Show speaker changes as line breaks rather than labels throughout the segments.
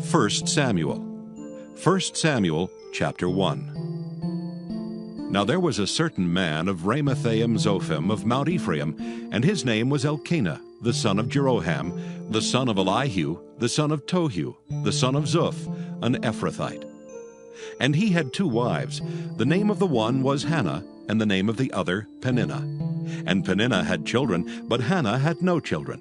1 Samuel. 1 Samuel chapter 1. Now there was a certain man of Ramathaim Zophim of Mount Ephraim, and his name was Elkanah, the son of Jeroham, the son of Elihu, the son of Tohu, the son of Zuph, an Ephrathite. And he had 2 wives. The name of the one was Hannah, and the name of the other Peninnah. And Peninnah had children, but Hannah had no children.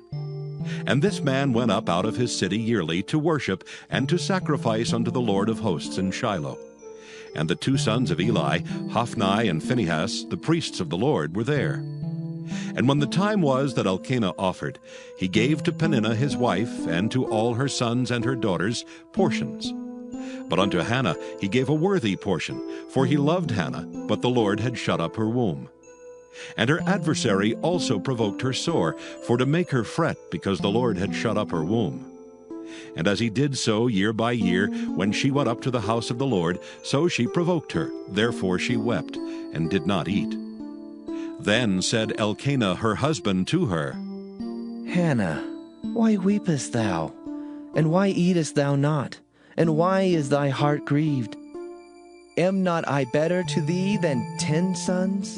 And this man went up out of his city yearly to worship and to sacrifice unto the Lord of hosts in Shiloh. And the 2 sons of Eli, Hophni and Phinehas, the priests of the Lord, were there. And when the time was that Elkanah offered, he gave to Peninnah his wife, and to all her sons and her daughters, portions. But unto Hannah he gave a worthy portion, for he loved Hannah, but the Lord had shut up her womb. And her adversary also provoked her sore, for to make her fret, because the Lord had shut up her womb. And as he did so year by year, when she went up to the house of the Lord, so she provoked her. Therefore she wept, and did not eat. Then said Elkanah her husband to her,
Hannah, why weepest thou? And why eatest thou not? And why is thy heart grieved? Am not I better to thee than 10 sons?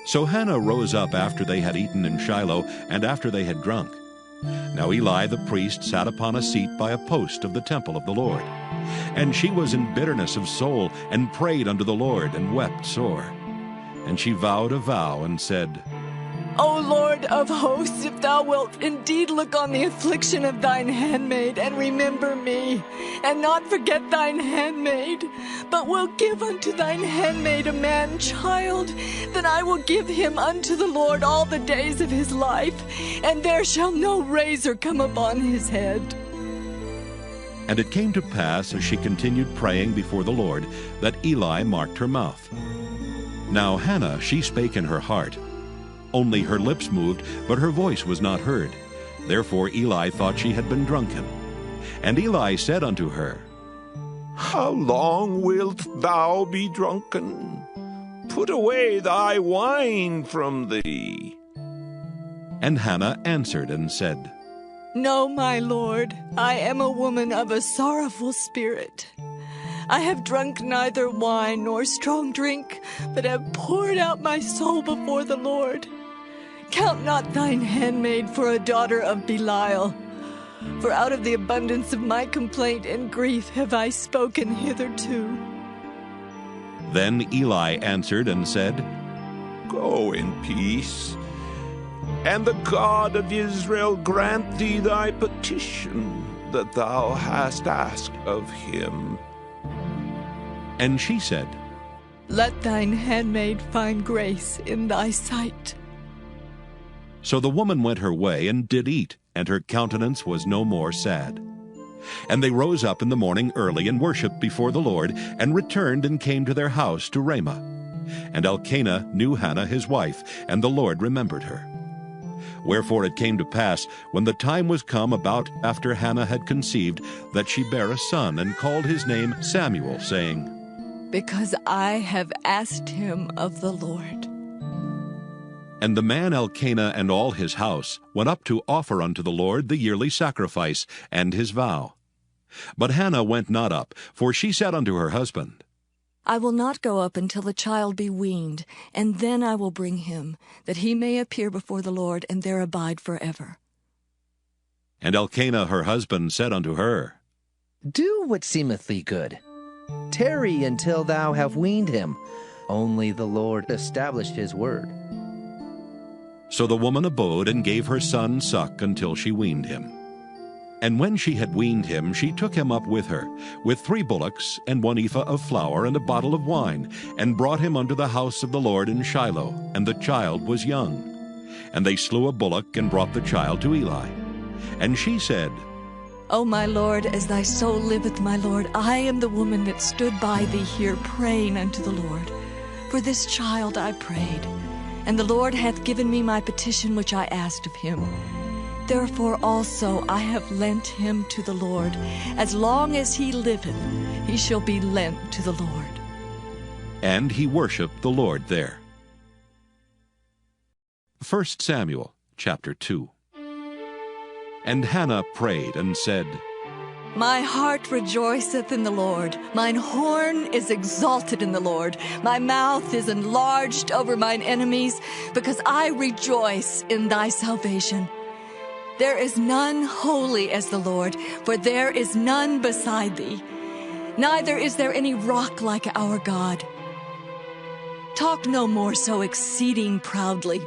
So Hannah rose up after they had eaten in Shiloh, and after they had drunk. Now Eli the priest sat upon a seat by a post of the temple of the Lord. And she was in bitterness of soul, and prayed unto the Lord, and wept sore. And she vowed a vow, and said,
O Lord of hosts, if thou wilt indeed look on the affliction of thine handmaid, and remember me, and not forget thine handmaid, but wilt give unto thine handmaid a man-child, then I will give him unto the Lord all the days of his life, and there shall no razor come upon his head.
And it came to pass, as she continued praying before the Lord, that Eli marked her mouth. Now Hannah, she spake in her heart. Only her lips moved, but her voice was not heard. Therefore Eli thought she had been drunken. And Eli said unto her,
How long wilt thou be drunken? Put away thy wine from thee.
And Hannah answered and said,
No, my Lord, I am a woman of a sorrowful spirit. I have drunk neither wine nor strong drink, but have poured out my soul before the Lord. Count not thine handmaid for a daughter of Belial, for out of the abundance of my complaint and grief have I spoken hitherto.
Then Eli answered and said,
Go in peace, and the God of Israel grant thee thy petition that thou hast asked of him.
And she said,
Let thine handmaid find grace in thy sight.
So the woman went her way and did eat, and her countenance was no more sad. And they rose up in the morning early and worshipped before the Lord, and returned and came to their house to Ramah. And Elkanah knew Hannah his wife, and the Lord remembered her. Wherefore it came to pass, when the time was come about after Hannah had conceived, that she bare a son, and called his name Samuel, saying,
Because I have asked him of the Lord.
And the man Elkanah and all his house went up to offer unto the Lord the yearly sacrifice and his vow. But Hannah went not up, for she said unto her husband,
I will not go up until the child be weaned, and then I will bring him, that he may appear before the Lord, and there abide forever.
And Elkanah her husband said unto her,
Do what seemeth thee good. Tarry until thou have weaned him. Only the Lord established his word.
So the woman abode and gave her son suck until she weaned him. And when she had weaned him, she took him up with her, with 3 bullocks, and 1 ephah of flour, and a bottle of wine, and brought him unto the house of the Lord in Shiloh, and the child was young. And they slew a bullock, and brought the child to Eli. And she said,
O my Lord, as thy soul liveth, my Lord, I am the woman that stood by thee here praying unto the Lord. For this child I prayed, and the Lord hath given me my petition which I asked of him. Therefore also I have lent him to the Lord. As long as he liveth, he shall be lent to the Lord.
And he worshipped the Lord there. 1 Samuel chapter 2. And Hannah prayed and said,
My heart rejoiceth in the Lord. Mine horn is exalted in the Lord. My mouth is enlarged over mine enemies, because I rejoice in thy salvation. There is none holy as the Lord, for there is none beside thee. Neither is there any rock like our God. Talk no more so exceeding proudly.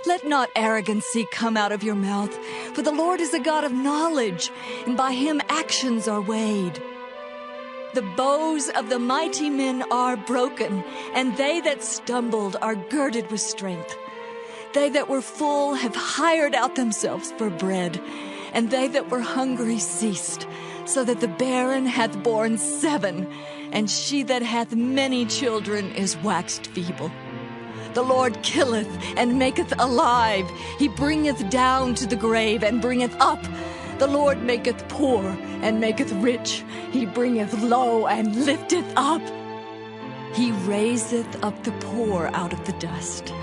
Let not arrogancy come out of your mouth, for the Lord is a God of knowledge, and by him actions are weighed. The bows of the mighty men are broken, and they that stumbled are girded with strength. They that were full have hired out themselves for bread, and they that were hungry ceased, so that the barren hath borne 7, and she that hath many children is waxed feeble. The Lord killeth and maketh alive. He bringeth down to the grave and bringeth up. The Lord maketh poor and maketh rich. He bringeth low and lifteth up. He raiseth up the poor out of the dust,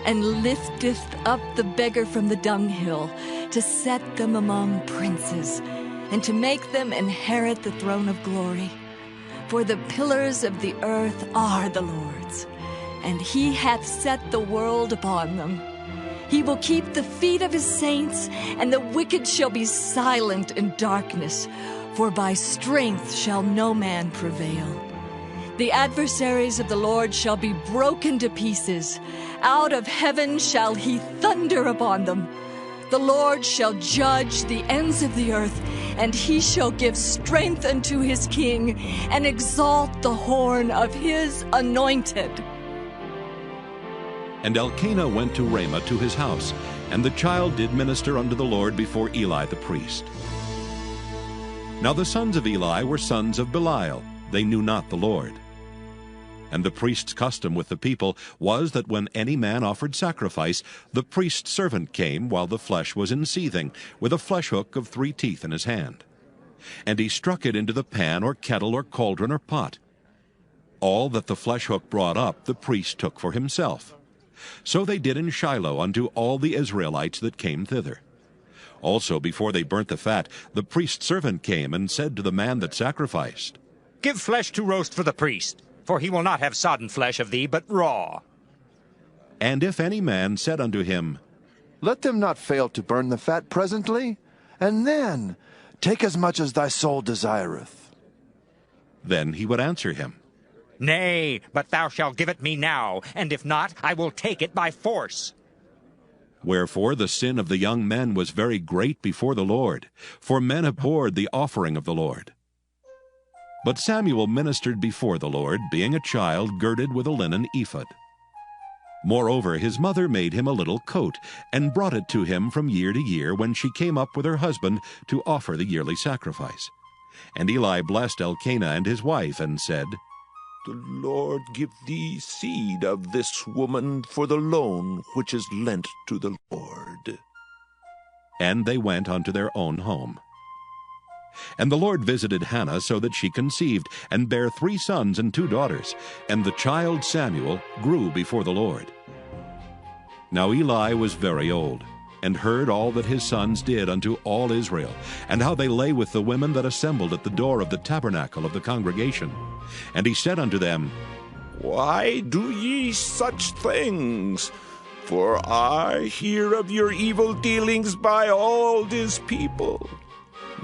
and lifteth up the beggar from the dunghill, to set them among princes, and to make them inherit the throne of glory. For the pillars of the earth are the Lord's, and he hath set the world upon them. He will keep the feet of his saints, and the wicked shall be silent in darkness, for by strength shall no man prevail. The adversaries of the Lord shall be broken to pieces. Out of heaven shall he thunder upon them. The Lord shall judge the ends of the earth, and he shall give strength unto his king, and exalt the horn of his anointed.
And Elkanah went to Ramah to his house, and the child did minister unto the Lord before Eli the priest. Now the sons of Eli were sons of Belial. They knew not the Lord. And the priest's custom with the people was that when any man offered sacrifice, the priest's servant came while the flesh was in seething, with a flesh hook of 3 teeth in his hand. And he struck it into the pan or kettle or cauldron or pot. All that the flesh hook brought up the priest took for himself. So they did in Shiloh unto all the Israelites that came thither. Also before they burnt the fat, the priest's servant came and said to the man that sacrificed,
Give flesh to roast for the priest, for he will not have sodden flesh of thee, but raw.
And if any man said unto him,
Let them not fail to burn the fat presently, and then take as much as thy soul desireth.
then he would answer him,
Nay, but thou shalt give it me now, and if not, I will take it by force.
Wherefore the sin of the young men was very great before the Lord, for men abhorred the offering of the Lord. But Samuel ministered before the Lord, being a child girded with a linen ephod. Moreover, his mother made him a little coat, and brought it to him from year to year when she came up with her husband to offer the yearly sacrifice. And Eli blessed Elkanah and his wife, and said,
The Lord give thee seed of this woman for the loan which is lent to the Lord.
And they went unto their own home. And the Lord visited Hannah so that she conceived, and bare 3 sons and 2 daughters. And the child Samuel grew before the Lord. Now Eli was very old, and heard all that his sons did unto all Israel, and how they lay with the women that assembled at the door of the tabernacle of the congregation. And he said unto them,
Why do ye such things? For I hear of your evil dealings by all this people.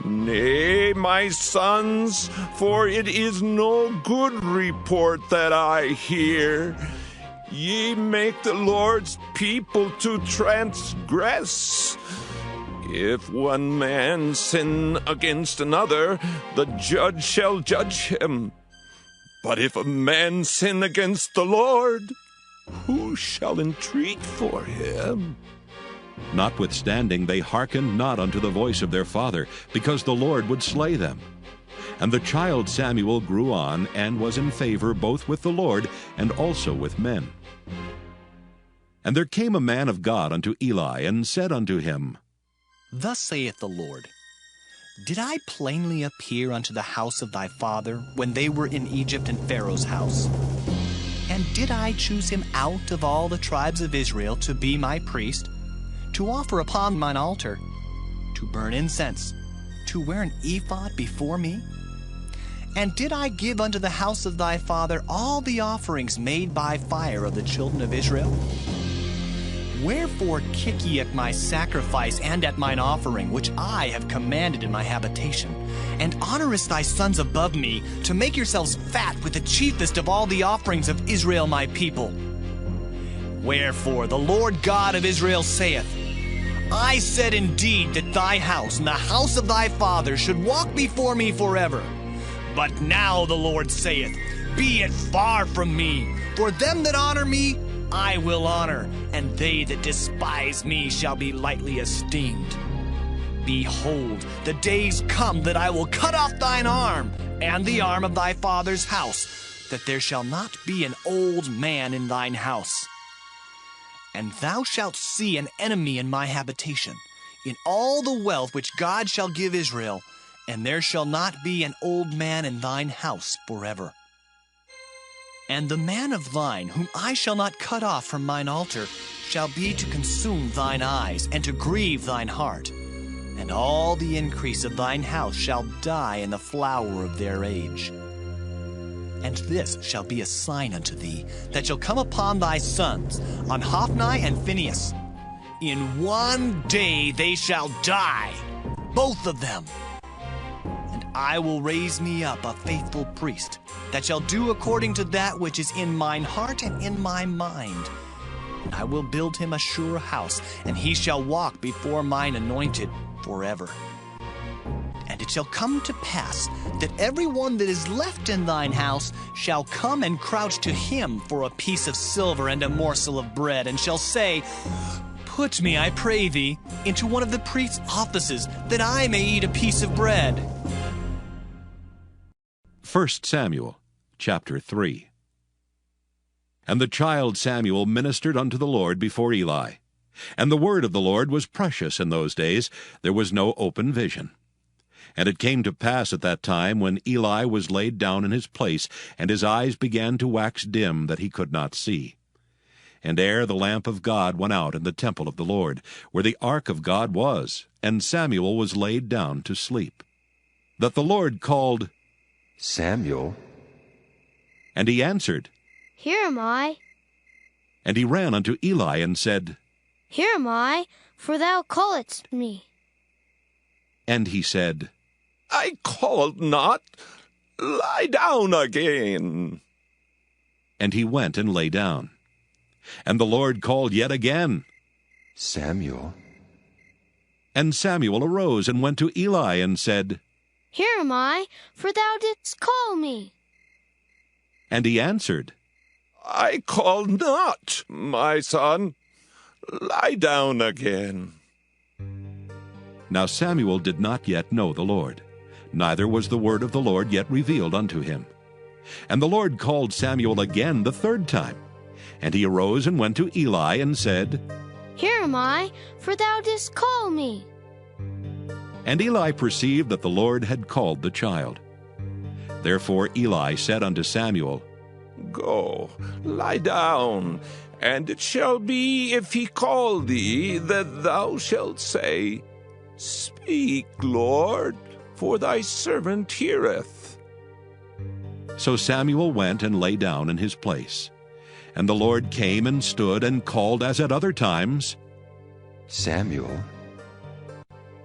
Nay, my sons, for it is no good report that I hear. Ye make the Lord's people to transgress. If one man sin against another, the judge shall judge him. But if a man sin against the Lord, who shall entreat for him?
Notwithstanding they hearkened not unto the voice of their father, because the Lord would slay them. And the child Samuel grew on, and was in favor both with the Lord and also with men. And there came a man of God unto Eli, and said unto him,
Thus saith the Lord, Did I plainly appear unto the house of thy father when they were in Egypt in Pharaoh's house? And did I choose him out of all the tribes of Israel to be my priest, to offer upon mine altar, to burn incense, to wear an ephod before me? And did I give unto the house of thy father all the offerings made by fire of the children of Israel? Wherefore kick ye at my sacrifice and at mine offering, which I have commanded in my habitation? And honorest thy sons above me, to make yourselves fat with the chiefest of all the offerings of Israel my people? Wherefore the Lord God of Israel saith, I said indeed that thy house and the house of thy father should walk before me forever. But now the Lord saith, Be it far from me, for them that honor me I will honor, and they that despise me shall be lightly esteemed. Behold, the days come that I will cut off thine arm, and the arm of thy father's house, that there shall not be an old man in thine house. And thou shalt see an enemy in my habitation, in all the wealth which God shall give Israel, and there shall not be an old man in thine house forever. And the man of thine, whom I shall not cut off from mine altar, shall be to consume thine eyes, and to grieve thine heart. And all the increase of thine house shall die in the flower of their age. And this shall be a sign unto thee, that shall come upon thy sons, on Hophni and Phinehas. In one day they shall die, both of them. I will raise me up a faithful priest, that shall do according to that which is in mine heart and in my mind. And I will build him a sure house, and he shall walk before mine anointed forever. And it shall come to pass that every one that is left in thine house shall come and crouch to him for a piece of silver and a morsel of bread, and shall say, Put me, I pray thee, into one of the priest's offices, that I may eat a piece of bread.
1 Samuel, chapter 3. And the child Samuel ministered unto the Lord before Eli. And the word of the Lord was precious in those days. There was no open vision. And it came to pass at that time, when Eli was laid down in his place, and his eyes began to wax dim, that he could not see. And ere the lamp of God went out in the temple of the Lord, where the ark of God was, and Samuel was laid down to sleep, that the Lord called,
Samuel.
And he answered,
Here am I.
And he ran unto Eli and said,
Here am I, for thou calledst me.
And he said,
I called not. Lie down again.
And he went and lay down. And the Lord called yet again,
Samuel.
And Samuel arose and went to Eli and said,
Here am I, for thou didst call me.
And he answered,
I called not, my son. Lie down again.
Now Samuel did not yet know the Lord, neither was the word of the Lord yet revealed unto him. And the Lord called Samuel again the third time. And he arose and went to Eli and said,
Here am I, for thou didst call me.
And Eli perceived that the Lord had called the child. Therefore Eli said unto Samuel,
Go, lie down, and it shall be, if he call thee, that thou shalt say, Speak, Lord, for thy servant heareth.
So Samuel went and lay down in his place. And the Lord came and stood and called as at other times,
Samuel.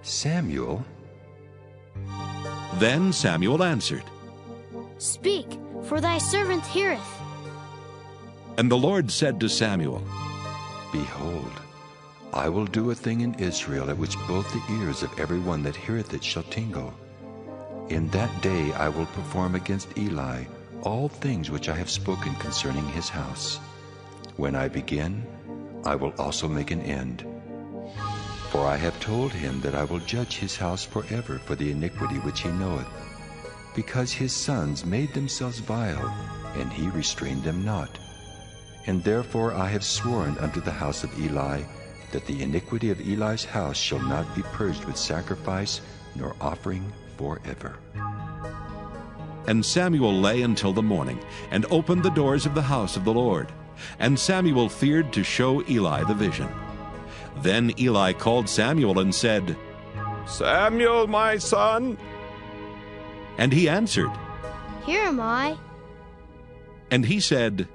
Samuel.
Then Samuel answered,
Speak, for thy servant heareth.
And the Lord said to Samuel,
Behold, I will do a thing in Israel at which both the ears of every one that heareth it shall tingle. In that day I will perform against Eli all things which I have spoken concerning his house. When I begin, I will also make an end. For I have told him that I will judge his house forever for the iniquity which he knoweth, because his sons made themselves vile, and he restrained them not. And therefore I have sworn unto the house of Eli, that the iniquity of Eli's house shall not be purged with sacrifice nor offering forever.
And Samuel lay until the morning, and opened the doors of the house of the Lord. And Samuel feared to show Eli the vision. Then Eli called Samuel and said,
Samuel, my son.
And he answered,
Here am I.
and he said,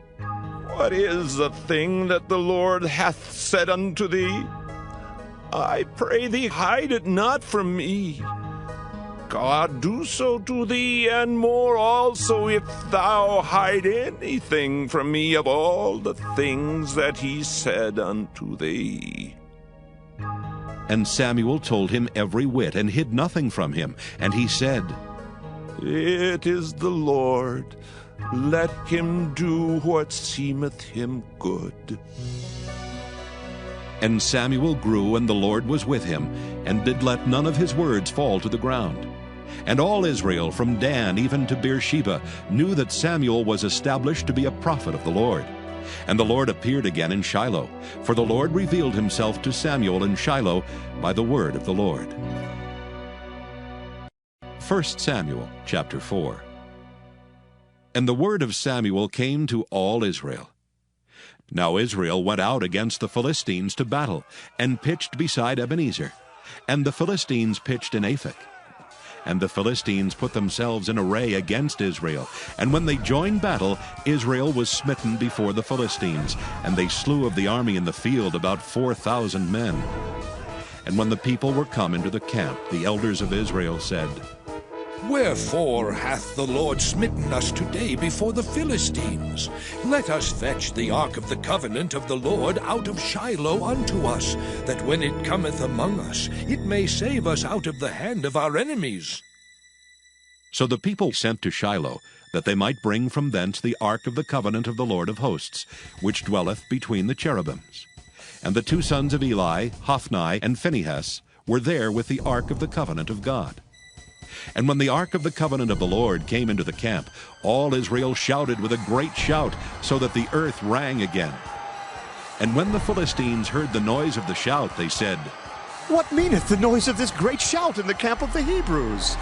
What is the thing that the Lord hath said unto thee? I pray thee, hide it not from me. God do so to thee, and more also, if thou hide anything from me of all the things that he said unto thee.
And Samuel told him every whit, and hid nothing from him. And he said,
It is the Lord. Let him do what seemeth him good.
And Samuel grew, and the Lord was with him, and did let none of his words fall to the ground. And all Israel, from Dan even to Beersheba, knew that Samuel was established to be a prophet of the Lord. And the Lord appeared again in Shiloh, for the Lord revealed himself to Samuel in Shiloh by the word of the Lord. 1 Samuel chapter 4. And the word of Samuel came to all Israel. Now Israel went out against the Philistines to battle, and pitched beside Ebenezer. And the Philistines pitched in Aphek. And the Philistines put themselves in array against Israel. And when they joined battle, Israel was smitten before the Philistines, and they slew of the army in the field about 4,000 men. And when the people were come into the camp, the elders of Israel said,
Wherefore hath the Lord smitten us today before the Philistines? Let us fetch the ark of the covenant of the Lord out of Shiloh unto us, that when it cometh among us, it may save us out of the hand of our enemies.
So the people sent to Shiloh, that they might bring from thence the ark of the covenant of the Lord of hosts, which dwelleth between the cherubims. And the two sons of Eli, Hophni and Phinehas, were there with the ark of the covenant of God. And when the ark of the covenant of the Lord came into the camp, all Israel shouted with a great shout, so that the earth rang again. And when the Philistines heard the noise of the shout, they said,
What meaneth the noise of this great shout in the camp of the Hebrews?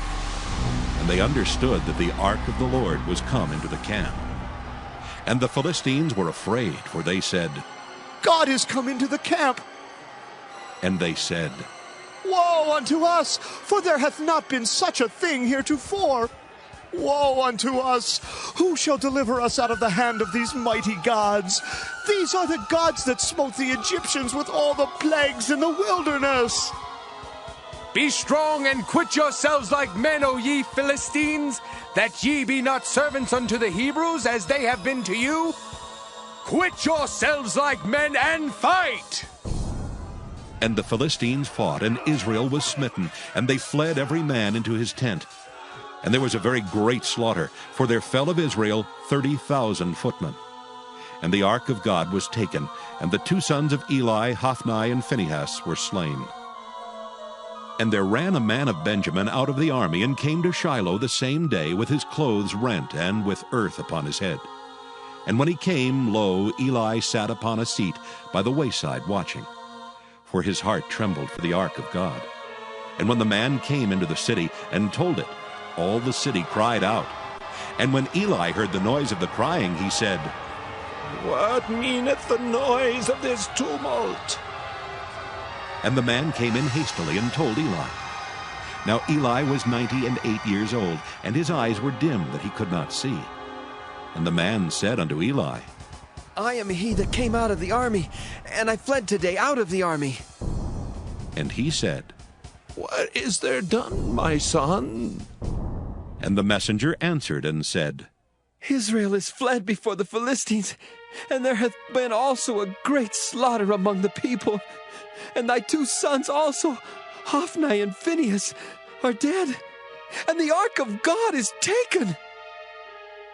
And they understood that the ark of the Lord was come into the camp. And the Philistines were afraid, for they said,
God is come into the camp.
And they said,
Woe unto us, for there hath not been such a thing heretofore. Woe unto us! Who shall deliver us out of the hand of these mighty gods? These are the gods that smote the Egyptians with all the plagues in the wilderness.
Be strong and quit yourselves like men, O ye Philistines, that ye be not servants unto the Hebrews, as they have been to you. Quit yourselves like men and fight!
And the Philistines fought, and Israel was smitten, and they fled every man into his tent. And there was a very great slaughter, for there fell of Israel 30,000 footmen. And the ark of God was taken, and the two sons of Eli, Hophni and Phinehas, were slain. And there ran a man of Benjamin out of the army, and came to Shiloh the same day with his clothes rent, and with earth upon his head. And when he came, lo, Eli sat upon a seat by the wayside watching. For his heart trembled for the ark of God. And when the man came into the city and told it, all the city cried out. And when Eli heard the noise of the crying, he said,
What meaneth the noise of this tumult?
And the man came in hastily and told Eli. Now Eli was 98 years old, and his eyes were dim that he could not see. And the man said unto Eli,
I am he that came out of the army, and I fled today out of the army.
And he said,
What is there done, my son?
And the messenger answered and said,
Israel is fled before the Philistines, and there hath been also a great slaughter among the people. And thy two sons also, Hophni and Phinehas, are dead, and the ark of God is taken.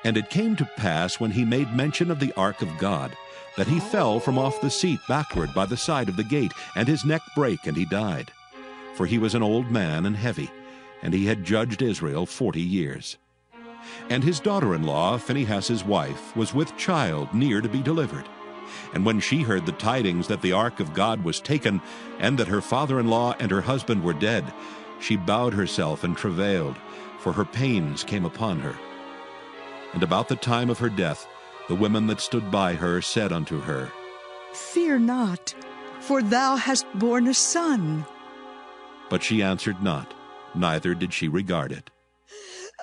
And it came to pass, when he made mention of the ark of God, that he fell from off the seat backward by the side of the gate, and his neck brake, and he died. For he was an old man and heavy, and he had judged Israel 40 years. And his daughter-in-law, Phinehas' wife, was with child near to be delivered. And when she heard the tidings that the ark of God was taken, and that her father-in-law and her husband were dead, she bowed herself and travailed, for her pains came upon her. And about the time of her death, the women that stood by her said unto her,
Fear not, for thou hast borne a son.
But she answered not, neither did she regard it.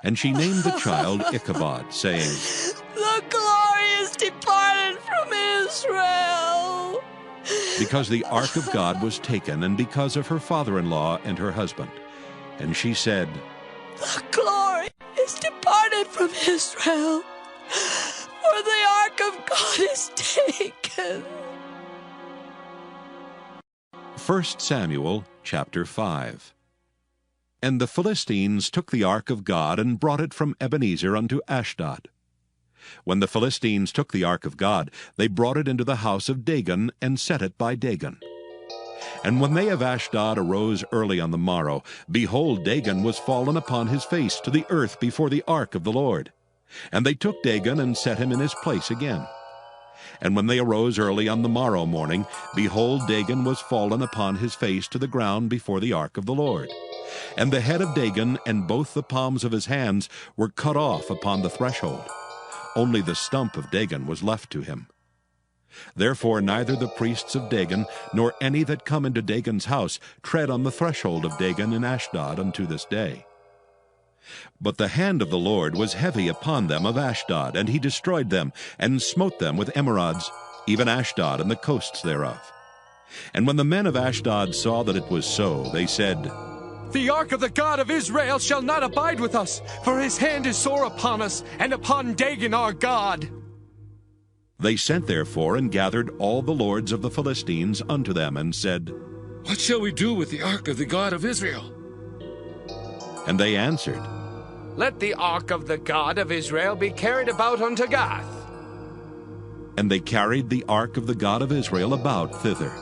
And she named the child Ichabod, saying,
The glory is departed from Israel.
Because the ark of God was taken, and because of her father-in-law and her husband. And she said,
The glory is departed from Israel, for the ark of God is taken.
1 Samuel chapter 5. And the Philistines took the ark of God, and brought it from Ebenezer unto Ashdod. When the Philistines took the ark of God, they brought it into the house of Dagon, and set it by Dagon. And when they of Ashdod arose early on the morrow, behold, Dagon was fallen upon his face to the earth before the ark of the Lord. And they took Dagon, and set him in his place again. And when they arose early on the morrow morning, behold, Dagon was fallen upon his face to the ground before the ark of the Lord. And the head of Dagon and both the palms of his hands were cut off upon the threshold. Only the stump of Dagon was left to him. Therefore neither the priests of Dagon, nor any that come into Dagon's house, tread on the threshold of Dagon in Ashdod unto this day. But the hand of the Lord was heavy upon them of Ashdod, and he destroyed them, and smote them with emerods, even Ashdod and the coasts thereof. And when the men of Ashdod saw that it was so, they said,
The ark of the God of Israel shall not abide with us, for his hand is sore upon us, and upon Dagon our God.
They sent therefore and gathered all the lords of the Philistines unto them, and said,
What shall we do with the ark of the God of Israel?
And they answered,
Let the ark of the God of Israel be carried about unto Gath.
And they carried the ark of the God of Israel about thither.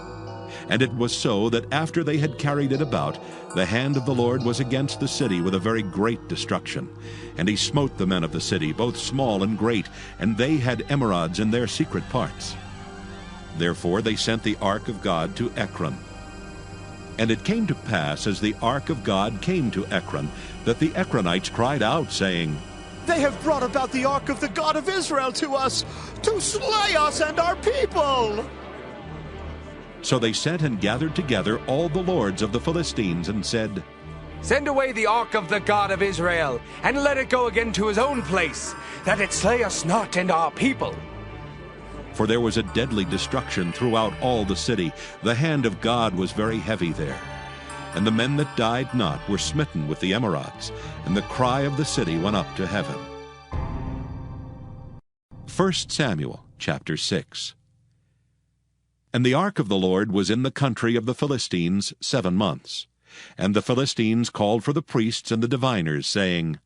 And it was so that after they had carried it about, the hand of the Lord was against the city with a very great destruction. And he smote the men of the city, both small and great, and they had emerods in their secret parts. Therefore they sent the ark of God to Ekron. And it came to pass, as the ark of God came to Ekron, that the Ekronites cried out, saying,
They have brought about the ark of the God of Israel to us, to slay us and our people.
So they sent and gathered together all the lords of the Philistines, and said,
Send away the ark of the God of Israel, and let it go again to his own place, that it slay us not and our people.
For there was a deadly destruction throughout all the city. The hand of God was very heavy there. And the men that died not were smitten with the emerods, and the cry of the city went up to heaven. 1 Samuel chapter 6. And the ark of the Lord was in the country of the Philistines 7 months. And the Philistines called for the priests and the diviners, saying,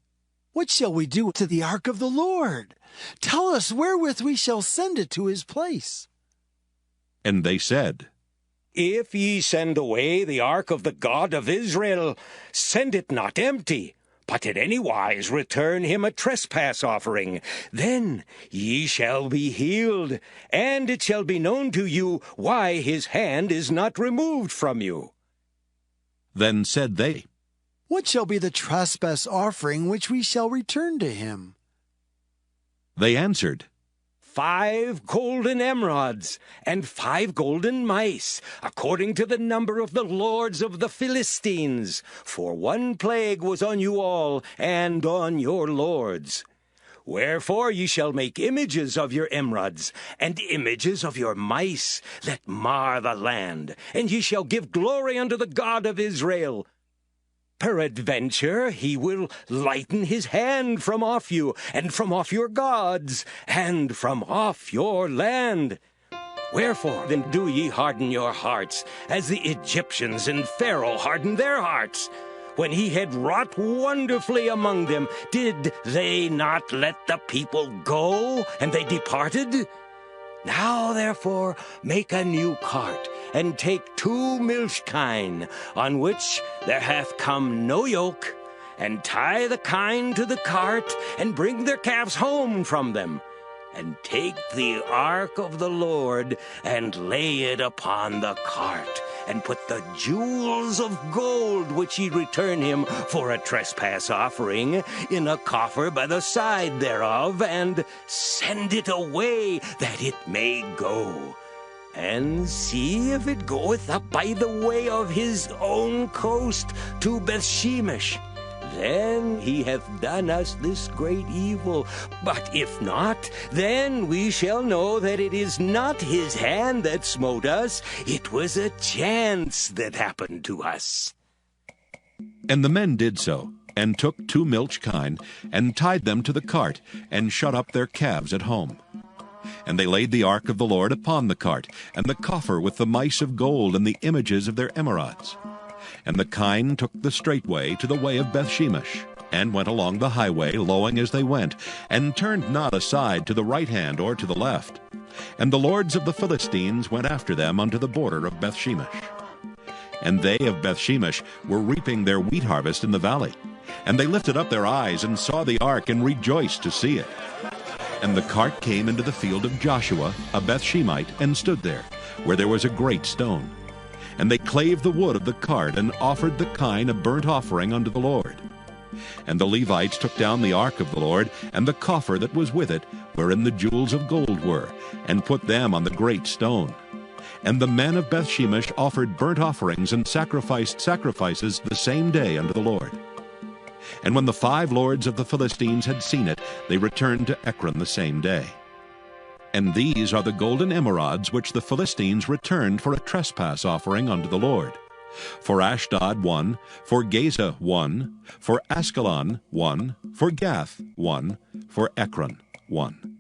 What shall we do to the ark of the Lord? Tell us wherewith we shall send it to his place.
And they said,
If ye send away the ark of the God of Israel, send it not empty, but in any wise return him a trespass offering. Then ye shall be healed, and it shall be known to you why his hand is not removed from you.
Then said they,
What shall be the trespass offering which we shall return to him?
They answered,
5 golden emerods, and 5 golden mice, according to the number of the lords of the Philistines. For 1 plague was on you all, and on your lords. Wherefore ye shall make images of your emerods, and images of your mice, that mar the land, and ye shall give glory unto the God of Israel. Peradventure he will lighten his hand from off you, and from off your gods, and from off your land. Wherefore then do ye harden your hearts, as the Egyptians and Pharaoh hardened their hearts? When he had wrought wonderfully among them, did they not let the people go, and they departed? Now therefore make a new cart, and take 2 milch kine, on which there hath come no yoke, and tie the kine to the cart, and bring their calves home from them. And take the ark of the Lord, and lay it upon the cart, and put the jewels of gold which ye return him for a trespass offering in a coffer by the side thereof, and send it away that it may go. and see if it goeth up by the way of his own coast to Bethshemesh. Then he hath done us this great evil. But if not, then we shall know that it is not his hand that smote us. It was a chance that happened to us.
And the men did so, and took 2 milch kine, and tied them to the cart, and shut up their calves at home. And they laid the ark of the Lord upon the cart, and the coffer with the mice of gold and the images of their emerods. And the kine took the straight way to the way of Bethshemesh, and went along the highway, lowing as they went, and turned not aside to the right hand or to the left. And the lords of the Philistines went after them unto the border of Bethshemesh. And they of Bethshemesh were reaping their wheat harvest in the valley. And they lifted up their eyes, and saw the ark, and rejoiced to see it. And the cart came into the field of Joshua, a Bethshemite, and stood there, where there was a great stone. And they clave the wood of the cart, and offered the kine a burnt offering unto the Lord. And the Levites took down the ark of the Lord, and the coffer that was with it, wherein the jewels of gold were, and put them on the great stone. And the men of Bethshemesh offered burnt offerings and sacrificed sacrifices the same day unto the Lord. And when the 5 lords of the Philistines had seen it, they returned to Ekron the same day. And these are the golden emerods which the Philistines returned for a trespass offering unto the Lord. For Ashdod 1, for Gaza 1, for Askelon 1, for Gath 1, for Ekron 1.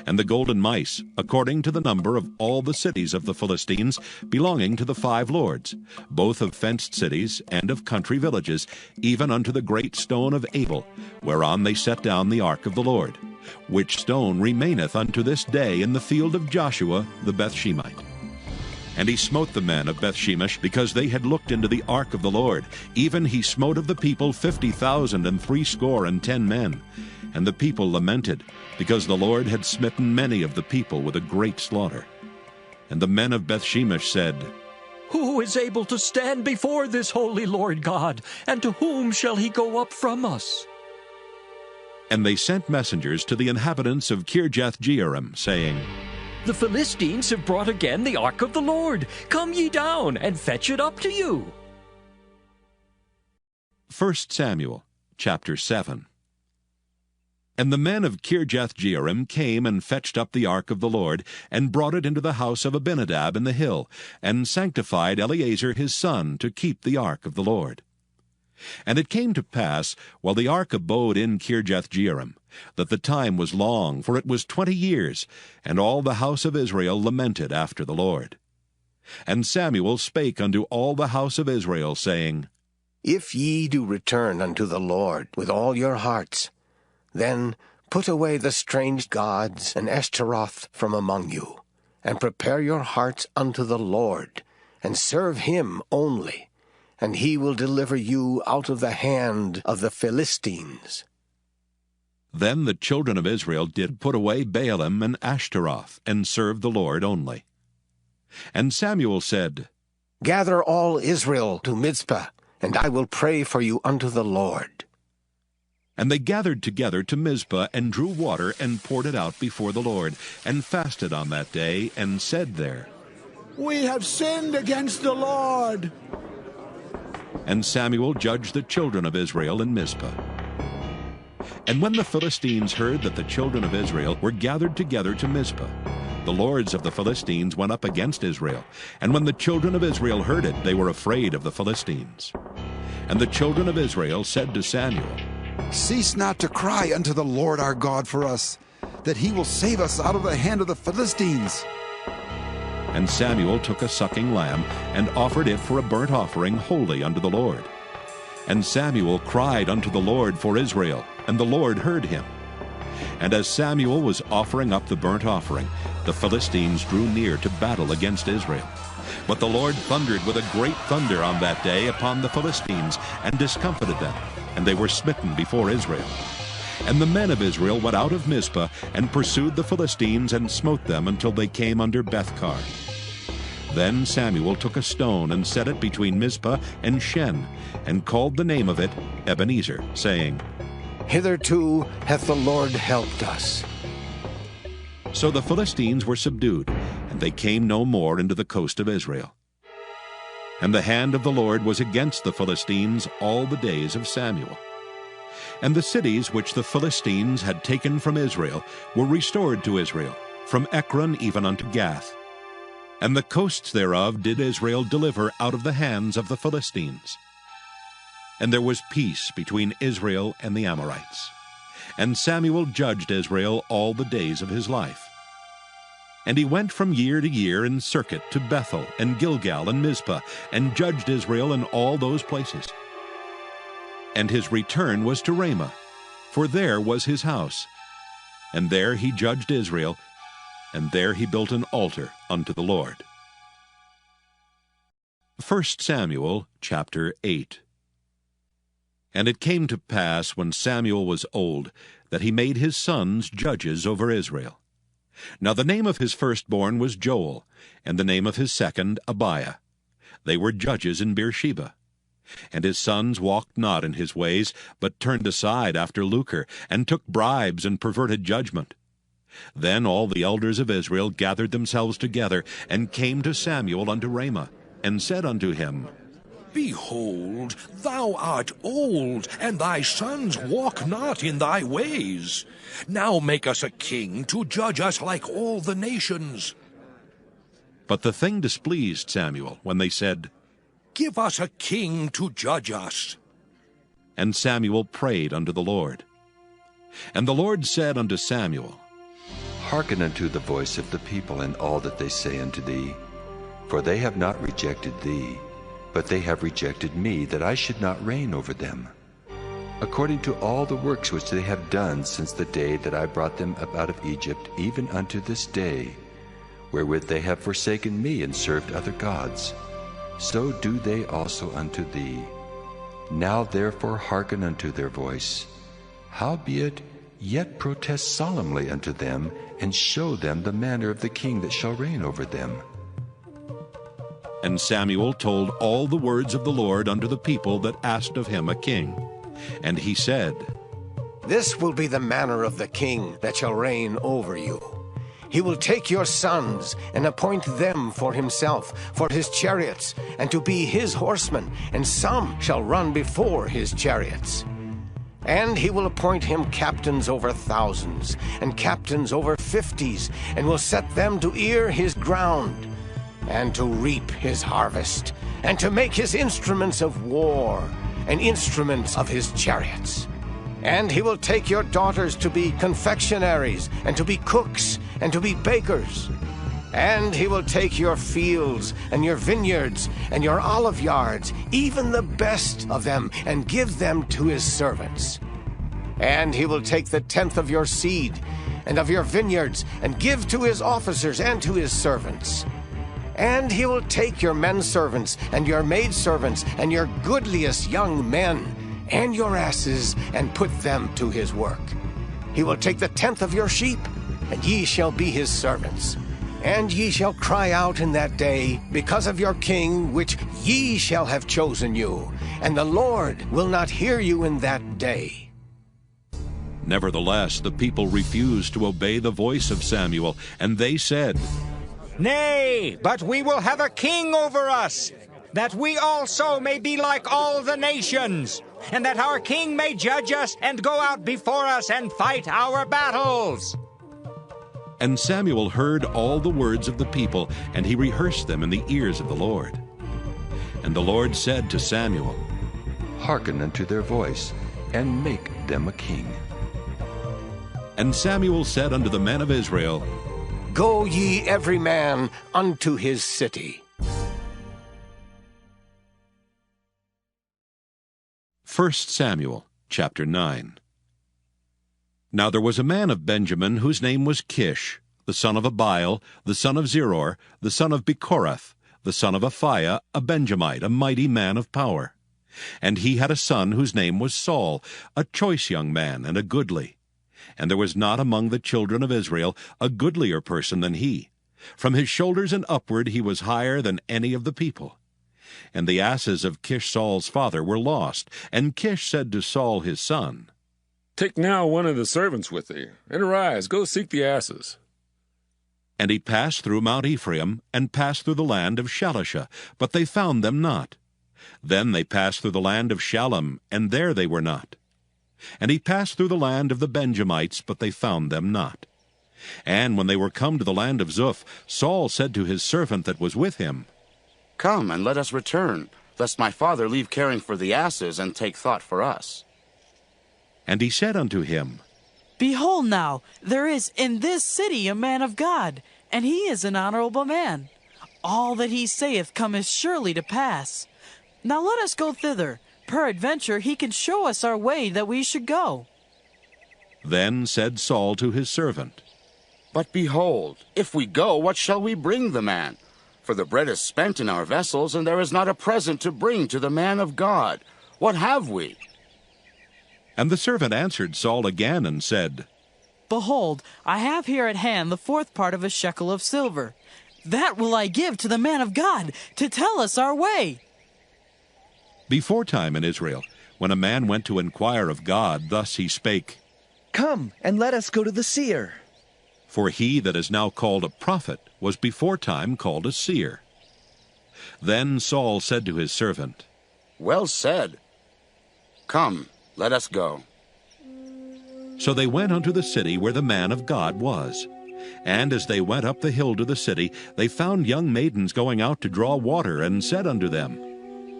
And the golden mice, according to the number of all the cities of the Philistines, belonging to the 5 lords, both of fenced cities and of country villages, even unto the great stone of Abel, whereon they set down the ark of the Lord, which stone remaineth unto this day in the field of Joshua the Bethshemite. And he smote the men of Bethshemesh, because they had looked into the ark of the Lord. Even he smote of the people 50,000 and 60 men. And the people lamented, because the Lord had smitten many of the people with a great slaughter. And the men of Bethshemesh said,
Who is able to stand before this holy Lord God, and to whom shall he go up from us?
And they sent messengers to the inhabitants of Kirjath-jearim, saying,
The Philistines have brought again the ark of the Lord. Come ye down, and fetch it up to you.
1 Samuel chapter 7. And the men of Kirjath-jearim came and fetched up the ark of the Lord, and brought it into the house of Abinadab in the hill, and sanctified Eleazar his son to keep the ark of the Lord. And it came to pass, while the ark abode in Kirjath-jearim, that the time was long, for it was 20 years, and all the house of Israel lamented after the Lord. And Samuel spake unto all the house of Israel, saying,
If ye do return unto the Lord with all your hearts, then put away the strange gods and Ashtaroth from among you, and prepare your hearts unto the Lord, and serve him only, and he will deliver you out of the hand of the Philistines.
Then the children of Israel did put away Baalim and Ashtaroth, and served the Lord only. And Samuel said,
Gather all Israel to Mizpah, and I will pray for you unto the Lord.
And they gathered together to Mizpah, and drew water, and poured it out before the Lord, and fasted on that day, and said there,
We have sinned against the Lord.
And Samuel judged the children of Israel in Mizpah. And when the Philistines heard that the children of Israel were gathered together to Mizpah, the lords of the Philistines went up against Israel. And when the children of Israel heard it, they were afraid of the Philistines. And the children of Israel said to Samuel,
Cease not to cry unto the Lord our God for us, that he will save us out of the hand of the Philistines.
And Samuel took a sucking lamb, and offered it for a burnt offering holy unto the Lord. And Samuel cried unto the Lord for Israel, and the Lord heard him. And as Samuel was offering up the burnt offering, the Philistines drew near to battle against Israel. But the Lord thundered with a great thunder on that day upon the Philistines, and discomfited them, and they were smitten before Israel. And the men of Israel went out of Mizpah, and pursued the Philistines, and smote them until they came under Bethkar. Then Samuel took a stone, and set it between Mizpah and Shen, and called the name of it Ebenezer, saying,
Hitherto hath the Lord helped us.
So the Philistines were subdued, and they came no more into the coast of Israel. And the hand of the Lord was against the Philistines all the days of Samuel. And the cities which the Philistines had taken from Israel were restored to Israel, from Ekron even unto Gath. And the coasts thereof did Israel deliver out of the hands of the Philistines. And there was peace between Israel and the Amorites. And Samuel judged Israel all the days of his life. And he went from year to year in circuit to Bethel and Gilgal and Mizpah, and judged Israel in all those places. And his return was to Ramah, for there was his house. And there he judged Israel, and there he built an altar unto the Lord. 1 Samuel chapter 8. And it came to pass, when Samuel was old, that he made his sons judges over Israel. Now the name of his firstborn was Joel, and the name of his second Abiah. They were judges in Beersheba. And his sons walked not in his ways, but turned aside after lucre, and took bribes, and perverted judgment. Then all the elders of Israel gathered themselves together, and came to Samuel unto Ramah, and said unto him,
Behold, thou art old, and thy sons walk not in thy ways. Now make us a king to judge us like all the nations.
But the thing displeased Samuel, when they said,
Give us a king to judge us.
And Samuel prayed unto the Lord. And the Lord said unto Samuel,
Hearken unto the voice of the people in all that they say unto thee. For they have not rejected thee, but they have rejected me, that I should not reign over them, according to all the works which they have done since the day that I brought them up out of Egypt, even unto this day, wherewith they have forsaken me and served other gods. So do they also unto thee. Now therefore hearken unto their voice. Howbeit, yet protest solemnly unto them, and show them the manner of the king that shall reign over them.
And Samuel told all the words of the Lord unto the people that asked of him a king. And he said,
This will be the manner of the king that shall reign over you. He will take your sons and appoint them for himself, for his chariots, and to be his horsemen, and some shall run before his chariots. And he will appoint him captains over thousands, and captains over 50s, and will set them to ear his ground, and to reap his harvest, and to make his instruments of war, and instruments of his chariots. And he will take your daughters to be confectionaries, and to be cooks, and to be bakers. And he will take your fields, and your vineyards, and your olive yards, even the best of them, and give them to his servants. And he will take the 10th of your seed, and of your vineyards, and give to his officers and to his servants. And he will take your men servants, and your maid servants, and your goodliest young men, and your asses, and put them to his work. He will take the 10th of your sheep, and ye shall be his servants. And ye shall cry out in that day because of your king, which ye shall have chosen you, and the Lord will not hear you in that day.
Nevertheless, the people refused to obey the voice of Samuel, and they said,
Nay, but we will have a king over us, that we also may be like all the nations, and that our king may judge us and go out before us and fight our battles.
And Samuel heard all the words of the people, and he rehearsed them in the ears of the Lord. And the Lord said to Samuel,
Hearken unto their voice, and make them a king.
And Samuel said unto the men of Israel,
Go ye every man unto his city.
1 Samuel chapter 9. Now there was a man of Benjamin whose name was Kish, the son of Abiel, the son of Zeror, the son of Bechorath, the son of Aphiah, a Benjamite, a mighty man of power. And he had a son whose name was Saul, a choice young man and a goodly. And there was not among the children of Israel a goodlier person than he. From his shoulders and upward he was higher than any of the people. And the asses of Kish Saul's father were lost. And Kish said to Saul his son,
Take now one of the servants with thee, and arise, go seek the asses.
And he passed through Mount Ephraim, and passed through the land of Shalisha, but they found them not. Then they passed through the land of Shalem, and there they were not. And he passed through the land of the Benjamites, but they found them not. And when they were come to the land of Zuph, Saul said to his servant that was with him,
Come, and let us return, lest my father leave caring for the asses, and take thought for us.
And he said unto him,
Behold now, there is in this city a man of God, and he is an honorable man. All that he saith cometh surely to pass. Now let us go thither. Peradventure he can show us our way that we should go.
Then said Saul to his servant,
But behold, if we go, what shall we bring the man? For the bread is spent in our vessels, and there is not a present to bring to the man of God. What have we?
And the servant answered Saul again, and said,
Behold, I have here at hand the 4th part of a shekel of silver. That will I give to the man of God, to tell us our way.
Beforetime in Israel, when a man went to inquire of God, thus he spake,
Come, and let us go to the seer.
For he that is now called a prophet was beforetime called a seer. Then Saul said to his servant,
Well said. Come, let us go.
So they went unto the city where the man of God was. And as they went up the hill to the city, they found young maidens going out to draw water, and said unto them,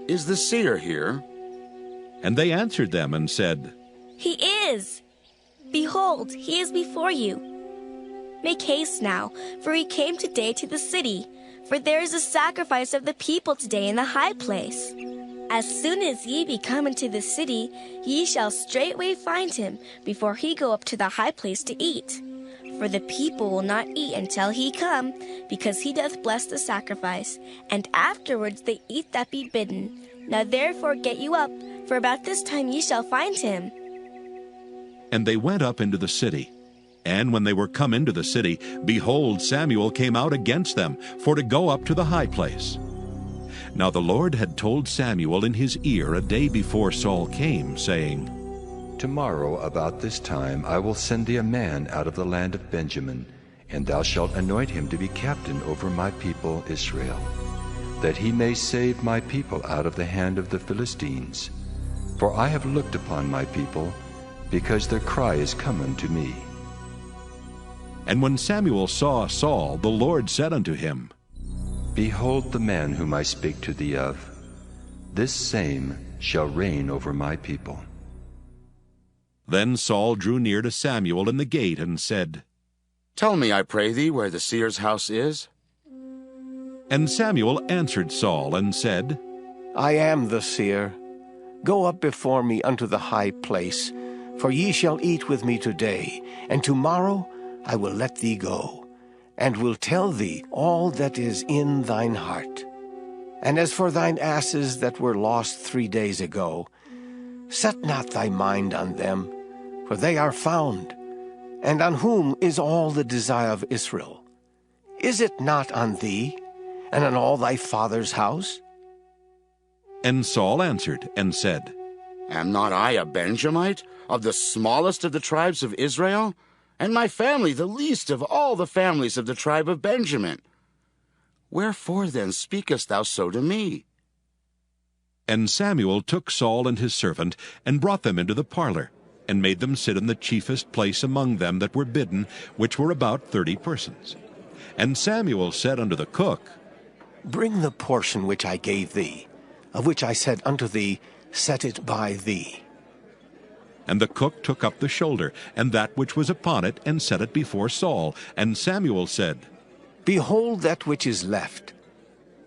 Is the seer here?
And they answered them and said,
He is. Behold, he is before you. Make haste now, for he came today to the city. For there is a sacrifice of the people today in the high place. As soon as ye be come into the city, ye shall straightway find him, before he go up to the high place to eat. For the people will not eat until he come, because he doth bless the sacrifice, and afterwards they eat that be bidden. Now therefore get you up, for about this time ye shall find him.
And they went up into the city. And when they were come into the city, behold, Samuel came out against them, for to go up to the high place. Now the Lord had told Samuel in his ear a day before Saul came, saying,
Tomorrow about this time I will send thee a man out of the land of Benjamin, and thou shalt anoint him to be captain over my people Israel, that he may save my people out of the hand of the Philistines. For I have looked upon my people, because their cry is come unto me.
And when Samuel saw Saul, the Lord said unto him,
Behold the man whom I spake to thee of. This same shall reign over my people.
Then Saul drew near to Samuel in the gate, and said,
Tell me, I pray thee, where the seer's house is.
And Samuel answered Saul, and said,
I am the seer. Go up before me unto the high place, for ye shall eat with me today, and tomorrow I will let thee go, and will tell thee all that is in thine heart. And as for thine asses that were lost 3 days ago, set not thy mind on them, for they are found. And on whom is all the desire of Israel? Is it not on thee, and on all thy father's house?
And Saul answered and said,
Am not I a Benjamite, of the smallest of the tribes of Israel? And my family the least of all the families of the tribe of Benjamin. Wherefore then speakest thou so to me?
And Samuel took Saul and his servant, and brought them into the parlor, and made them sit in the chiefest place among them that were bidden, which were about 30 persons. And Samuel said unto the cook,
Bring the portion which I gave thee, of which I said unto thee, Set it by thee.
And the cook took up the shoulder, and that which was upon it, and set it before Saul. And Samuel said,
Behold that which is left.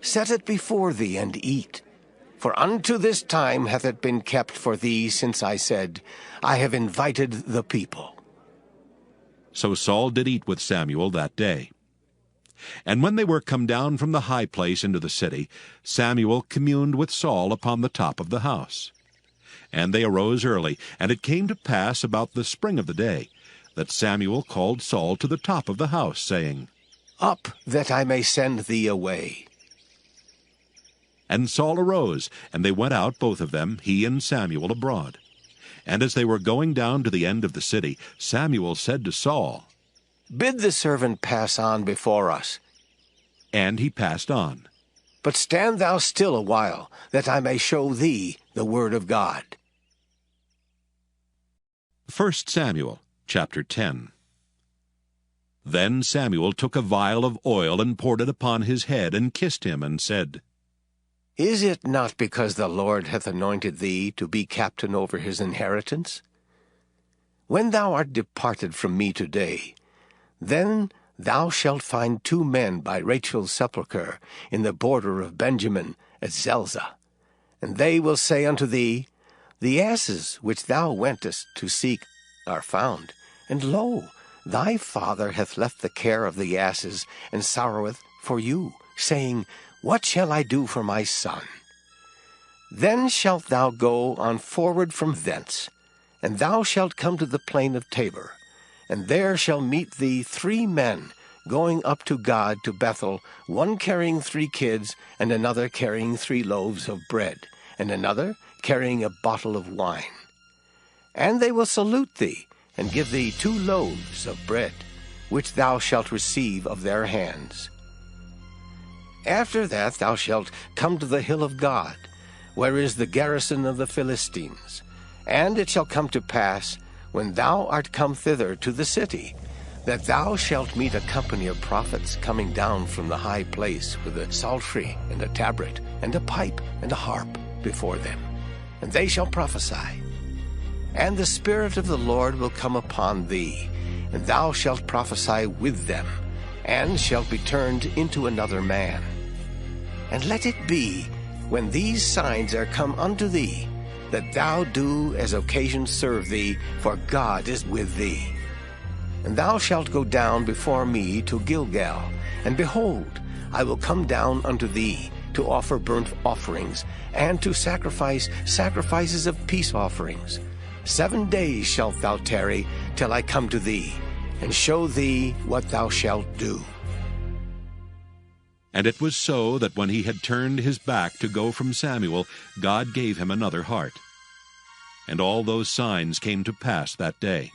Set it before thee, and eat. For unto this time hath it been kept for thee, since I said, I have invited the people.
So Saul did eat with Samuel that day. And when they were come down from the high place into the city, Samuel communed with Saul upon the top of the house. And they arose early, and it came to pass about the spring of the day, that Samuel called Saul to the top of the house, saying,
Up, that I may send thee away.
And Saul arose, and they went out both of them, he and Samuel, abroad. And as they were going down to the end of the city, Samuel said to Saul,
Bid the servant pass on before us.
And he passed on.
But stand thou still a while, that I may show thee the word of God.
1 Samuel chapter 10. Then Samuel took a vial of oil and poured it upon his head, and kissed him, and said,
Is it not because the Lord hath anointed thee to be captain over his inheritance? When thou art departed from me today, then thou shalt find 2 men by Rachel's sepulchre in the border of Benjamin at Zelzah. And they will say unto thee, The asses which thou wentest to seek are found, and lo, thy father hath left the care of the asses, and sorroweth for you, saying, What shall I do for my son? Then shalt thou go on forward from thence, and thou shalt come to the plain of Tabor, and there shall meet thee 3 men going up to God to Bethel, one carrying 3 kids, and another carrying 3 loaves of bread, and another carrying a bottle of wine. And they will salute thee, and give thee 2 loaves of bread, which thou shalt receive of their hands. After that thou shalt come to the hill of God, where is the garrison of the Philistines. And it shall come to pass, when thou art come thither to the city, that thou shalt meet a company of prophets coming down from the high place with a psaltery and a tabret and a pipe and a harp before them. And they shall prophesy. And the Spirit of the Lord will come upon thee, and thou shalt prophesy with them, and shalt be turned into another man. And let it be, when these signs are come unto thee, that thou do as occasion serve thee, for God is with thee. And thou shalt go down before me to Gilgal, and behold, I will come down unto thee, to offer burnt offerings, and to sacrifice sacrifices of peace offerings. 7 days shalt thou tarry, till I come to thee, and show thee what thou shalt do.
And it was so that when he had turned his back to go from Samuel, God gave him another heart. And all those signs came to pass that day.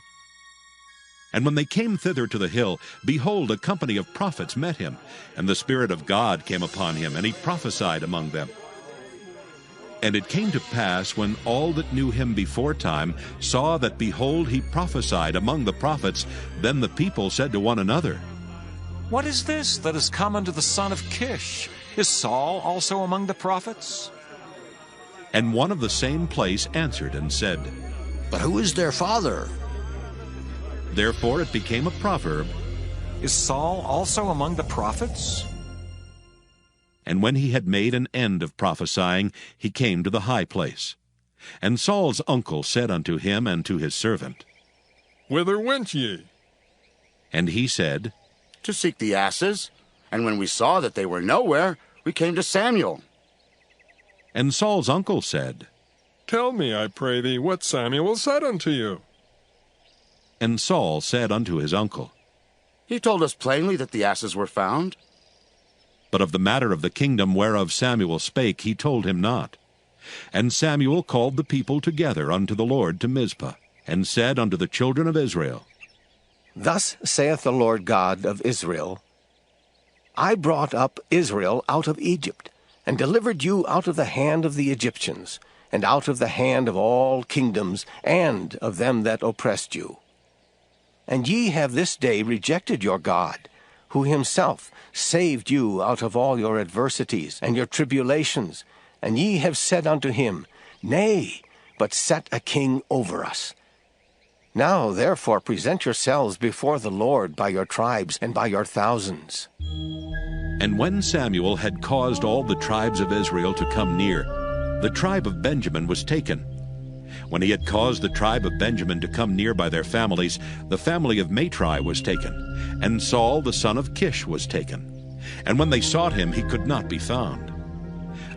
And when they came thither to the hill, behold, a company of prophets met him, and the Spirit of God came upon him, and he prophesied among them. And it came to pass, when all that knew him beforetime saw that, behold, he prophesied among the prophets, then the people said to one another,
What is this that is come unto the son of Kish? Is Saul also among the prophets?
And one of the same place answered and said,
But who is their father?
Therefore it became a proverb,
Is Saul also among the prophets?
And when he had made an end of prophesying, he came to the high place. And Saul's uncle said unto him and to his servant,
Whither went ye?
And he said,
To seek the asses. And when we saw that they were nowhere, we came to Samuel.
And Saul's uncle said,
Tell me, I pray thee, what Samuel said unto you.
And Saul said unto his uncle,
He told us plainly that the asses were found.
But of the matter of the kingdom whereof Samuel spake he told him not. And Samuel called the people together unto the Lord to Mizpah, and said unto the children of Israel,
Thus saith the Lord God of Israel, I brought up Israel out of Egypt, and delivered you out of the hand of the Egyptians, and out of the hand of all kingdoms, and of them that oppressed you. And ye have this day rejected your God, who himself saved you out of all your adversities and your tribulations, and ye have said unto him, Nay, but set a king over us. Now therefore present yourselves before the Lord by your tribes and by your thousands.
And when Samuel had caused all the tribes of Israel to come near, the tribe of Benjamin was taken. When he had caused the tribe of Benjamin to come near by their families, the family of Matri was taken, and Saul the son of Kish was taken. And when they sought him, he could not be found.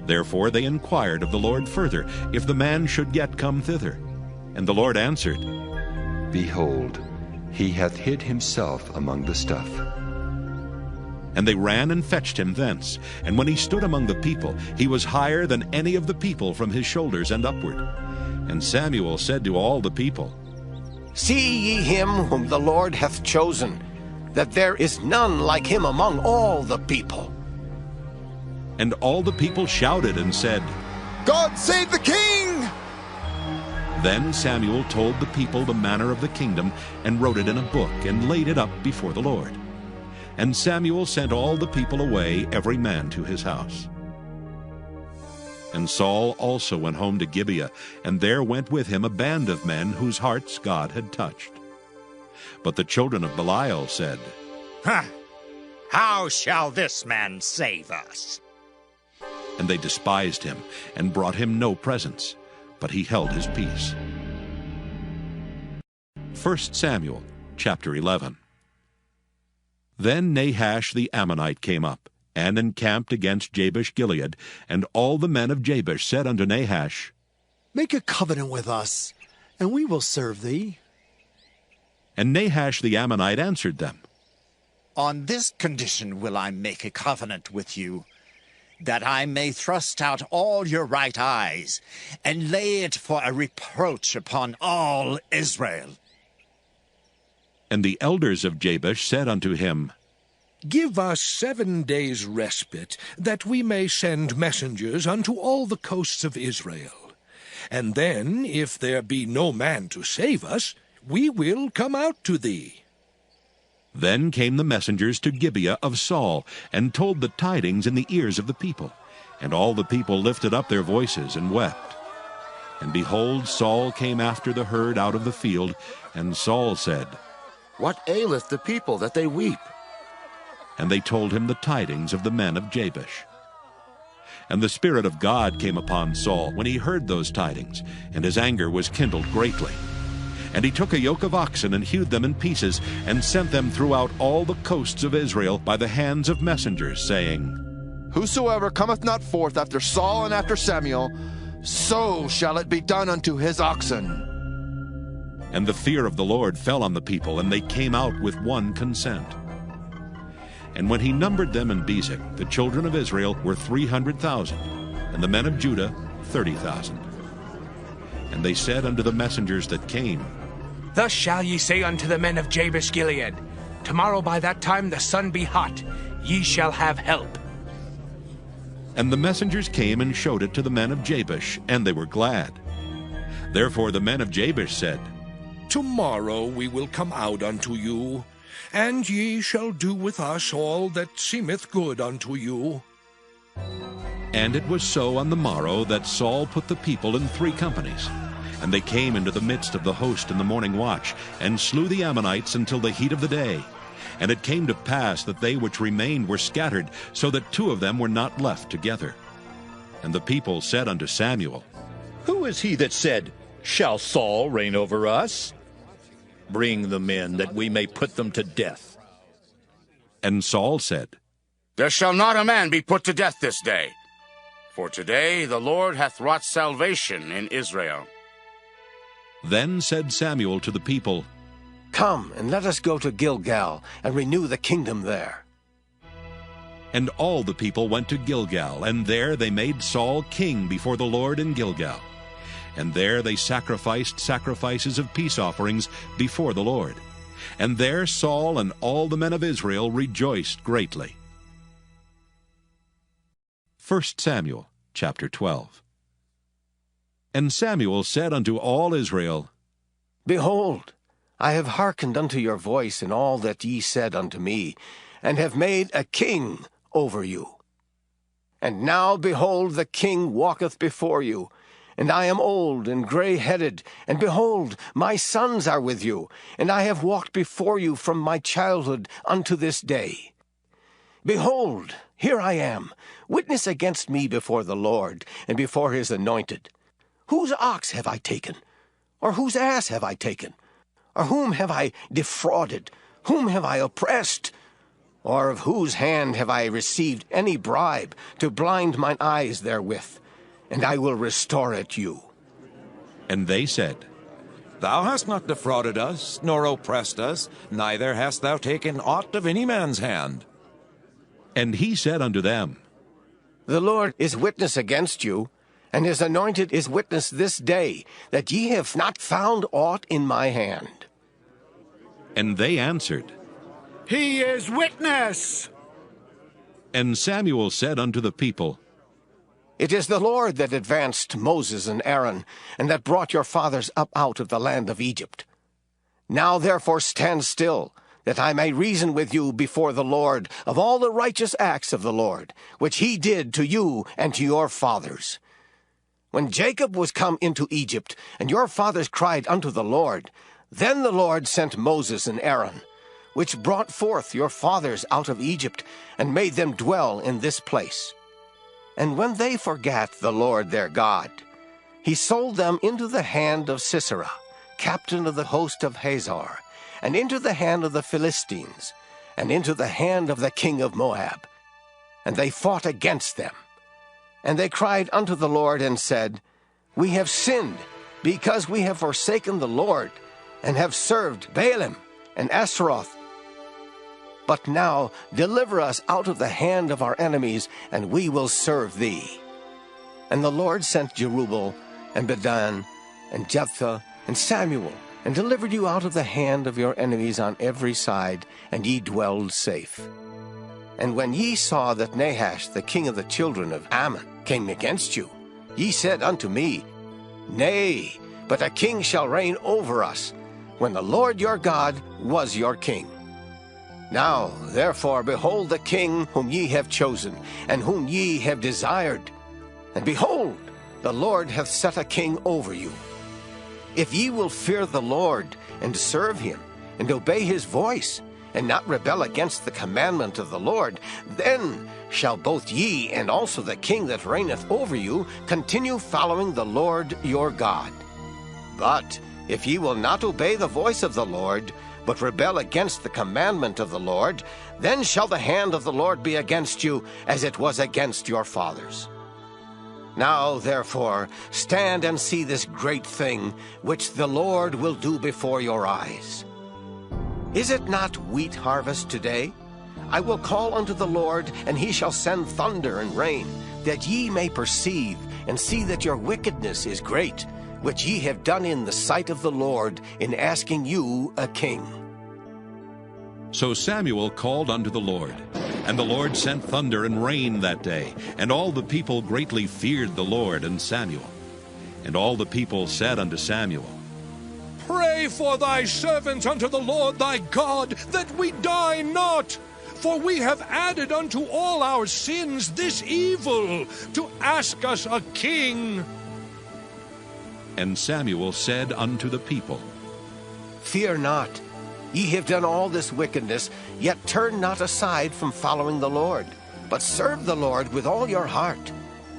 Therefore they inquired of the Lord further, if the man should yet come thither. And the Lord answered,
Behold, he hath hid himself among the stuff.
And they ran and fetched him thence. And when he stood among the people, he was higher than any of the people from his shoulders and upward. And Samuel said to all the people,
See ye him whom the Lord hath chosen. that there is none like him among all the people.
And all the people shouted and said,
God save the king!
Then Samuel told the people the manner of the kingdom, and wrote it in a book, and laid it up before the Lord. And Samuel sent all the people away, every man to his house. And Saul also went home to Gibeah, and there went with him a band of men whose hearts God had touched. But the children of Belial said,
How shall this man save us?
And they despised him, and brought him no presents, but he held his peace. 1 Samuel chapter 11. Then Nahash the Ammonite came up, and encamped against Jabesh-Gilead, and all the men of Jabesh said unto Nahash,
Make a covenant with us, and we will serve thee.
And Nahash the Ammonite answered them,
On this condition will I make a covenant with you, that I may thrust out all your right eyes, and lay it for a reproach upon all Israel.
And the elders of Jabesh said unto him,
Give us 7 days' respite, that we may send messengers unto all the coasts of Israel. And then, if there be no man to save us, we will come out to thee.
Then came the messengers to Gibeah of Saul, and told the tidings in the ears of the people. And all the people lifted up their voices and wept. And behold, Saul came after the herd out of the field, and Saul said,
What aileth the people that they weep?
And they told him the tidings of the men of Jabesh. And the Spirit of God came upon Saul when he heard those tidings, and his anger was kindled greatly. And he took a yoke of oxen and hewed them in pieces, and sent them throughout all the coasts of Israel by the hands of messengers, saying,
Whosoever cometh not forth after Saul and after Samuel, so shall it be done unto his oxen.
And the fear of the Lord fell on the people, and they came out with one consent. And when he numbered them in Bezek, the children of Israel were 300,000, and the men of Judah 30,000. And they said unto the messengers that came,
Thus shall ye say unto the men of Jabesh-Gilead, Tomorrow by that time the sun be hot, ye shall have help.
And the messengers came and showed it to the men of Jabesh, and they were glad. Therefore the men of Jabesh said,
Tomorrow we will come out unto you, and ye shall do with us all that seemeth good unto you.
And it was so on the morrow that Saul put the people in 3 companies. And they came into the midst of the host in the morning watch, and slew the Ammonites until the heat of the day. And it came to pass that they which remained were scattered, so that 2 of them were not left together. And the people said unto Samuel,
Who is he that said, Shall Saul reign over us? Bring the men, that we may put them to death.
And Saul said,
There shall not a man be put to death this day. For today the Lord hath wrought salvation in Israel.
Then said Samuel to the people,
Come, and let us go to Gilgal, and renew the kingdom there.
And all the people went to Gilgal, and there they made Saul king before the Lord in Gilgal. And there they sacrificed sacrifices of peace offerings before the Lord. And there Saul and all the men of Israel rejoiced greatly. 1 Samuel chapter 12. And Samuel said unto all Israel,
Behold, I have hearkened unto your voice in all that ye said unto me, and have made a king over you. And now, behold, the king walketh before you, and I am old and gray-headed, and behold, my sons are with you, and I have walked before you from my childhood unto this day. Behold, here I am, witness against me before the Lord, and before his anointed. Whose ox have I taken? Or whose ass have I taken? Or whom have I defrauded? Whom have I oppressed? Or of whose hand have I received any bribe to blind mine eyes therewith? And I will restore it you.
And they said,
Thou hast not defrauded us, nor oppressed us, neither hast thou taken aught of any man's hand.
And he said unto them,
The Lord is witness against you, and his anointed is witness this day, that ye have not found aught in my hand.
And they answered,
He is witness.
And Samuel said unto the people,
It is the Lord that advanced Moses and Aaron, and that brought your fathers up out of the land of Egypt. Now therefore stand still, that I may reason with you before the Lord of all the righteous acts of the Lord, which he did to you and to your fathers. When Jacob was come into Egypt, and your fathers cried unto the Lord, then the Lord sent Moses and Aaron, which brought forth your fathers out of Egypt, and made them dwell in this place. And when they forgat the Lord their God, he sold them into the hand of Sisera, captain of the host of Hazor, and into the hand of the Philistines, and into the hand of the king of Moab. And they fought against them. And they cried unto the Lord, and said, We have sinned, because we have forsaken the Lord, and have served Baalim and Ashtaroth. But now deliver us out of the hand of our enemies, and we will serve thee. And the Lord sent Jerubbaal, and Bedan, and Jephthah, and Samuel, and delivered you out of the hand of your enemies on every side, and ye dwelled safe. And when ye saw that Nahash, the king of the children of Ammon, came against you, ye said unto me, Nay, but a king shall reign over us, when the Lord your God was your king. Now, therefore, behold the king whom ye have chosen, and whom ye have desired. And behold, the Lord hath set a king over you. If ye will fear the Lord, and serve him, and obey his voice, and not rebel against the commandment of the Lord, then shall both ye and also the king that reigneth over you continue following the Lord your God. But if ye will not obey the voice of the Lord, but rebel against the commandment of the Lord, then shall the hand of the Lord be against you, as it was against your fathers. Now, therefore, stand and see this great thing, which the Lord will do before your eyes. Is it not wheat harvest today? I will call unto the Lord, and he shall send thunder and rain, that ye may perceive, and see that your wickedness is great, which ye have done in the sight of the Lord, in asking you a king.
So Samuel called unto the Lord, and the Lord sent thunder and rain that day, and all the people greatly feared the Lord and Samuel. And all the people said unto Samuel,
Pray for thy servants unto the Lord thy God, that we die not. For we have added unto all our sins this evil, to ask us a king.
And Samuel said unto the people,
Fear not. Ye have done all this wickedness, yet turn not aside from following the Lord, but serve the Lord with all your heart.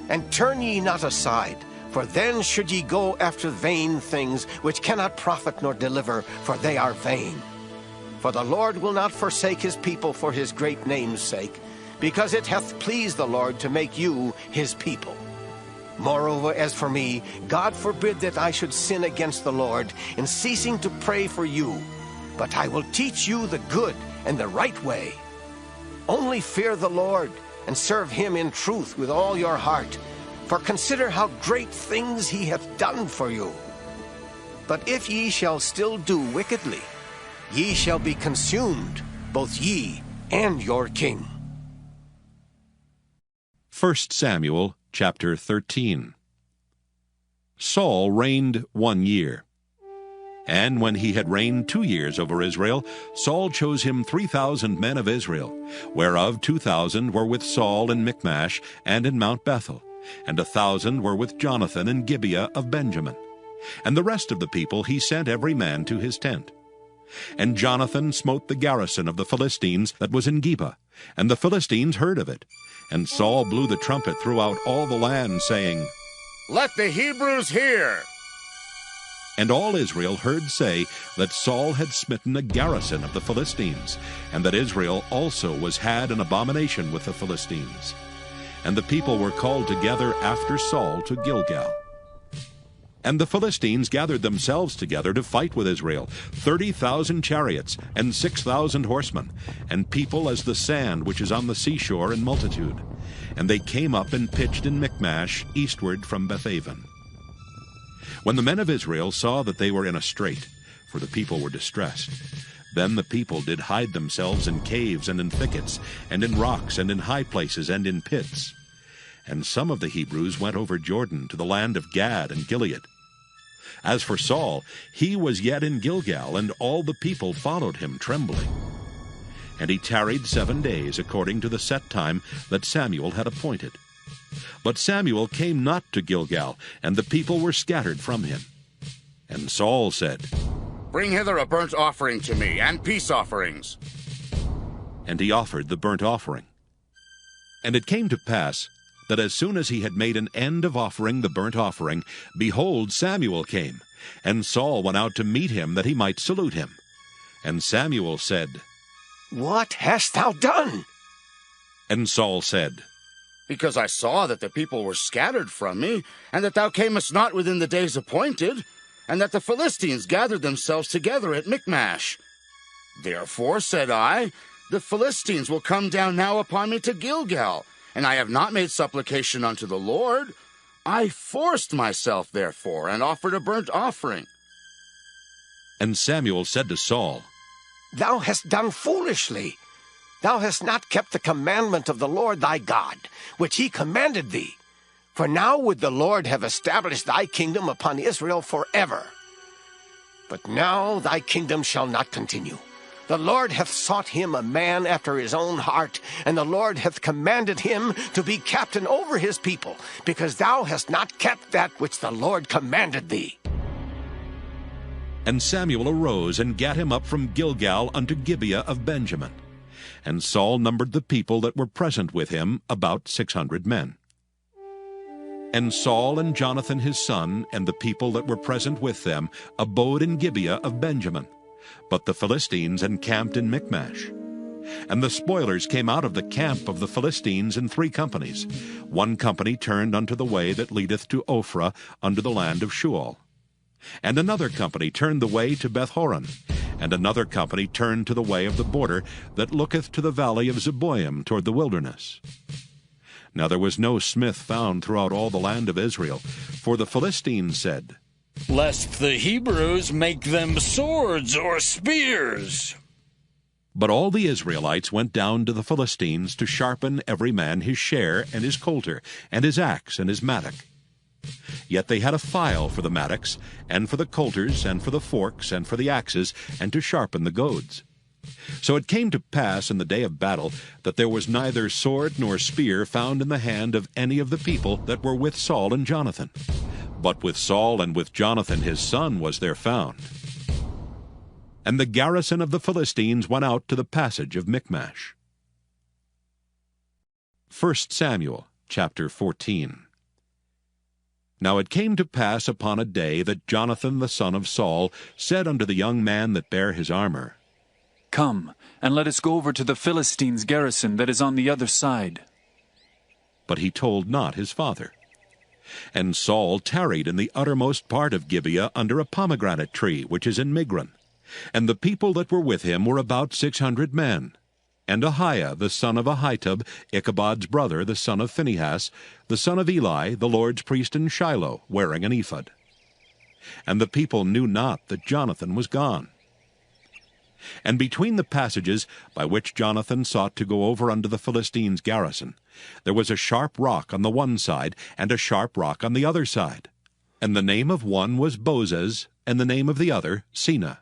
And turn ye not aside, for then should ye go after vain things, which cannot profit nor deliver, for they are vain. For the Lord will not forsake his people for his great name's sake, because it hath pleased the Lord to make you his people. Moreover, as for me, God forbid that I should sin against the Lord in ceasing to pray for you. But I will teach you the good and the right way. Only fear the Lord, and serve him in truth with all your heart. For consider how great things he hath done for you. But if ye shall still do wickedly, ye shall be consumed, both ye and your king.
1 Samuel chapter 13. Saul reigned 1 year. And when he had reigned 2 years over Israel, Saul chose him 3,000 men of Israel, whereof 2,000 were with Saul in Michmash and in Mount Bethel, and 1,000 were with Jonathan in Gibeah of Benjamin. And the rest of the people he sent every man to his tent. And Jonathan smote the garrison of the Philistines that was in Geba, and the Philistines heard of it. And Saul blew the trumpet throughout all the land, saying,
Let the Hebrews hear.
And all Israel heard say that Saul had smitten a garrison of the Philistines, and that Israel also was had an abomination with the Philistines. And the people were called together after Saul to Gilgal. And the Philistines gathered themselves together to fight with Israel, 30,000 chariots, and 6,000 horsemen, and people as the sand which is on the seashore in multitude. And they came up and pitched in Michmash, eastward from Bethaven. When the men of Israel saw that they were in a strait, for the people were distressed, Then the people did hide themselves in caves and in thickets, and in rocks, and in high places, and in pits. And some of the Hebrews went over Jordan to the land of Gad and Gilead. As for Saul, he was yet in Gilgal, and all the people followed him trembling. And he tarried 7 days according to the set time that Samuel had appointed. But Samuel came not to Gilgal, and the people were scattered from him. And Saul said,
Bring hither a burnt offering to me, and peace offerings.
And he offered the burnt offering. And it came to pass that as soon as he had made an end of offering the burnt offering, behold, Samuel came, and Saul went out to meet him that he might salute him. And Samuel said,
What hast thou done?
And Saul said,
Because I saw that the people were scattered from me, and that thou camest not within the days appointed, and that the Philistines gathered themselves together at Michmash. Therefore, said I, the Philistines will come down now upon me to Gilgal, and I have not made supplication unto the Lord. I forced myself, therefore, and offered a burnt offering.
And Samuel said to Saul,
Thou hast done foolishly. Thou hast not kept the commandment of the Lord thy God, which he commanded thee. For now would the Lord have established thy kingdom upon Israel forever. But now thy kingdom shall not continue. The Lord hath sought him a man after his own heart, and the Lord hath commanded him to be captain over his people, because thou hast not kept that which the Lord commanded thee.
And Samuel arose and gat him up from Gilgal unto Gibeah of Benjamin. And Saul numbered the people that were present with him, about 600 men. And Saul and Jonathan his son, and the people that were present with them, abode in Gibeah of Benjamin. But the Philistines encamped in Michmash. And the spoilers came out of the camp of the Philistines in 3 companies. 1 company turned unto the way that leadeth to Ophrah, unto the land of Shual. And another company turned the way to Bethhoron. And another company turned to the way of the border that looketh to the valley of Zeboim toward the wilderness. Now there was no smith found throughout all the land of Israel, for the Philistines said,
Lest the Hebrews make them swords or spears.
But all the Israelites went down to the Philistines to sharpen every man his share, and his coulter, and his axe, and his mattock. Yet they had a file for the mattocks, and for the coulters, and for the forks, and for the axes, and to sharpen the goads. So it came to pass in the day of battle that there was neither sword nor spear found in the hand of any of the people that were with Saul and Jonathan. But with Saul and with Jonathan his son was there found. And the garrison of the Philistines went out to the passage of Michmash. 1 Samuel chapter 14. Now it came to pass upon a day that Jonathan the son of Saul said unto the young man that bare his armor,
Come, and let us go over to the Philistines' garrison that is on the other side.
But he told not his father. And Saul tarried in the uttermost part of Gibeah under a pomegranate tree, which is in Migron. And the people that were with him were about 600 men. And Ahiah the son of Ahitub, Ichabod's brother, the son of Phinehas, the son of Eli, the Lord's priest in Shiloh, wearing an ephod. And the people knew not that Jonathan was gone. And between the passages by which Jonathan sought to go over unto the Philistines' garrison, there was a sharp rock on the one side, and a sharp rock on the other side. And the name of one was Bozez, and the name of the other Seneh.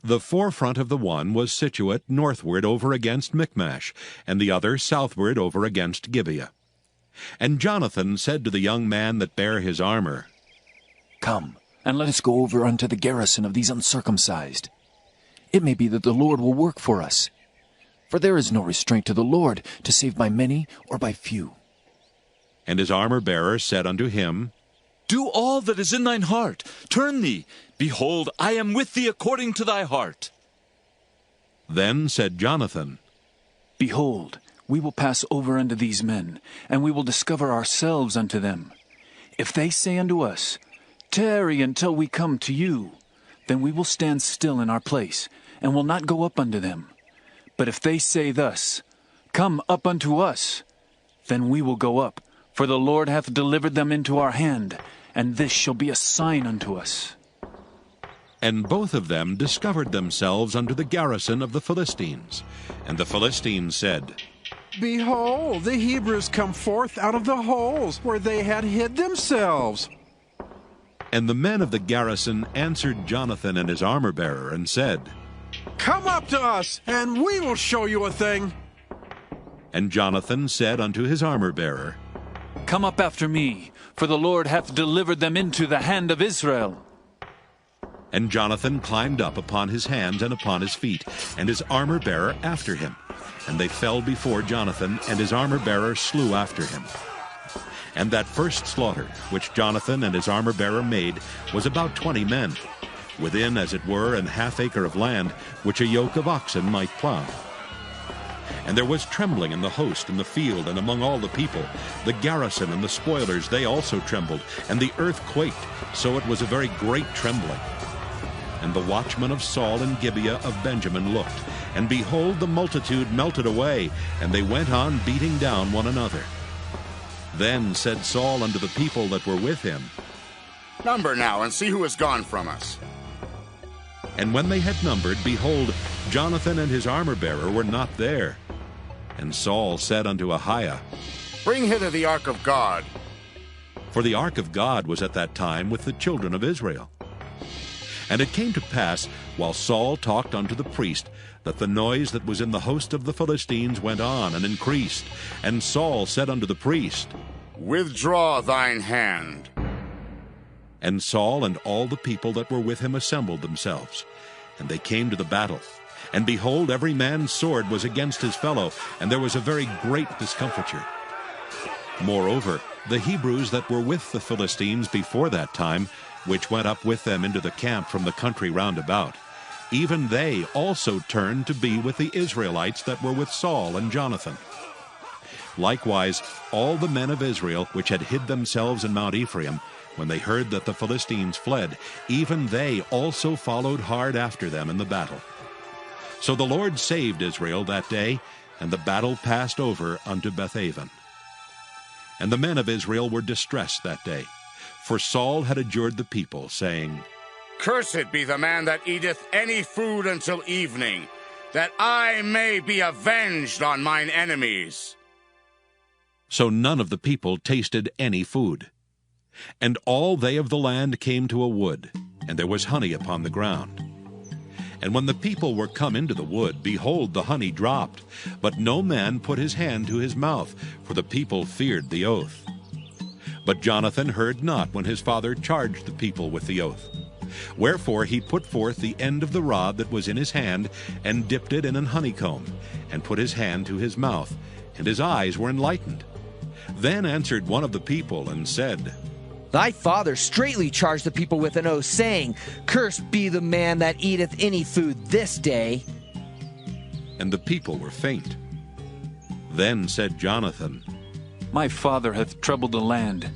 The forefront of the one was situate northward over against Michmash, and the other southward over against Gibeah. And Jonathan said to the young man that bare his armor,
Come, and let us go over unto the garrison of these uncircumcised. It may be that the Lord will work for us. For there is no restraint to the Lord to save by many or by few.
And his armor-bearer said unto him,
Do all that is in thine heart. Turn thee. Behold, I am with thee according to thy heart.
Then said Jonathan,
Behold, we will pass over unto these men, and we will discover ourselves unto them. If they say unto us, Tarry until we come to you, then we will stand still in our place, and will not go up unto them. But if they say thus, Come up unto us, then we will go up, for the Lord hath delivered them into our hand, and this shall be a sign unto us.
And both of them discovered themselves unto the garrison of the Philistines. And the Philistines said,
Behold, the Hebrews come forth out of the holes where they had hid themselves.
And the men of the garrison answered Jonathan and his armor-bearer, and said,
Come up to us, and we will show you a thing.
And Jonathan said unto his armor-bearer,
Come up after me, for the Lord hath delivered them into the hand of Israel.
And Jonathan climbed up upon his hands and upon his feet, and his armor-bearer after him. And they fell before Jonathan, and his armor-bearer slew after him. And that first slaughter, which Jonathan and his armor-bearer made, was about 20 men, within, as it were, an half acre of land, which a yoke of oxen might plow. And there was trembling in the host in the field and among all the people. The garrison and the spoilers, they also trembled, and the earth quaked, so it was a very great trembling. And the watchmen of Saul and Gibeah of Benjamin looked, and behold, the multitude melted away, and they went on beating down one another. Then said Saul unto the people that were with him,
Number now, and see who is gone from us.
And when they had numbered, behold, Jonathan and his armor-bearer were not there. And Saul said unto Ahiah,
Bring hither the ark of God.
For the ark of God was at that time with the children of Israel. And it came to pass, while Saul talked unto the priest, that the noise that was in the host of the Philistines went on and increased. And Saul said unto the priest,
Withdraw thine hand.
And Saul and all the people that were with him assembled themselves. And they came to the battle. And behold, every man's sword was against his fellow, and there was a very great discomfiture. Moreover, the Hebrews that were with the Philistines before that time, which went up with them into the camp from the country round about, even they also turned to be with the Israelites that were with Saul and Jonathan. Likewise, all the men of Israel which had hid themselves in Mount Ephraim, when they heard that the Philistines fled, even they also followed hard after them in the battle. So the Lord saved Israel that day, and the battle passed over unto Bethaven. And the men of Israel were distressed that day, for Saul had adjured the people, saying,
Cursed be the man that eateth any food until evening, that I may be avenged on mine enemies.
So none of the people tasted any food. And all they of the land came to a wood, and there was honey upon the ground. And when the people were come into the wood, behold, the honey dropped, but no man put his hand to his mouth, for the people feared the oath. But Jonathan heard not when his father charged the people with the oath. Wherefore he put forth the end of the rod that was in his hand, and dipped it in an honeycomb, and put his hand to his mouth, and his eyes were enlightened. Then answered one of the people, and said,
Thy father straitly charged the people with an oath, saying, Cursed be the man that eateth any food this day.
And the people were faint. Then said Jonathan,
My father hath troubled the land.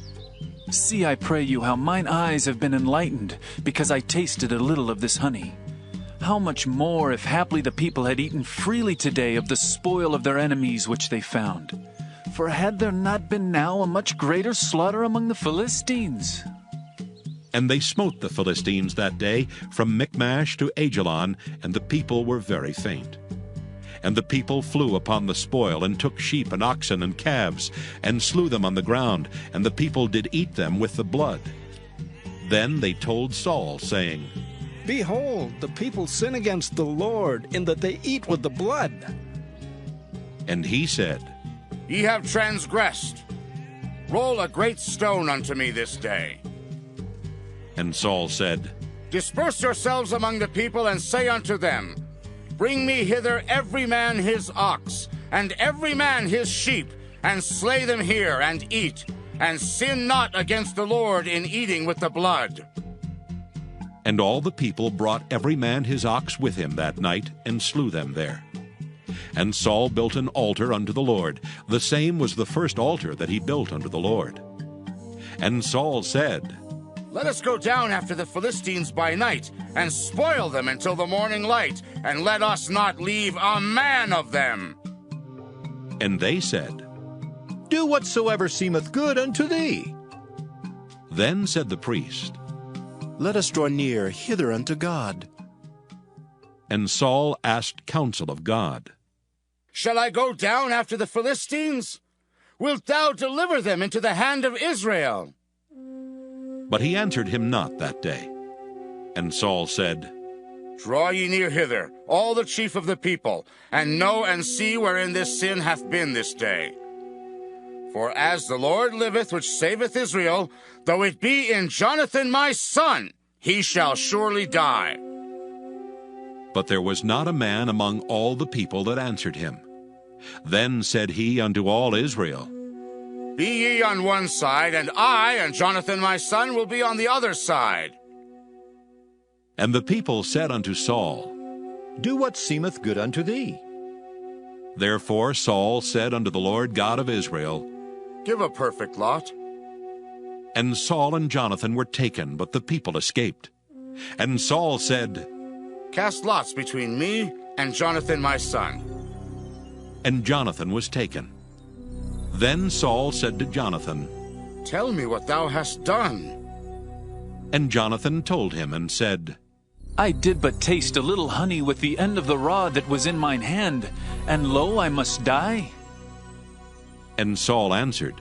See, I pray you, how mine eyes have been enlightened, because I tasted a little of this honey. How much more, if haply the people had eaten freely today of the spoil of their enemies which they found? For had there not been now a much greater slaughter among the Philistines?
And they smote the Philistines that day from Michmash to Ajalon, and the people were very faint. And the people flew upon the spoil, and took sheep and oxen and calves, and slew them on the ground, and the people did eat them with the blood. Then they told Saul, saying,
Behold, the people sin against the Lord, in that they eat with the blood.
And he said,
Ye have transgressed. Roll a great stone unto me this day.
And Saul said,
Disperse yourselves among the people, and say unto them, Bring me hither every man his ox, and every man his sheep, and slay them here, and eat, and sin not against the Lord in eating with the blood.
And all the people brought every man his ox with him that night, and slew them there. And Saul built an altar unto the Lord. The same was the first altar that he built unto the Lord. And Saul said,
Let us go down after the Philistines by night, and spoil them until the morning light, and let us not leave a man of them.
And they said,
Do whatsoever seemeth good unto thee.
Then said the priest,
Let us draw near hither unto God.
And Saul asked counsel of God.
Shall I go down after the Philistines? Wilt thou deliver them into the hand of Israel?
But he answered him not that day. And Saul said,
Draw ye near hither, all the chief of the people, and know and see wherein this sin hath been this day. For as the Lord liveth, which saveth Israel, though it be in Jonathan my son, he shall surely die.
But there was not a man among all the people that answered him. Then said he unto all Israel,
Be ye on one side, and I and Jonathan my son will be on the other side.
And the people said unto Saul,
Do what seemeth good unto thee.
Therefore Saul said unto the Lord God of Israel,
Give a perfect lot.
And Saul and Jonathan were taken, but the people escaped. And Saul said,
Cast lots between me and Jonathan my son.
And Jonathan was taken. Then Saul said to Jonathan,
Tell me what thou hast done.
And Jonathan told him and said,
I did but taste a little honey with the end of the rod that was in mine hand, and lo, I must die.
And Saul answered,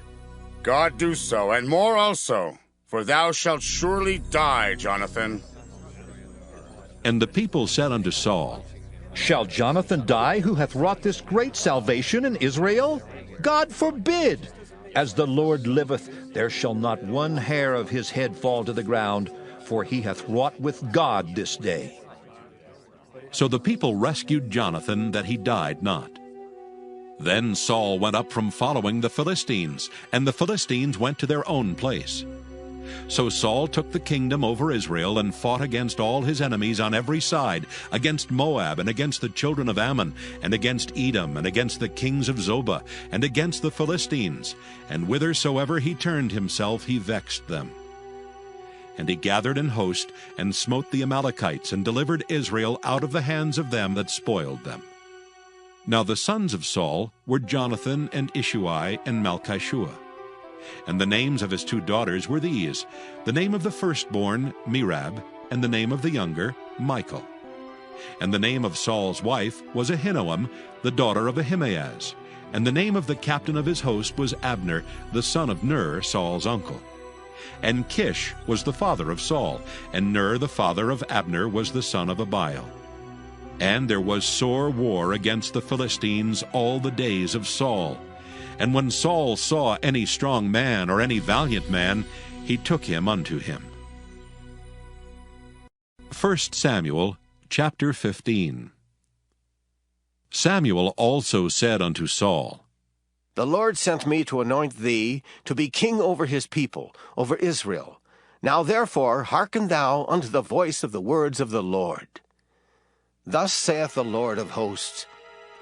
God do so, and more also, for thou shalt surely die, Jonathan.
And the people said unto Saul,
Shall Jonathan die, who hath wrought this great salvation in Israel? God forbid! As the Lord liveth, there shall not one hair of his head fall to the ground, for he hath wrought with God this day.
So the people rescued Jonathan, that he died not. Then Saul went up from following the Philistines, and the Philistines went to their own place. So Saul took the kingdom over Israel, and fought against all his enemies on every side, against Moab, and against the children of Ammon, and against Edom, and against the kings of Zobah, and against the Philistines. And whithersoever he turned himself, he vexed them. And he gathered an host, and smote the Amalekites, and delivered Israel out of the hands of them that spoiled them. Now the sons of Saul were Jonathan, and Ishuai, and Malchishua. And the names of his two daughters were these: the name of the firstborn, Merab, and the name of the younger, Michal. And the name of Saul's wife was Ahinoam, the daughter of Ahimaaz. And the name of the captain of his host was Abner, the son of Ner, Saul's uncle. And Kish was the father of Saul, and Ner the father of Abner was the son of Abiel. And there was sore war against the Philistines all the days of Saul. And when Saul saw any strong man or any valiant man, he took him unto him. 1 Samuel chapter 15. Samuel also said unto Saul,
The Lord sent me to anoint thee to be king over his people, over Israel. Now therefore hearken thou unto the voice of the words of the Lord. Thus saith the Lord of hosts,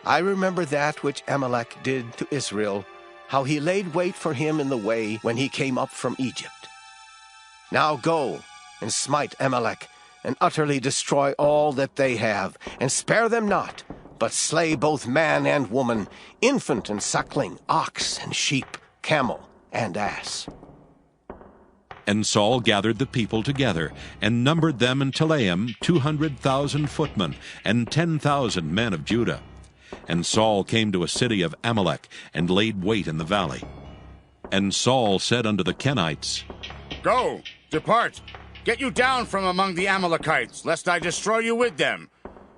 I remember that which Amalek did to Israel, how he laid wait for him in the way when he came up from Egypt. Now go, and smite Amalek, and utterly destroy all that they have, and spare them not, but slay both man and woman, infant and suckling, ox and sheep, camel and ass.
And Saul gathered the people together, and numbered them in Telaim 200,000 footmen, and 10,000 men of Judah. And Saul came to a city of Amalek, and laid wait in the valley. And Saul said unto the Kenites,
Go, depart, get you down from among the Amalekites, lest I destroy you with them.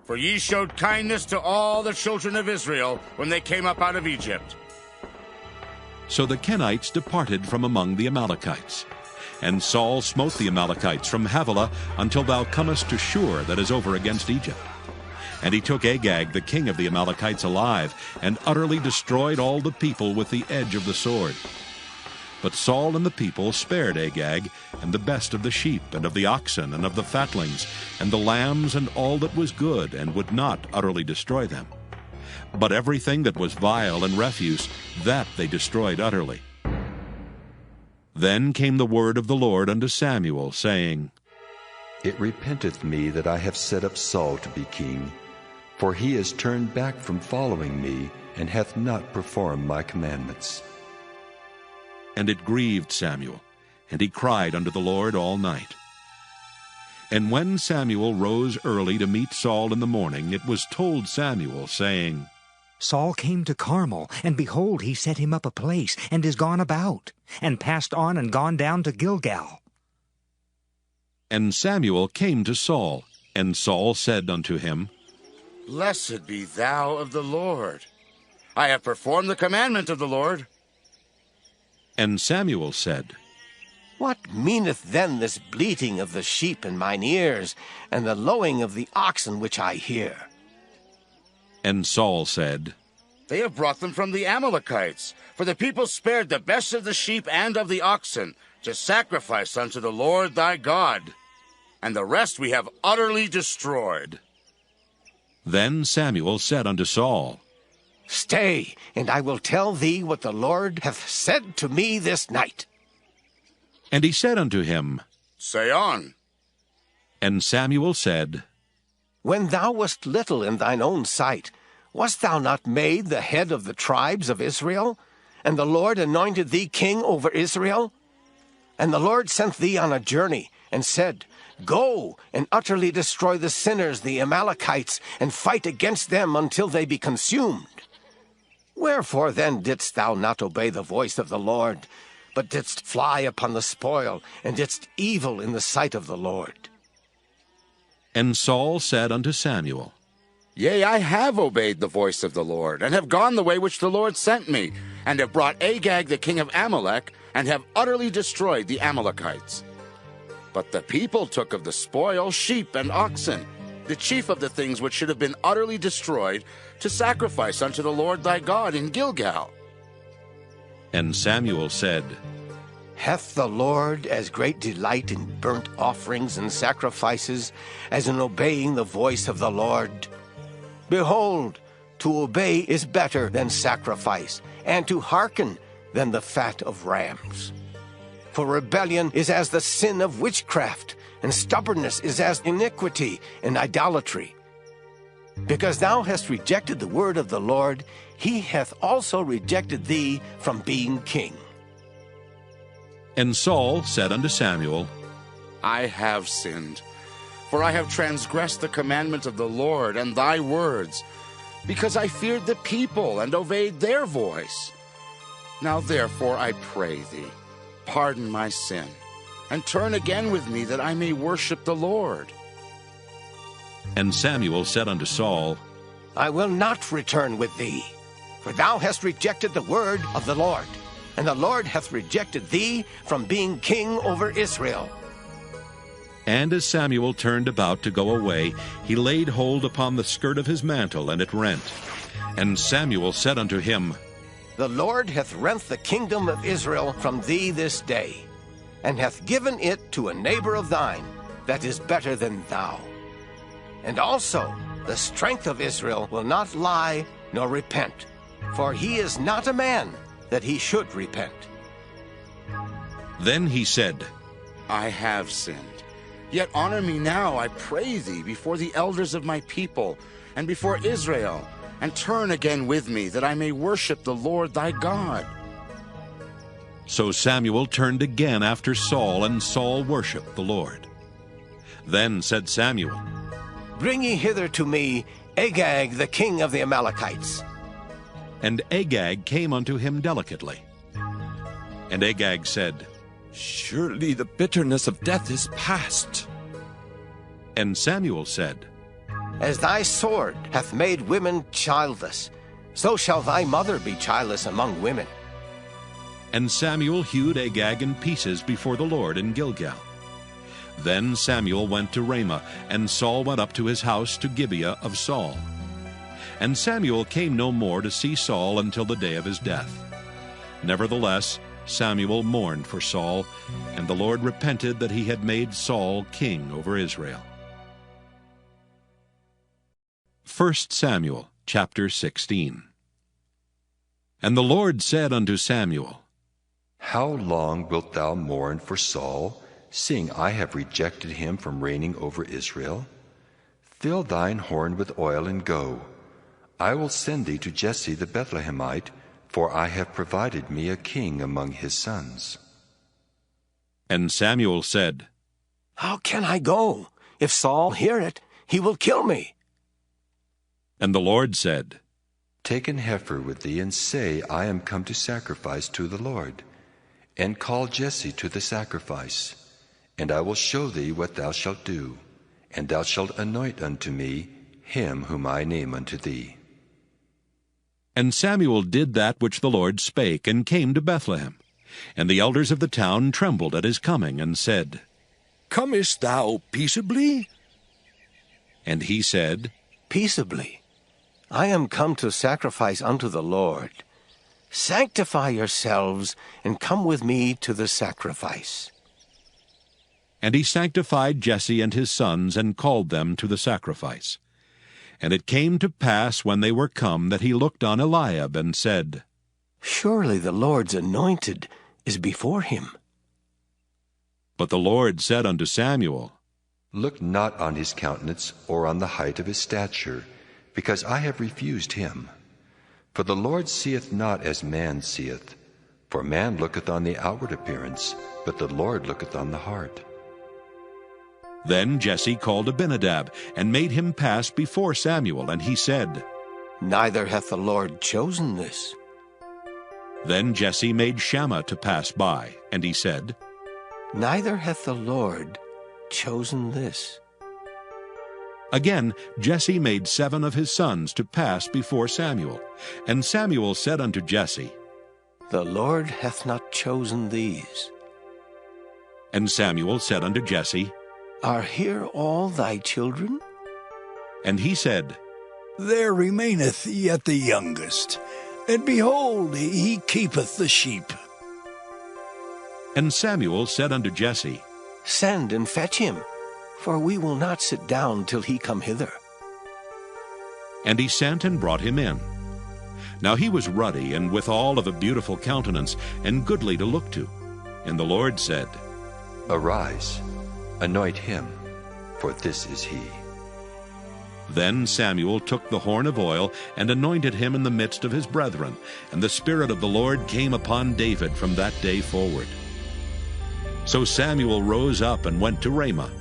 For ye showed kindness to all the children of Israel when they came up out of Egypt.
So the Kenites departed from among the Amalekites. And Saul smote the Amalekites from Havilah until thou comest to Shur, that is over against Egypt. And he took Agag, the king of the Amalekites, alive, and utterly destroyed all the people with the edge of the sword. But Saul and the people spared Agag, and the best of the sheep, and of the oxen, and of the fatlings, and the lambs, and all that was good, and would not utterly destroy them. But everything that was vile and refuse, that they destroyed utterly. Then came the word of the Lord unto Samuel, saying,
It repenteth me that I have set up Saul to be king, for he is turned back from following me, and hath not performed my commandments.
And it grieved Samuel, and he cried unto the Lord all night. And when Samuel rose early to meet Saul in the morning, it was told Samuel, saying,
Saul came to Carmel, and behold, he set him up a place, and is gone about, and passed on and gone down to Gilgal.
And Samuel came to Saul, and Saul said unto him,
Blessed be thou of the Lord. I have performed the commandment of the Lord.
And Samuel said,
What meaneth then this bleating of the sheep in mine ears, and the lowing of the oxen which I hear?
And Saul said,
They have brought them from the Amalekites, for the people spared the best of the sheep and of the oxen, to sacrifice unto the Lord thy God, and the rest we have utterly destroyed.
Then Samuel said unto Saul,
Stay, and I will tell thee what the Lord hath said to me this night.
And he said unto him,
Say on.
And Samuel said,
When thou wast little in thine own sight, wast thou not made the head of the tribes of Israel? And the Lord anointed thee king over Israel? And the Lord sent thee on a journey, and said, Go, and utterly destroy the sinners, the Amalekites, and fight against them until they be consumed. Wherefore then didst thou not obey the voice of the Lord, but didst fly upon the spoil, and didst evil in the sight of the Lord?
And Saul said unto Samuel,
Yea, I have obeyed the voice of the Lord, and have gone the way which the Lord sent me, and have brought Agag the king of Amalek, and have utterly destroyed the Amalekites. But the people took of the spoil sheep and oxen, the chief of the things which should have been utterly destroyed, to sacrifice unto the Lord thy God in Gilgal.
And Samuel said,
Hath the Lord as great delight in burnt offerings and sacrifices as in obeying the voice of the Lord? Behold, to obey is better than sacrifice, and to hearken than the fat of rams. For rebellion is as the sin of witchcraft, and stubbornness is as iniquity and idolatry. Because thou hast rejected the word of the Lord, he hath also rejected thee from being king.
And Saul said unto Samuel,
I have sinned, for I have transgressed the commandment of the Lord and thy words, because I feared the people and obeyed their voice. Now therefore I pray thee, pardon my sin, and turn again with me, that I may worship the Lord.
And Samuel said unto Saul,
I will not return with thee, for thou hast rejected the word of the Lord, and the Lord hath rejected thee from being king over Israel.
And as Samuel turned about to go away, he laid hold upon the skirt of his mantle, and it rent. And Samuel said unto him,
The Lord hath rent the kingdom of Israel from thee this day, and hath given it to a neighbor of thine that is better than thou. And also the strength of Israel will not lie nor repent, for he is not a man that he should repent.
Then he said,
I have sinned. Yet honor me now, I pray thee, before the elders of my people, and before Israel, and turn again with me, that I may worship the Lord thy God.
So Samuel turned again after Saul, and Saul worshipped the Lord. Then said Samuel,
Bring ye hither to me Agag the king of the Amalekites.
And Agag came unto him delicately. And Agag said,
Surely the bitterness of death is past.
And Samuel said,
As thy sword hath made women childless, so shall thy mother be childless among women.
And Samuel hewed Agag in pieces before the Lord in Gilgal. Then Samuel went to Ramah, and Saul went up to his house to Gibeah of Saul. And Samuel came no more to see Saul until the day of his death. Nevertheless, Samuel mourned for Saul, and the Lord repented that he had made Saul king over Israel. 1 Samuel chapter 16. And the Lord said unto Samuel,
How long wilt thou mourn for Saul, seeing I have rejected him from reigning over Israel? Fill thine horn with oil and go. I will send thee to Jesse the Bethlehemite, for I have provided me a king among his sons.
And Samuel said,
How can I go? If Saul hear it, he will kill me.
And the Lord said,
Take an heifer with thee, and say, I am come to sacrifice to the Lord. And call Jesse to the sacrifice. And I will show thee what thou shalt do. And thou shalt anoint unto me him whom I name unto thee.
And Samuel did that which the Lord spake, and came to Bethlehem. And the elders of the town trembled at his coming, and said,
Comest thou peaceably?
And he said,
Peaceably. I am come to sacrifice unto the Lord. Sanctify yourselves, and come with me to the sacrifice.
And he sanctified Jesse and his sons, and called them to the sacrifice. And it came to pass, when they were come, that he looked on Eliab, and said,
Surely the Lord's anointed is before him.
But the Lord said unto Samuel,
Look not on his countenance, or on the height of his stature, because I have refused him. For the Lord seeth not as man seeth. For man looketh on the outward appearance, but the Lord looketh on the heart.
Then Jesse called Abinadab, and made him pass before Samuel, and he said,
Neither hath the Lord chosen this.
Then Jesse made Shammah to pass by, and he said,
Neither hath the Lord chosen this.
Again Jesse made 7 of his sons to pass before Samuel. And Samuel said unto Jesse,
The Lord hath not chosen these.
And Samuel said unto Jesse,
Are here all thy children?
And he said,
There remaineth yet the youngest, and behold, he keepeth the sheep.
And Samuel said unto Jesse,
Send and fetch him, for we will not sit down till he come hither.
And he sent and brought him in. Now he was ruddy, and withal of a beautiful countenance, and goodly to look to. And the Lord said,
Arise, anoint him, for this is he.
Then Samuel took the horn of oil, and anointed him in the midst of his brethren. And the Spirit of the Lord came upon David from that day forward. So Samuel rose up and went to Ramah.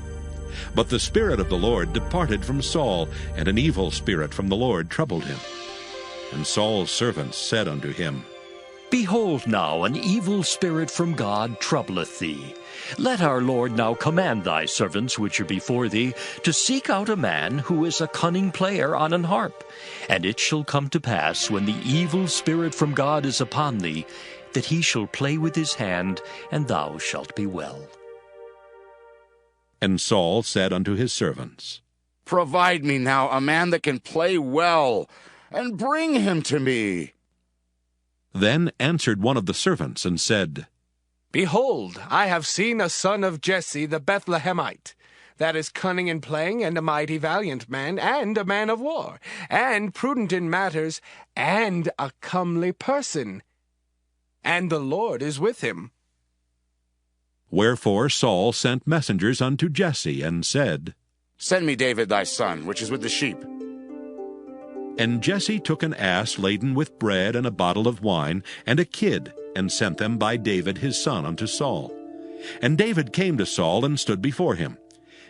But the Spirit of the Lord departed from Saul, and an evil spirit from the Lord troubled him. And Saul's servants said unto him,
Behold now, an evil spirit from God troubleth thee. Let our Lord now command thy servants which are before thee to seek out a man who is a cunning player on an harp. And it shall come to pass, when the evil spirit from God is upon thee, that he shall play with his hand, and thou shalt be well.
And Saul said unto his servants,
Provide me now a man that can play well, and bring him to me.
Then answered one of the servants, and said,
Behold, I have seen a son of Jesse the Bethlehemite, that is cunning in playing, and a mighty valiant man, and a man of war, and prudent in matters, and a comely person. And the Lord is with him.
Wherefore Saul sent messengers unto Jesse, and said,
Send me David thy son, which is with the sheep.
And Jesse took an ass laden with bread, and a bottle of wine, and a kid, and sent them by David his son unto Saul. And David came to Saul, and stood before him.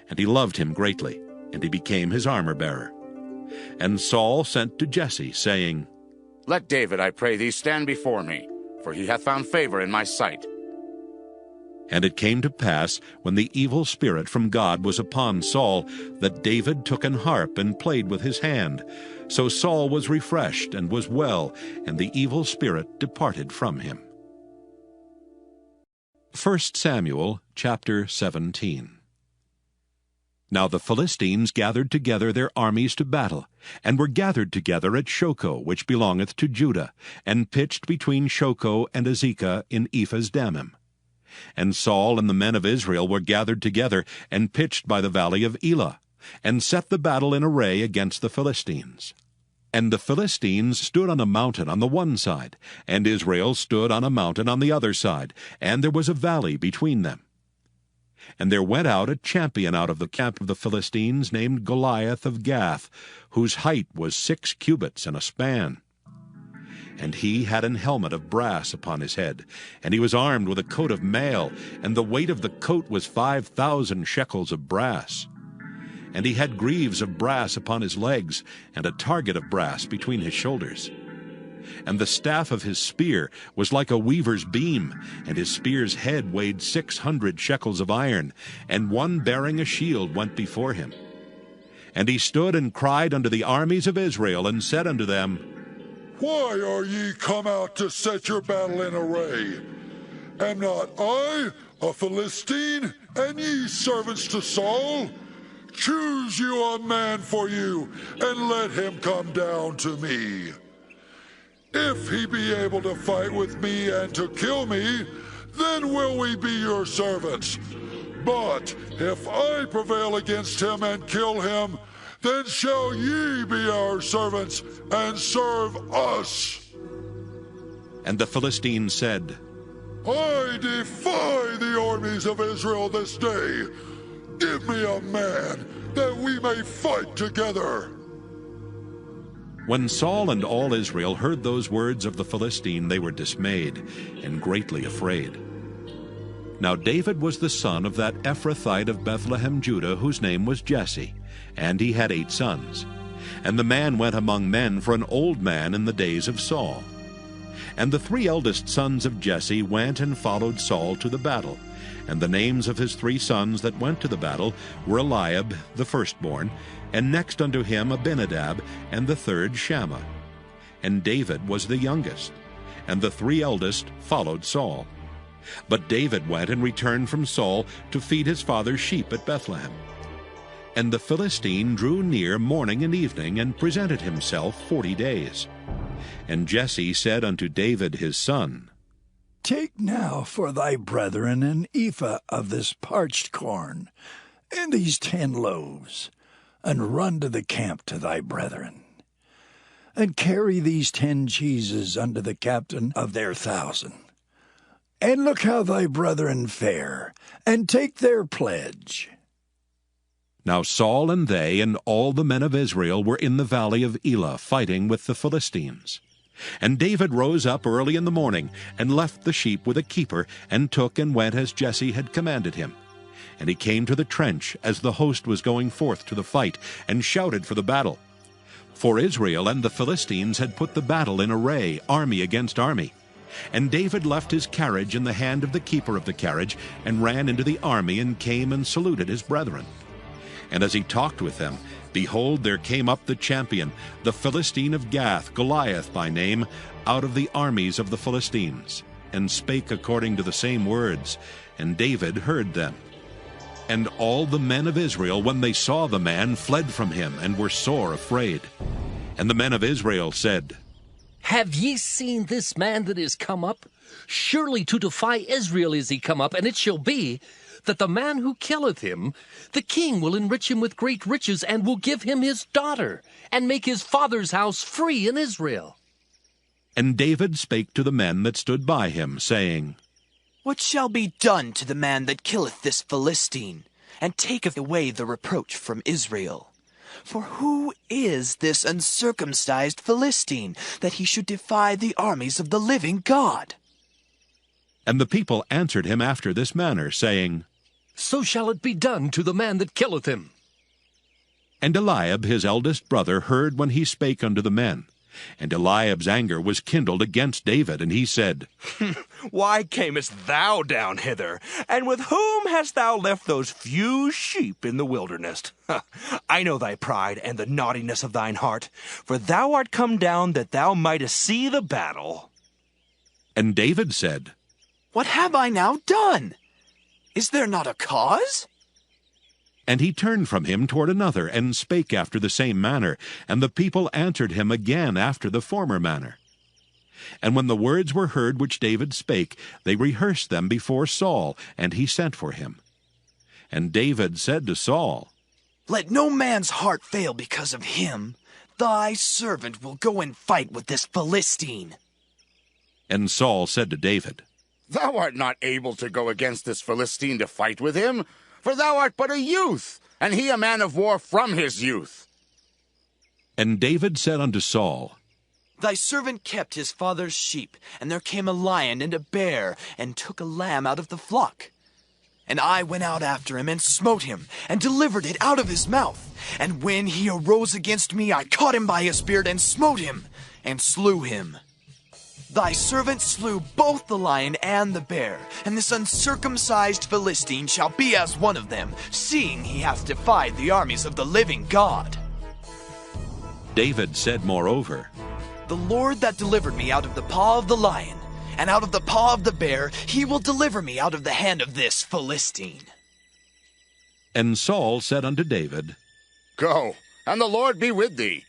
And he loved him greatly, and he became his armor-bearer. And Saul sent to Jesse, saying,
Let David, I pray thee, stand before me, for he hath found favor in my sight.
And it came to pass, when the evil spirit from God was upon Saul, that David took an harp and played with his hand. So Saul was refreshed and was well, and the evil spirit departed from him. 1 Samuel chapter 17. Now the Philistines gathered together their armies to battle, and were gathered together at Shochoh, which belongeth to Judah, and pitched between Shochoh and Azekah in Ephes-dammim. And Saul and the men of Israel were gathered together, and pitched by the valley of Elah, and set the battle in array against the Philistines. And the Philistines stood on a mountain on the one side, and Israel stood on a mountain on the other side, and there was a valley between them. And there went out a champion out of the camp of the Philistines, named Goliath of Gath, whose height was 6 cubits and a span. And he had an helmet of brass upon his head, and he was armed with a coat of mail, and the weight of the coat was 5,000 shekels of brass. and he had greaves of brass upon his legs, and a target of brass between his shoulders. And the staff of his spear was like a weaver's beam, and his spear's head weighed 600 shekels of iron, and one bearing a shield went before him. And he stood and cried unto the armies of Israel, and said unto them,
Why are ye come out to set your battle in array? Am not I a Philistine, and ye servants to Saul? Choose you a man for you, and let him come down to me. If he be able to fight with me and to kill me, then will we be your servants. But if I prevail against him and kill him, then shall ye be our servants and serve us.
And the Philistines said,
I defy the armies of Israel this day. Give me a man, that we may fight together.
When Saul and all Israel heard those words of the Philistine, they were dismayed and greatly afraid. Now David was the son of that Ephrathite of Bethlehem, Judah, whose name was Jesse, and he had 8 sons. And the man went among men for an old man in the days of Saul. And the 3 eldest sons of Jesse went and followed Saul to the battle. And the names of his 3 sons that went to the battle were Eliab, the firstborn, and next unto him Abinadab, and the third Shammah. And David was the youngest, and the 3 eldest followed Saul. But David went and returned from Saul to feed his father's sheep at Bethlehem. And the Philistine drew near morning and evening, and presented himself 40 days. And Jesse said unto David his son,
Take now for thy brethren an ephah of this parched corn, and these 10 loaves, and run to the camp to thy brethren. And carry these 10 cheeses unto the captain of their 1,000. And look how thy brethren fare, and take their pledge.
Now Saul and they and all the men of Israel were in the valley of Elah, fighting with the Philistines. And David rose up early in the morning, and left the sheep with a keeper, and took and went as Jesse had commanded him. And he came to the trench as the host was going forth to the fight, and shouted for the battle. For Israel and the Philistines had put the battle in array, army against army. And David left his carriage in the hand of the keeper of the carriage, and ran into the army, and came and saluted his brethren. And as he talked with them, behold, there came up the champion, the Philistine of Gath, Goliath by name, out of the armies of the Philistines, and spake according to the same words, and David heard them. And all the men of Israel, when they saw the man, fled from him, and were sore afraid. And the men of Israel said,
Have ye seen this man that is come up? Surely to defy Israel is he come up, and it shall be that the man who killeth him, the king will enrich him with great riches, and will give him his daughter, and make his father's house free in Israel.
And David spake to the men that stood by him, saying,
What shall be done to the man that killeth this Philistine, and taketh away the reproach from Israel? For who is this uncircumcised Philistine, that he should defy the armies of the living God?
And the people answered him after this manner, saying,
So shall it be done to the man that killeth him.
And Eliab his eldest brother heard when he spake unto the men. And Eliab's anger was kindled against David, and he said,
Why camest thou down hither? And with whom hast thou left those few sheep in the wilderness? I know thy pride and the naughtiness of thine heart, for thou art come down that thou mightest see the battle.
And David said,
What have I now done? Is there not a cause?
And he turned from him toward another, and spake after the same manner. And the people answered him again after the former manner. And when the words were heard which David spake, they rehearsed them before Saul, and he sent for him. And David said to Saul,
Let no man's heart fail because of him. Thy servant will go and fight with this Philistine.
And Saul said to David,
Thou art not able to go against this Philistine to fight with him, for thou art but a youth, and he a man of war from his youth.
And David said unto Saul,
Thy servant kept his father's sheep, and there came a lion and a bear, and took a lamb out of the flock. And I went out after him and smote him, and delivered it out of his mouth. And when he arose against me, I caught him by his beard, and smote him, and slew him. Thy servant slew both the lion and the bear, and this uncircumcised Philistine shall be as one of them, seeing he hath defied the armies of the living God.
David said moreover,
The Lord that delivered me out of the paw of the lion, and out of the paw of the bear, he will deliver me out of the hand of this Philistine.
And Saul said unto David,
Go, and the Lord be with thee.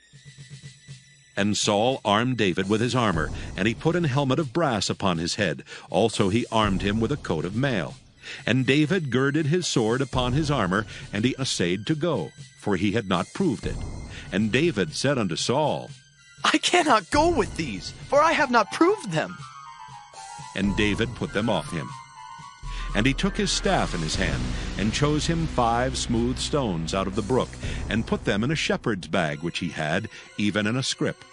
And Saul armed David with his armor, and he put an helmet of brass upon his head. Also he armed him with a coat of mail. And David girded his sword upon his armor, and he essayed to go, for he had not proved it. And David said unto Saul,
I cannot go with these, for I have not proved them.
And David put them off him. And he took his staff in his hand, and chose him 5 smooth stones out of the brook, and put them in a shepherd's bag which he had, even in a scrip.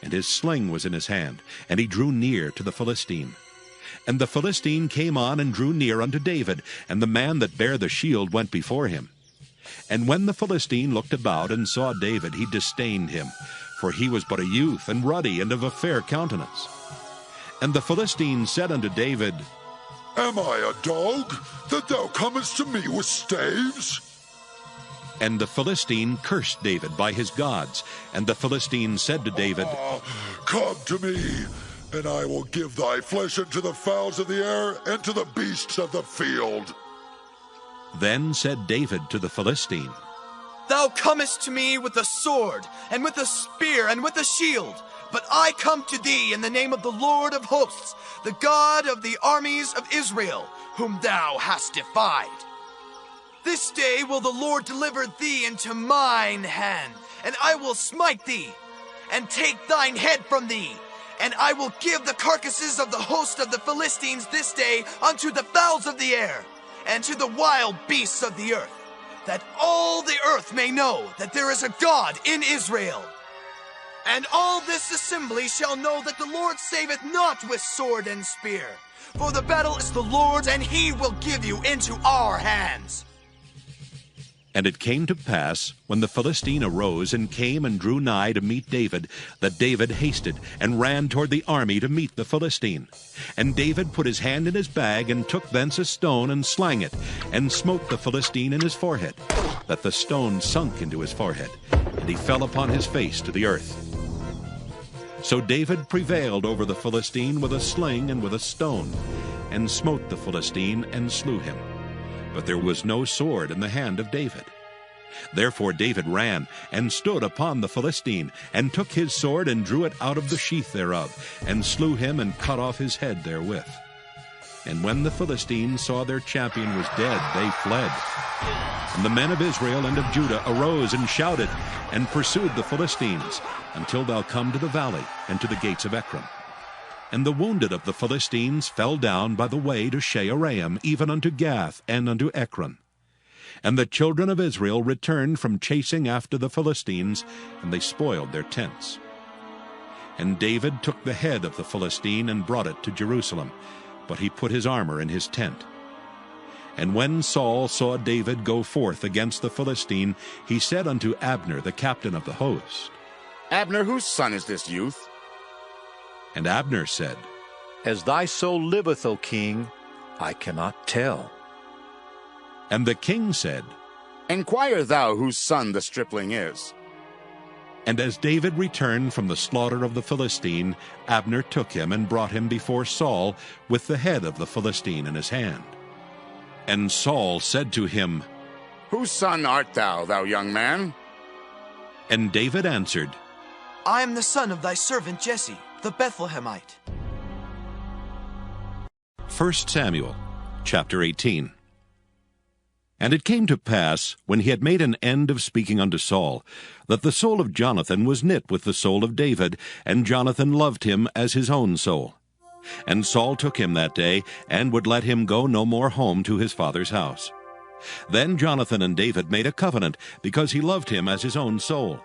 And his sling was in his hand, and he drew near to the Philistine. And the Philistine came on and drew near unto David, and the man that bare the shield went before him. And when the Philistine looked about and saw David, he disdained him, for he was but a youth, and ruddy, and of a fair countenance. And the Philistine said unto David,
Am I a dog, that thou comest to me with staves?
And the Philistine cursed David by his gods. And the Philistine said to David,
Come to me, and I will give thy flesh unto the fowls of the air, and to the beasts of the field.
Then said David to the Philistine,
Thou comest to me with a sword, and with a spear, and with a shield. But I come to thee in the name of the Lord of hosts, the God of the armies of Israel, whom thou hast defied. This day will the Lord deliver thee into mine hand, and I will smite thee, and take thine head from thee. And I will give the carcasses of the host of the Philistines this day unto the fowls of the air, and to the wild beasts of the earth, that all the earth may know that there is a God in Israel. And all this assembly shall know that the Lord saveth not with sword and spear, for the battle is the Lord's, and he will give you into our hands.
And it came to pass, when the Philistine arose and came and drew nigh to meet David, that David hasted and ran toward the army to meet the Philistine. And David put his hand in his bag, and took thence a stone, and slang it, and smote the Philistine in his forehead, that the stone sunk into his forehead, and he fell upon his face to the earth. So David prevailed over the Philistine with a sling and with a stone, and smote the Philistine, and slew him. But there was no sword in the hand of David. Therefore David ran, and stood upon the Philistine, and took his sword, and drew it out of the sheath thereof, and slew him, and cut off his head therewith. And when the Philistines saw their champion was dead, they fled. And the men of Israel and of Judah arose and shouted, and pursued the Philistines, until thou come to the valley, and to the gates of Ekron. And the wounded of the Philistines fell down by the way to Shaaraim, even unto Gath, and unto Ekron. And the children of Israel returned from chasing after the Philistines, and they spoiled their tents. And David took the head of the Philistine, and brought it to Jerusalem, but he put his armor in his tent. And when Saul saw David go forth against the Philistine, he said unto Abner, the captain of the host,
Abner, whose son is this youth?
And Abner said,
As thy soul liveth, O king, I cannot tell.
And the king said,
Inquire thou whose son the stripling is.
And as David returned from the slaughter of the Philistine, Abner took him and brought him before Saul with the head of the Philistine in his hand. And Saul said to him,
Whose son art thou, thou young man?
And David answered,
I am the son of thy servant Jesse, the Bethlehemite.
1 Samuel, chapter 18. And it came to pass, when he had made an end of speaking unto Saul, that the soul of Jonathan was knit with the soul of David, and Jonathan loved him as his own soul. And Saul took him that day, and would let him go no more home to his father's house. Then Jonathan and David made a covenant, because he loved him as his own soul.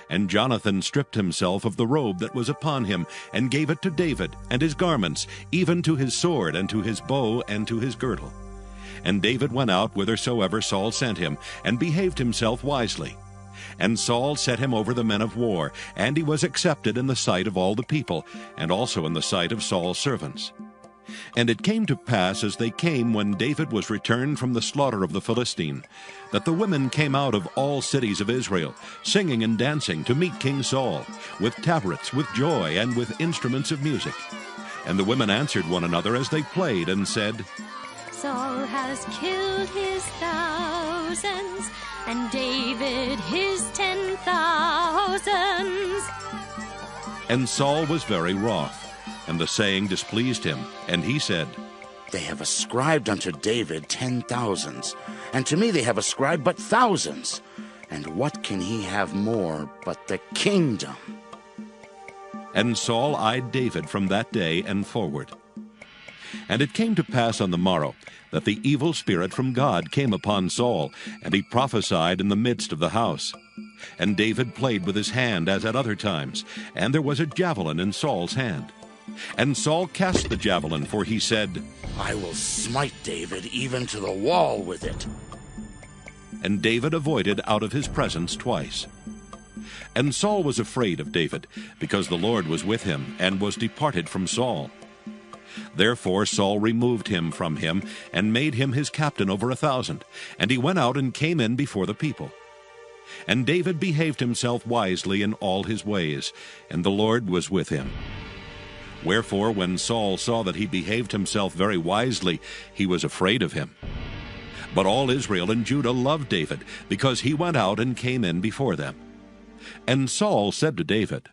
And Jonathan stripped himself of the robe that was upon him, and gave it to David, and his garments, even to his sword, and to his bow, and to his girdle. And David went out whithersoever Saul sent him, and behaved himself wisely. And Saul set him over the men of war, and he was accepted in the sight of all the people, and also in the sight of Saul's servants. And it came to pass, as they came when David was returned from the slaughter of the Philistine, that the women came out of all cities of Israel, singing and dancing to meet King Saul, with tabrets, with joy, and with instruments of music. And the women answered one another as they played, and said,
Saul has killed his thousands, and David his 10,000s.
And Saul was very wroth, and the saying displeased him. And he said,
They have ascribed unto David 10,000s, and to me they have ascribed but thousands. And what can he have more but the kingdom?
And Saul eyed David from that day and forward. And it came to pass on the morrow that the evil spirit from God came upon Saul, and he prophesied in the midst of the house. And David played with his hand as at other times, and there was a javelin in Saul's hand. And Saul cast the javelin, for he said,
I will smite David even to the wall with it.
And David avoided out of his presence twice. And Saul was afraid of David, because the Lord was with him, and was departed from Saul. Therefore Saul removed him from him, and made him his captain over 1,000, and he went out and came in before the people. And David behaved himself wisely in all his ways, and the Lord was with him. Wherefore, when Saul saw that he behaved himself very wisely, he was afraid of him. But all Israel and Judah loved David, because he went out and came in before them. And Saul said to David,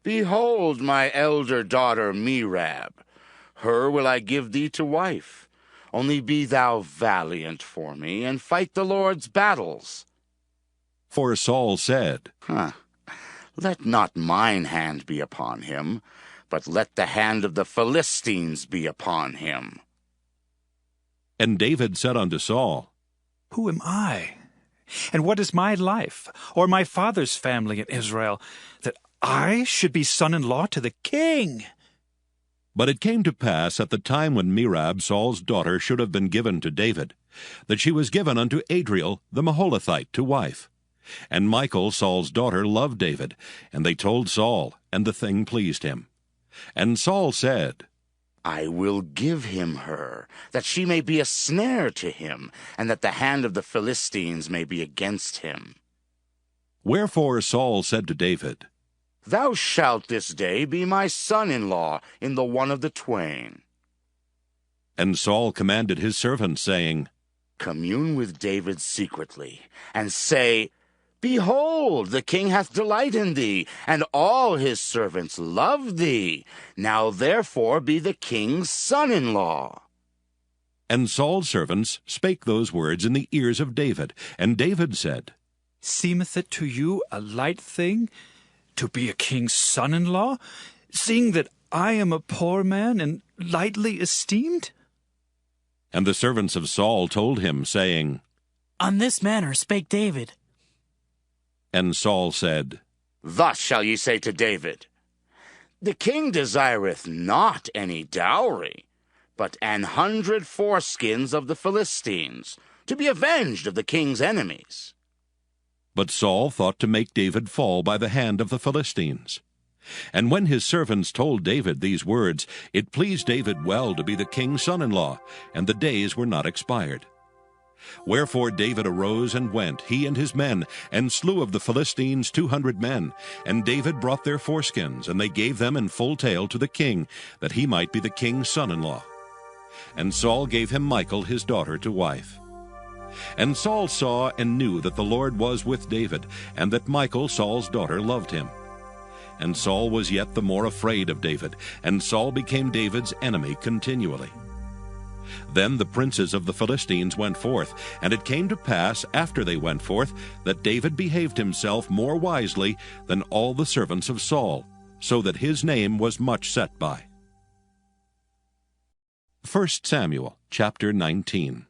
Behold my elder daughter Merab. Her will I give thee to wife. Only be thou valiant for me, and fight the Lord's battles.
For Saul said,
Let not mine hand be upon him, but let the hand of the Philistines be upon him.
And David said unto Saul,
Who am I? And what is my life, or my father's family in Israel, that I should be son-in-law to the king?
But it came to pass at the time when Merab, Saul's daughter, should have been given to David, that she was given unto Adriel the Maholathite to wife. And Michal, Saul's daughter, loved David, and they told Saul, and the thing pleased him. And Saul said,
I will give him her, that she may be a snare to him, and that the hand of the Philistines may be against him.
Wherefore Saul said to David,
Thou shalt this day be my son-in-law in the one of the twain.
And Saul commanded his servants, saying,
Commune with David secretly, and say, Behold, the king hath delight in thee, and all his servants love thee. Now therefore be the king's son-in-law.
And Saul's servants spake those words in the ears of David. And David said,
Seemeth it to you a light thing to be a king's son-in-law, seeing that I am a poor man and lightly esteemed?
And the servants of Saul told him, saying,
On this manner spake David.
And Saul said,
Thus shall ye say to David, The king desireth not any dowry, but 100 foreskins of the Philistines, to be avenged of the king's enemies.
But Saul thought to make David fall by the hand of the Philistines. And when his servants told David these words, it pleased David well to be the king's son-in-law, and the days were not expired. Wherefore David arose and went, he and his men, and slew of the Philistines 200 men. And David brought their foreskins, and they gave them in full tale to the king, that he might be the king's son-in-law. And Saul gave him Michal his daughter to wife. And Saul saw and knew that the Lord was with David, and that Michal, Saul's daughter, loved him. And Saul was yet the more afraid of David, and Saul became David's enemy continually. Then the princes of the Philistines went forth, and it came to pass, after they went forth, that David behaved himself more wisely than all the servants of Saul, so that his name was much set by. 1 Samuel chapter 19.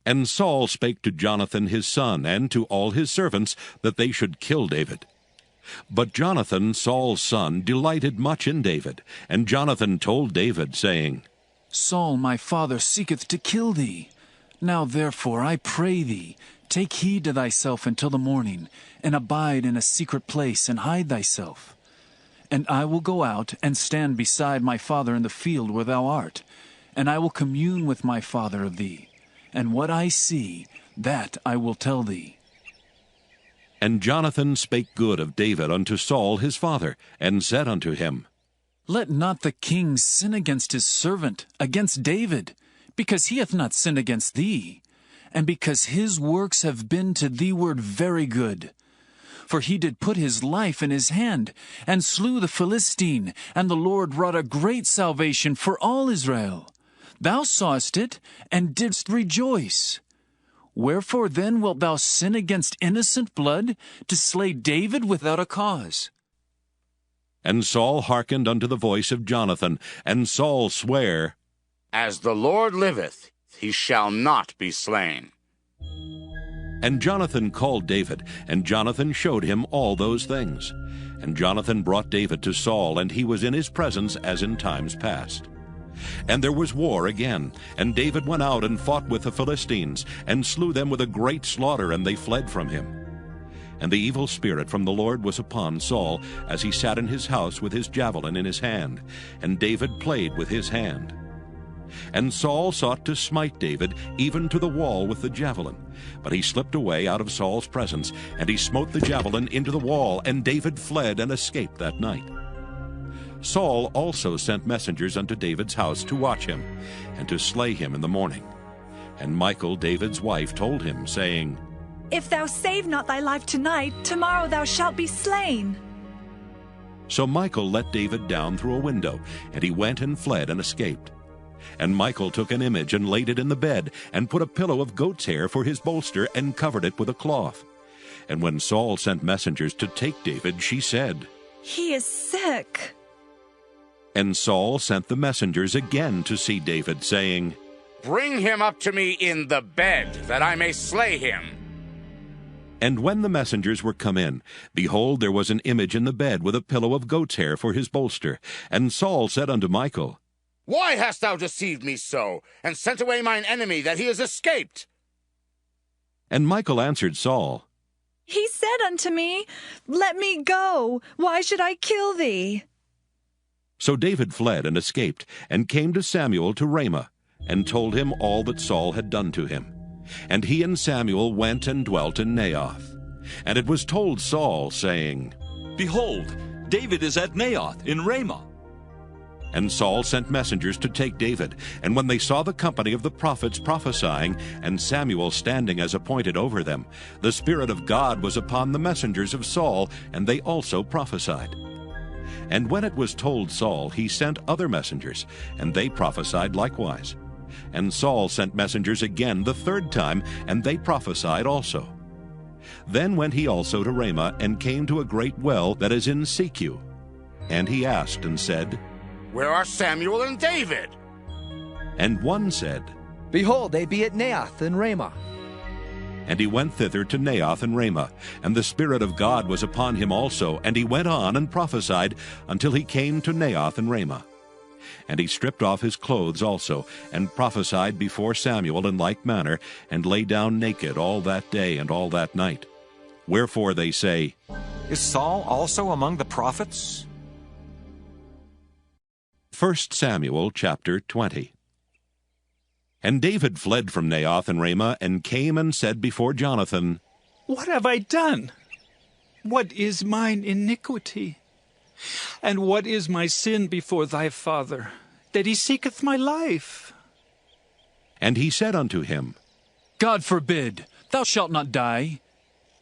And Saul spake to Jonathan his son, and to all his servants, that they should kill David. But Jonathan, Saul's son, delighted much in David, and Jonathan told David, saying,
Saul my father seeketh to kill thee. Now therefore I pray thee, take heed to thyself until the morning, and abide in a secret place, and hide thyself. And I will go out and stand beside my father in the field where thou art, and I will commune with my father of thee, and what I see, that I will tell thee.
And Jonathan spake good of David unto Saul his father, and said unto him,
Let not the king sin against his servant, against David, because he hath not sinned against thee, and because his works have been to thee ward very good. For he did put his life in his hand, and slew the Philistine, and the Lord wrought a great salvation for all Israel. Thou sawest it, and didst rejoice. Wherefore then wilt thou sin against innocent blood, to slay David without a cause?
And Saul hearkened unto the voice of Jonathan, and Saul sware,
As the Lord liveth, he shall not be slain.
And Jonathan called David, and Jonathan showed him all those things. And Jonathan brought David to Saul, and he was in his presence as in times past. And there was war again, and David went out and fought with the Philistines, and slew them with a great slaughter, and they fled from him. And the evil spirit from the Lord was upon Saul, as he sat in his house with his javelin in his hand, and David played with his hand. And Saul sought to smite David even to the wall with the javelin. But he slipped away out of Saul's presence, and he smote the javelin into the wall, and David fled and escaped that night. Saul also sent messengers unto David's house to watch him, and to slay him in the morning. And Michal, David's wife, told him, saying,
If thou save not thy life tonight, tomorrow thou shalt be slain.
So Michal let David down through a window, and he went and fled and escaped. And Michal took an image and laid it in the bed, and put a pillow of goat's hair for his bolster, and covered it with a cloth. And when Saul sent messengers to take David, she said,
He is sick.
And Saul sent the messengers again to see David, saying,
Bring him up to me in the bed, that I may slay him.
And when the messengers were come in, behold, there was an image in the bed with a pillow of goat's hair for his bolster. And Saul said unto Michal,
Why hast thou deceived me so, and sent away mine enemy, that he is escaped?
And Michal answered Saul,
He said unto me, Let me go. Why should I kill thee?
So David fled and escaped, and came to Samuel to Ramah, and told him all that Saul had done to him. And he and Samuel went and dwelt in Naioth. And it was told Saul, saying,
Behold, David is at Naioth in Ramah.
And Saul sent messengers to take David. And when they saw the company of the prophets prophesying, and Samuel standing as appointed over them, the Spirit of God was upon the messengers of Saul, and they also prophesied. And when it was told Saul, he sent other messengers, and they prophesied likewise. And Saul sent messengers again the third time, and they prophesied also. Then went he also to Ramah, and came to a great well that is in Secu. And he asked and said,
Where are Samuel and David?
And one said,
Behold, they be at Naioth and Ramah.
And he went thither to Naioth and Ramah, and the Spirit of God was upon him also, and he went on and prophesied until he came to Naioth and Ramah. And he stripped off his clothes also, and prophesied before Samuel in like manner, and lay down naked all that day and all that night. Wherefore they say,
Is Saul also among the prophets?
1 Samuel chapter 20. And David fled from Naioth and Ramah, and came and said before Jonathan,
What have I done? What is mine iniquity? And what is my sin before thy father, that he seeketh my life?
And he said unto him,
God forbid, thou shalt not die.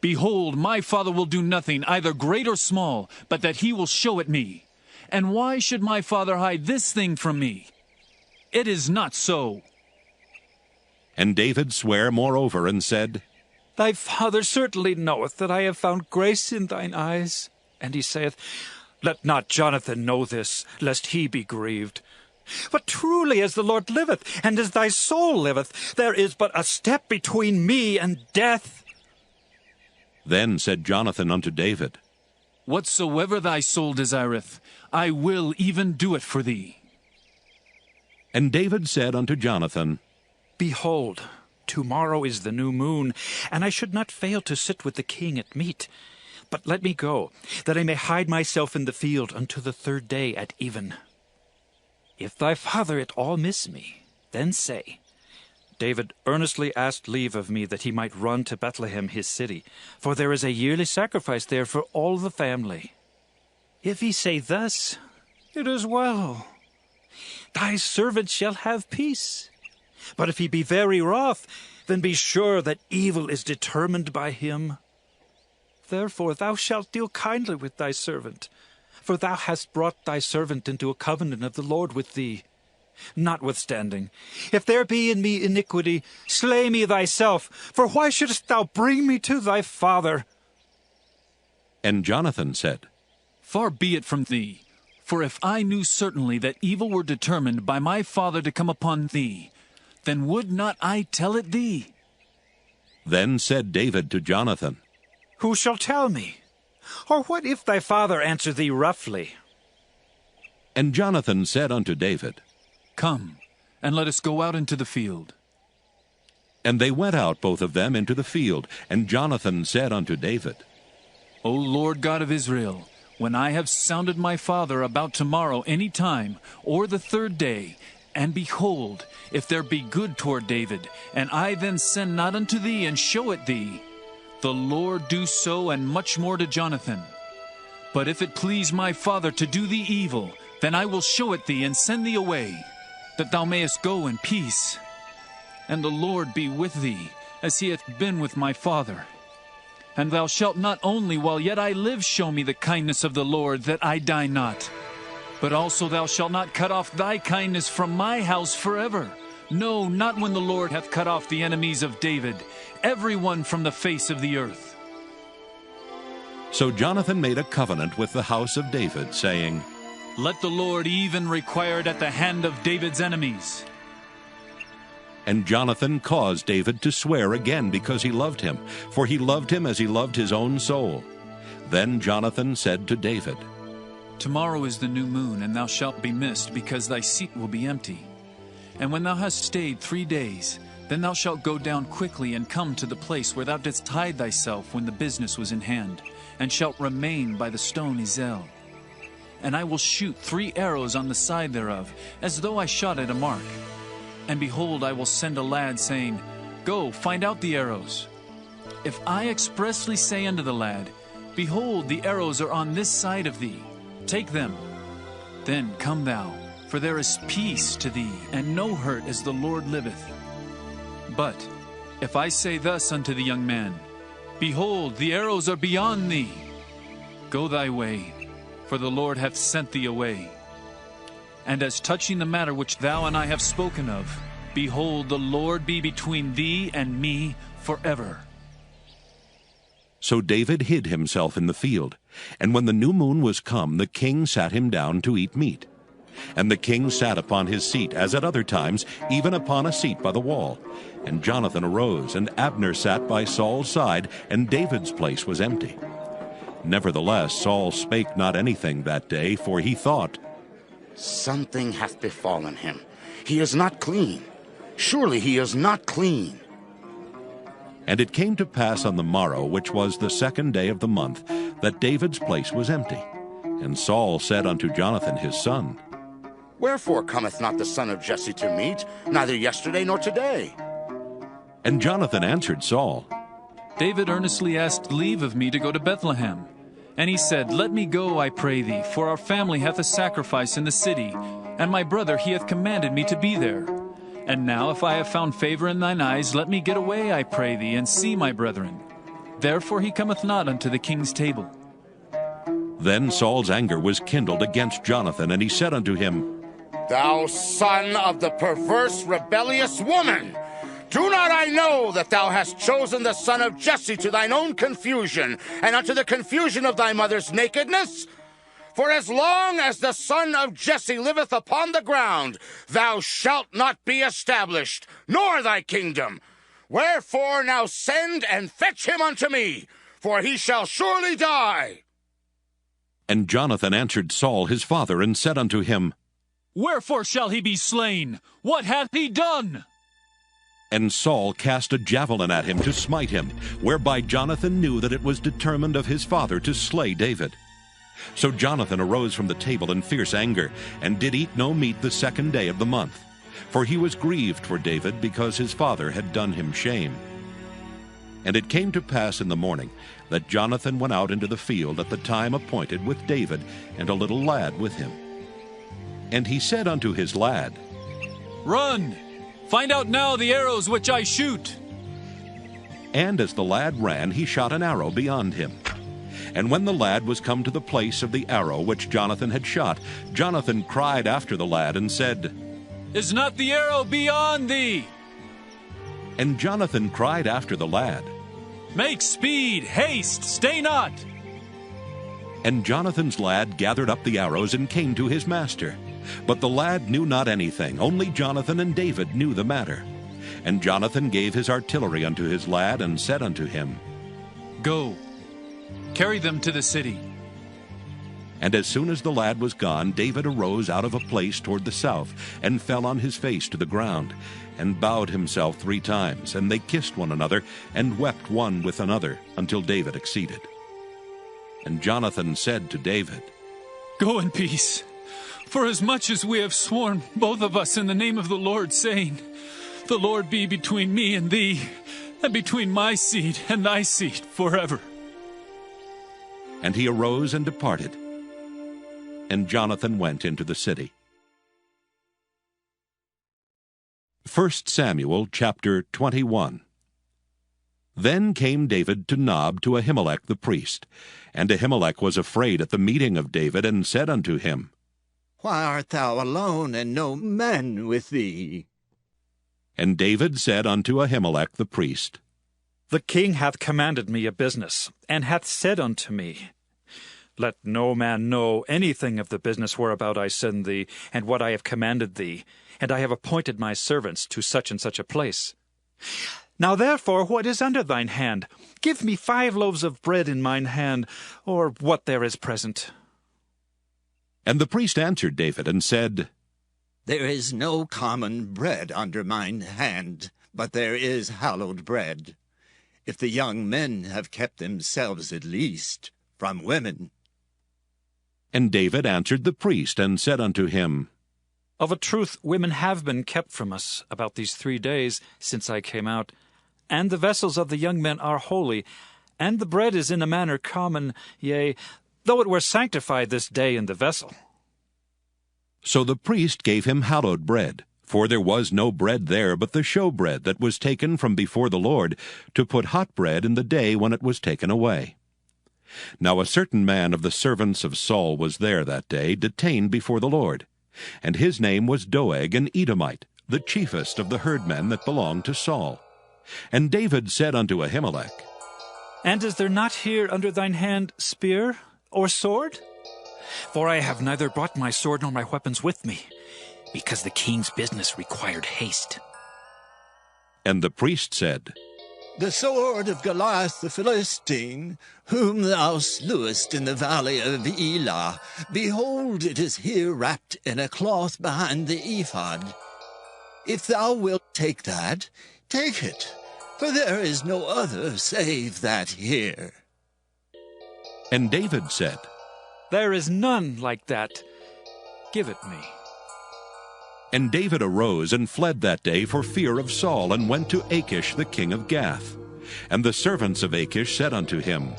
Behold, my father will do nothing, either great or small, but that he will show it me. And why should my father hide this thing from me? It is not so.
And David sware moreover, and said,
Thy father certainly knoweth that I have found grace in thine eyes. And he saith, Let not Jonathan know this, lest he be grieved. But truly as the Lord liveth, and as thy soul liveth, there is but a step between me and death.
Then said Jonathan unto David,
Whatsoever thy soul desireth, I will even do it for thee.
And David said unto Jonathan,
Behold, tomorrow is the new moon, and I should not fail to sit with the king at meat. But let me go, that I may hide myself in the field unto the 3rd day at even. If thy father at all miss me, then say, David earnestly asked leave of me that he might run to Bethlehem his city, for there is a yearly sacrifice there for all the family. If he say thus, it is well. Thy servant shall have peace. But if he be very wroth, then be sure that evil is determined by him. Therefore thou shalt deal kindly with thy servant, for thou hast brought thy servant into a covenant of the Lord with thee. Notwithstanding, if there be in me iniquity, slay me thyself, for why shouldest thou bring me to thy father?
And Jonathan said,
Far be it from thee, for if I knew certainly that evil were determined by my father to come upon thee, then would not I tell it thee?
Then said David to Jonathan,
Who shall tell me? Or what if thy father answer thee roughly?
And Jonathan said unto David,
Come, and let us go out into the field.
And they went out both of them into the field. And Jonathan said unto David,
O Lord God of Israel, when I have sounded my father about tomorrow any time, or the 3rd day, and behold, if there be good toward David, and I then send not unto thee and show it thee, the Lord do so and much more to Jonathan. But if it please my father to do thee evil, then I will show it thee and send thee away, that thou mayest go in peace. And the Lord be with thee, as he hath been with my father. And thou shalt not only while yet I live show me the kindness of the Lord, that I die not, but also thou shalt not cut off thy kindness from my house forever. No, not when the Lord hath cut off the enemies of David, every one from the face of the earth.
So Jonathan made a covenant with the house of David, saying,
Let the Lord even require it at the hand of David's enemies.
And Jonathan caused David to swear again, because he loved him, for he loved him as he loved his own soul. Then Jonathan said to David,
Tomorrow is the new moon, and thou shalt be missed, because thy seat will be empty. And when thou hast stayed 3 days, then thou shalt go down quickly and come to the place where thou didst hide thyself when the business was in hand, and shalt remain by the stone Ezel. And I will shoot 3 arrows on the side thereof, as though I shot at a mark. And behold, I will send a lad, saying, Go, find out the arrows. If I expressly say unto the lad, Behold, the arrows are on this side of thee, take them. Then come thou, for there is peace to thee, and no hurt, as the Lord liveth. But if I say thus unto the young man, Behold, the arrows are beyond thee, go thy way, for the Lord hath sent thee away. And as touching the matter which thou and I have spoken of, behold, the Lord be between thee and me forever.
So David hid himself in the field. And when the new moon was come, the king sat him down to eat meat. And the king sat upon his seat, as at other times, even upon a seat by the wall. And Jonathan arose, and Abner sat by Saul's side, and David's place was empty. Nevertheless Saul spake not anything that day, for he thought,
Something hath befallen him. He is not clean. Surely he is not clean.
And it came to pass on the morrow, which was the 2nd day of the month, that David's place was empty. And Saul said unto Jonathan his son,
Wherefore cometh not the son of Jesse to meat, neither yesterday nor today?
And Jonathan answered Saul,
David earnestly asked leave of me to go to Bethlehem. And he said, Let me go, I pray thee, for our family hath a sacrifice in the city, and my brother he hath commanded me to be there. And now, if I have found favor in thine eyes, let me get away, I pray thee, and see my brethren. Therefore he cometh not unto the king's table.
Then Saul's anger was kindled against Jonathan, and he said unto him,
Thou son of the perverse, rebellious woman! Do not I know that thou hast chosen the son of Jesse to thine own confusion, and unto the confusion of thy mother's nakedness? For as long as the son of Jesse liveth upon the ground, thou shalt not be established, nor thy kingdom. Wherefore now send and fetch him unto me, for he shall surely die.
And Jonathan answered Saul his father, and said unto him,
Wherefore shall he be slain? What hath he done?
And Saul cast a javelin at him to smite him, whereby Jonathan knew that it was determined of his father to slay David. So Jonathan arose from the table in fierce anger, and did eat no meat the 2nd day of the month. For he was grieved for David, because his father had done him shame. And it came to pass in the morning that Jonathan went out into the field at the time appointed with David, and a little lad with him. And he said unto his lad,
Run! Find out now the arrows which I shoot.
And as the lad ran, he shot an arrow beyond him. And when the lad was come to the place of the arrow which Jonathan had shot, Jonathan cried after the lad, and said,
Is not the arrow beyond thee?
And Jonathan cried after the lad,
Make speed, haste, stay not.
And Jonathan's lad gathered up the arrows and came to his master. But the lad knew not anything, only Jonathan and David knew the matter. And Jonathan gave his artillery unto his lad, and said unto him,
Go, carry them to the city.
And as soon as the lad was gone, David arose out of a place toward the south, and fell on his face to the ground, and bowed himself 3 times. And they kissed one another, and wept one with another, until David exceeded. And Jonathan said to David,
Go in peace, for as much as we have sworn, both of us, in the name of the Lord, saying, The Lord be between me and thee, and between my seed and thy seed forever.
And he arose and departed. And Jonathan went into the city. 1 Samuel chapter 21. Then came David to Nob to Ahimelech the priest. And Ahimelech was afraid at the meeting of David, and said unto him,
Why art thou alone, and no men with thee?
And David said unto Ahimelech the priest,
The king hath commanded me a business, and hath said unto me, Let no man know anything of the business whereabout I send thee, and what I have commanded thee, and I have appointed my servants to such and such a place. Now therefore, what is under thine hand? Give me 5 loaves of bread in mine hand, or what there is present.
And the priest answered David, and said,
There is no common bread under mine hand, but there is hallowed bread, if the young men have kept themselves at least from women.
And David answered the priest, and said unto him,
Of a truth, women have been kept from us about these 3 days since I came out, and the vessels of the young men are holy, and the bread is in a manner common, yea, though it were sanctified this day in the vessel.
So the priest gave him hallowed bread, for there was no bread there but the showbread that was taken from before the Lord, to put hot bread in the day when it was taken away. Now a certain man of the servants of Saul was there that day, detained before the Lord. And his name was Doeg an Edomite, the chiefest of the herdmen that belonged to Saul. And David said unto Ahimelech,
And is there not here under thine hand spear or sword? For I have neither brought my sword nor my weapons with me, because the king's business required haste.
And the priest said,
The sword of Goliath the Philistine, whom thou slewest in the valley of Elah, behold, it is here wrapped in a cloth behind the ephod. If thou wilt take that, take it, for there is no other save that here.
And David said,
There is none like that. Give it me.
And David arose and fled that day for fear of Saul, and went to Achish the king of Gath. And the servants of Achish said unto him,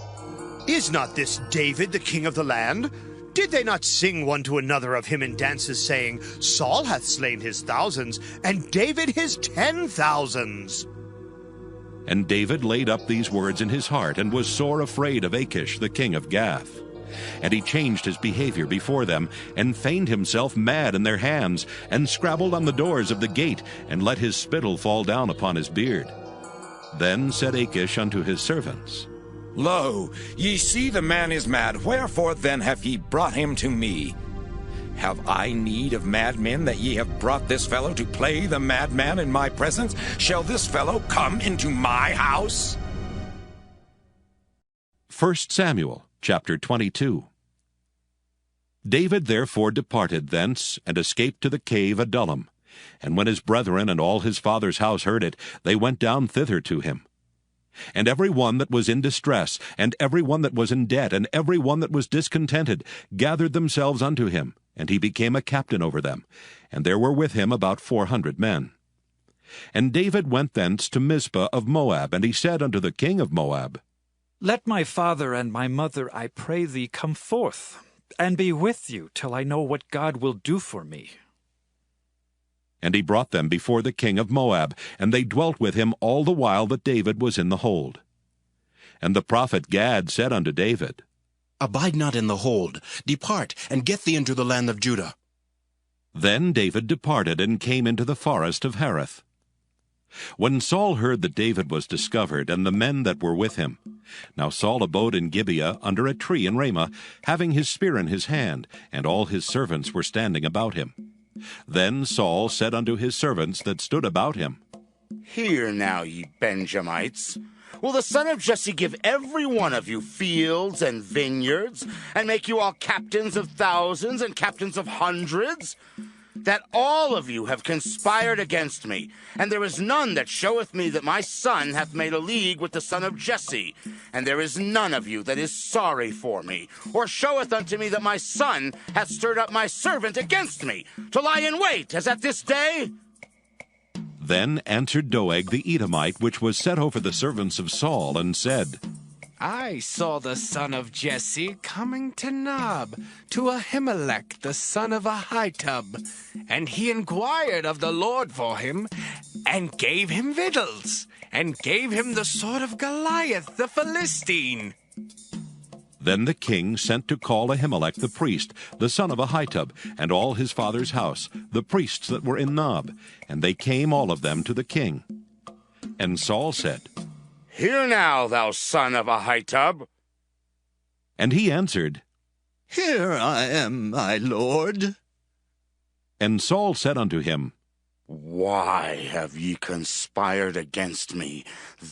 Is not this David the king of the land? Did they not sing one to another of him in dances, saying, Saul hath slain his thousands, and David his 10,000s?
And David laid up these words in his heart, and was sore afraid of Achish the king of Gath. And he changed his behavior before them, and feigned himself mad in their hands, and scrabbled on the doors of the gate, and let his spittle fall down upon his beard. Then said Achish unto his servants,
Lo, ye see the man is mad, wherefore then have ye brought him to me? Have I need of madmen, that ye have brought this fellow to play the madman in my presence? Shall this fellow come into my house?
1 Samuel chapter 22. David therefore departed thence, and escaped to the cave Adullam. And when his brethren and all his father's house heard it, they went down thither to him. And every one that was in distress, and every one that was in debt, and every one that was discontented, gathered themselves unto him, and he became a captain over them. And there were with him about 400 men. And David went thence to Mizpah of Moab, and he said unto the king of Moab,
Let my father and my mother, I pray thee, come forth, and be with you till I know what God will do for me.
And he brought them before the king of Moab, and they dwelt with him all the while that David was in the hold. And the prophet Gad said unto David,
Abide not in the hold, depart, and get thee into the land of Judah.
Then David departed, and came into the forest of Hereth. When Saul heard that David was discovered, and the men that were with him, now Saul abode in Gibeah under a tree in Ramah, having his spear in his hand, and all his servants were standing about him. Then Saul said unto his servants that stood about him,
Hear now, ye Benjamites. Will the son of Jesse give every one of you fields and vineyards, and make you all captains of thousands and captains of hundreds? That all of you have conspired against me, and there is none that showeth me that my son hath made a league with the son of Jesse, and there is none of you that is sorry for me, or showeth unto me that my son hath stirred up my servant against me, to lie in wait, as at this day?
Then answered Doeg the Edomite, which was set over the servants of Saul, and said,
I saw the son of Jesse coming to Nob, to Ahimelech the son of Ahitub, and he inquired of the Lord for him, and gave him victuals, and gave him the sword of Goliath the Philistine.
Then the king sent to call Ahimelech the priest, the son of Ahitub, and all his father's house, the priests that were in Nob, and they came all of them to the king. And Saul said,
Hear now, thou son of Ahitub.
And he answered,
Here I am, my lord.
And Saul said unto him,
Why have ye conspired against me,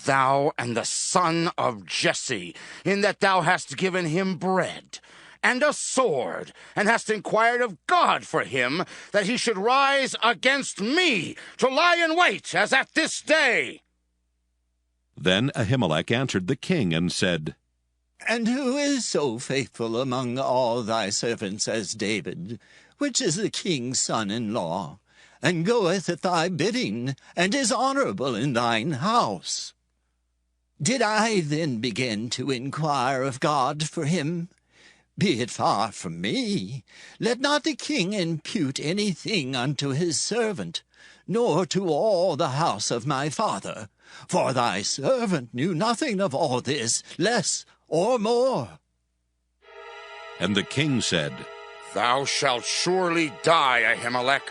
thou and the son of Jesse, in that thou hast given him bread and a sword, and hast inquired of God for him, that he should rise against me, to lie in wait, as at this day?
Then Ahimelech answered the king, and said,
And who is so faithful among all thy servants as David, which is the king's son-in-law, and goeth at thy bidding, and is honorable in thine house? Did I then begin to inquire of God for him? Be it far from me. Let not the king impute anything unto his servant, nor to all the house of my father. For thy servant knew nothing of all this, less or more.
And the king said,
Thou shalt surely die, Ahimelech,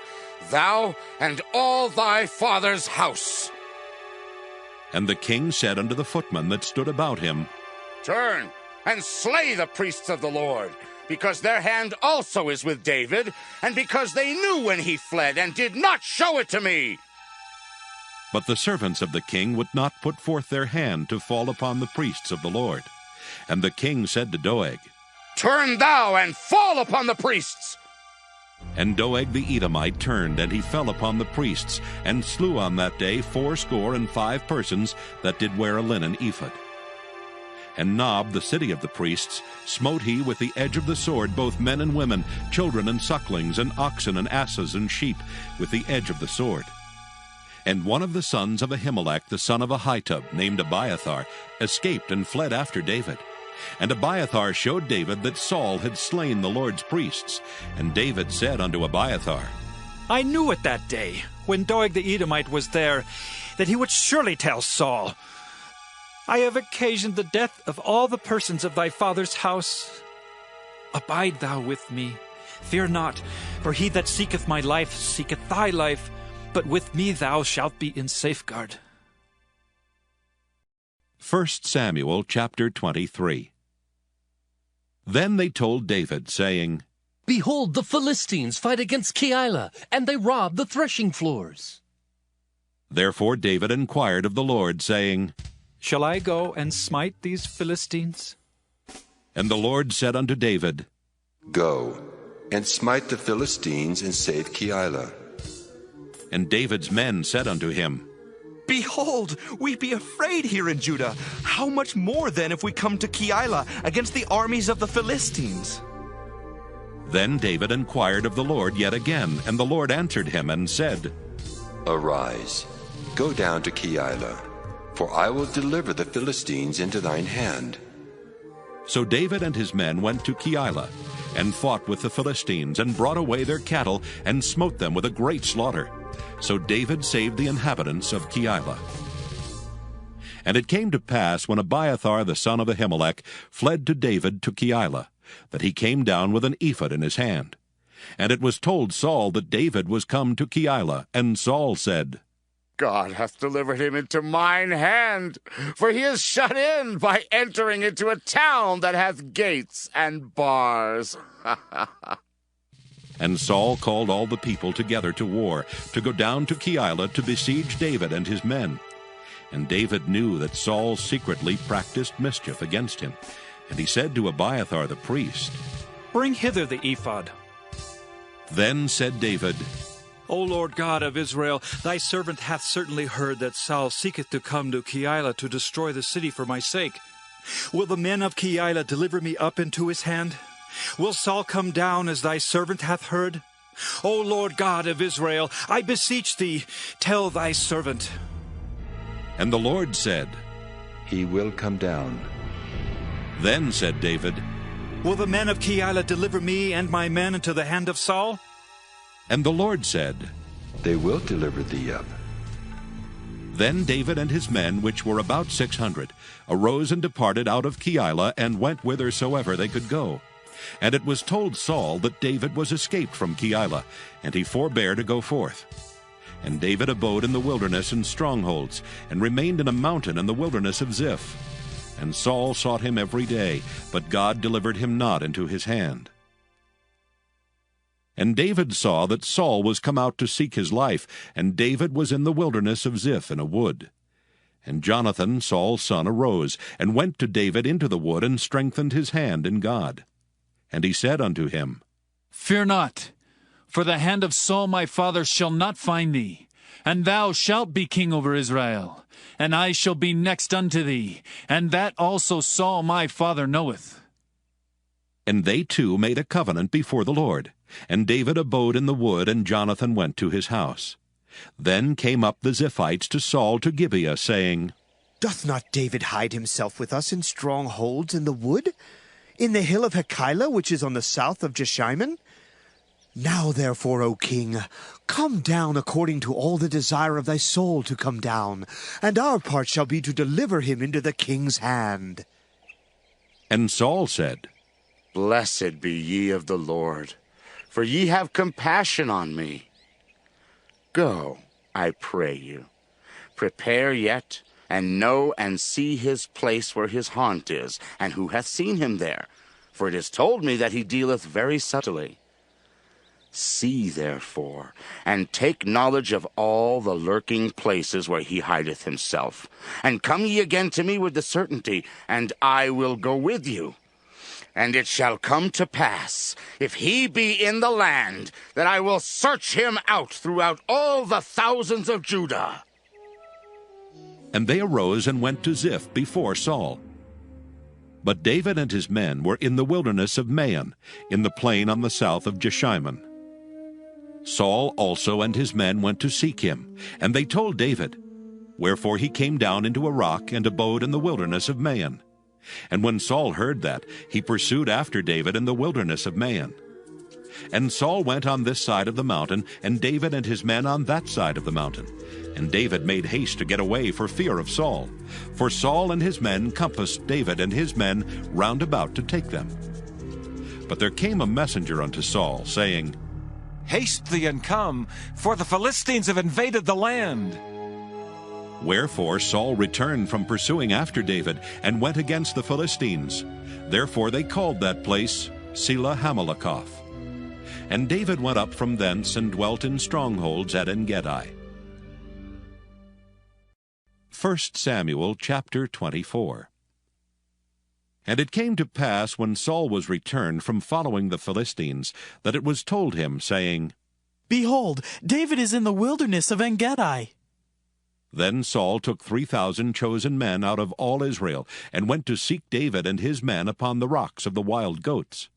thou and all thy father's house.
And the king said unto the footmen that stood about him,
Turn and slay the priests of the Lord, because their hand also is with David, and because they knew when he fled, and did not show it to me.
But the servants of the king would not put forth their hand to fall upon the priests of the Lord. And the king said to Doeg,
Turn thou and fall upon the priests.
And Doeg the Edomite turned, and he fell upon the priests, and slew on that day 75 persons that did wear a linen ephod. And Nob, the city of the priests, smote he with the edge of the sword both men and women, children and sucklings, and oxen and asses and sheep, with the edge of the sword. And one of the sons of Ahimelech, the son of Ahitub, named Abiathar, escaped and fled after David. And Abiathar showed David that Saul had slain the Lord's priests. And David said unto Abiathar,
I knew it that day, when Doeg the Edomite was there, that he would surely tell Saul, I have occasioned the death of all the persons of thy father's house. Abide thou with me. Fear not, for he that seeketh my life seeketh thy life, but with me thou shalt be in safeguard.
1 Samuel chapter 23. Then they told David, saying,
Behold, the Philistines fight against Keilah, and they rob the threshing floors.
Therefore David inquired of the Lord, saying,
Shall I go and smite these Philistines?
And the Lord said unto David,
Go, and smite the Philistines, and save Keilah.
And David's men said unto him,
Behold, we be afraid here in Judah. How much more then if we come to Keilah against the armies of the Philistines?
Then David inquired of the Lord yet again, and the Lord answered him and said,
Arise, go down to Keilah, for I will deliver the Philistines into thine hand.
So David and his men went to Keilah, and fought with the Philistines, and brought away their cattle, and smote them with a great slaughter. So David saved the inhabitants of Keilah. And it came to pass, when Abiathar the son of Ahimelech fled to David to Keilah, that he came down with an ephod in his hand. And it was told Saul that David was come to Keilah, and Saul said,
God hath delivered him into mine hand, for he is shut in by entering into a town that hath gates and bars.
And Saul called all the people together to war, to go down to Keilah to besiege David and his men. And David knew that Saul secretly practiced mischief against him. And he said to Abiathar the priest,
Bring hither the ephod.
Then said David,
O Lord God of Israel, thy servant hath certainly heard that Saul seeketh to come to Keilah to destroy the city for my sake. Will the men of Keilah deliver me up into his hand? Will Saul come down as thy servant hath heard? O Lord God of Israel, I beseech thee, tell thy servant.
And the Lord said,
He will come down.
Then said David,
Will the men of Keilah deliver me and my men into the hand of Saul?
And the Lord said,
They will deliver thee up.
Then David and his men, which were about 600, arose and departed out of Keilah, and went whithersoever they could go. And it was told Saul that David was escaped from Keilah, and he forbare to go forth. And David abode in the wilderness in strongholds, and remained in a mountain in the wilderness of Ziph. And Saul sought him every day, but God delivered him not into his hand. And David saw that Saul was come out to seek his life, and David was in the wilderness of Ziph in a wood. And Jonathan, Saul's son, arose, and went to David into the wood, and strengthened his hand in God. And he said unto him,
Fear not, for the hand of Saul my father shall not find thee, and thou shalt be king over Israel, and I shall be next unto thee, and that also Saul my father knoweth.
And they two made a covenant before the Lord. And David abode in the wood, and Jonathan went to his house. Then came up the Ziphites to Saul to Gibeah, saying,
Doth not David hide himself with us in strongholds in the wood, in the hill of Hakeilah, which is on the south of Jeshimon? Now therefore, O king, come down according to all the desire of thy soul to come down, and our part shall be to deliver him into the king's hand.
And Saul said,
Blessed be ye of the Lord, for ye have compassion on me. Go, I pray you, prepare yet, and know and see his place where his haunt is, and who hath seen him there, for it is told me that he dealeth very subtly. See, therefore, and take knowledge of all the lurking places where he hideth himself, and come ye again to me with the certainty, and I will go with you. And it shall come to pass, if he be in the land, that I will search him out throughout all the thousands of Judah.
And they arose and went to Ziph before Saul. But David and his men were in the wilderness of Maon, in the plain on the south of Jeshimon. Saul also and his men went to seek him, and they told David. Wherefore he came down into a rock, and abode in the wilderness of Maon. And when Saul heard that, he pursued after David in the wilderness of Maon. And Saul went on this side of the mountain, and David and his men on that side of the mountain. And David made haste to get away for fear of Saul. For Saul and his men compassed David and his men round about to take them. But there came a messenger unto Saul, saying,
Haste thee and come, for the Philistines have invaded the land.
Wherefore Saul returned from pursuing after David, and went against the Philistines. Therefore they called that place Selah Hamalakoth. And David went up from thence, and dwelt in strongholds at En-gedi. 1 Samuel chapter 24. And it came to pass, when Saul was returned from following the Philistines, that it was told him, saying,
Behold, David is in the wilderness of En-gedi.
Then Saul took 3,000 chosen men out of all Israel, and went to seek David and his men upon the rocks of the wild goats.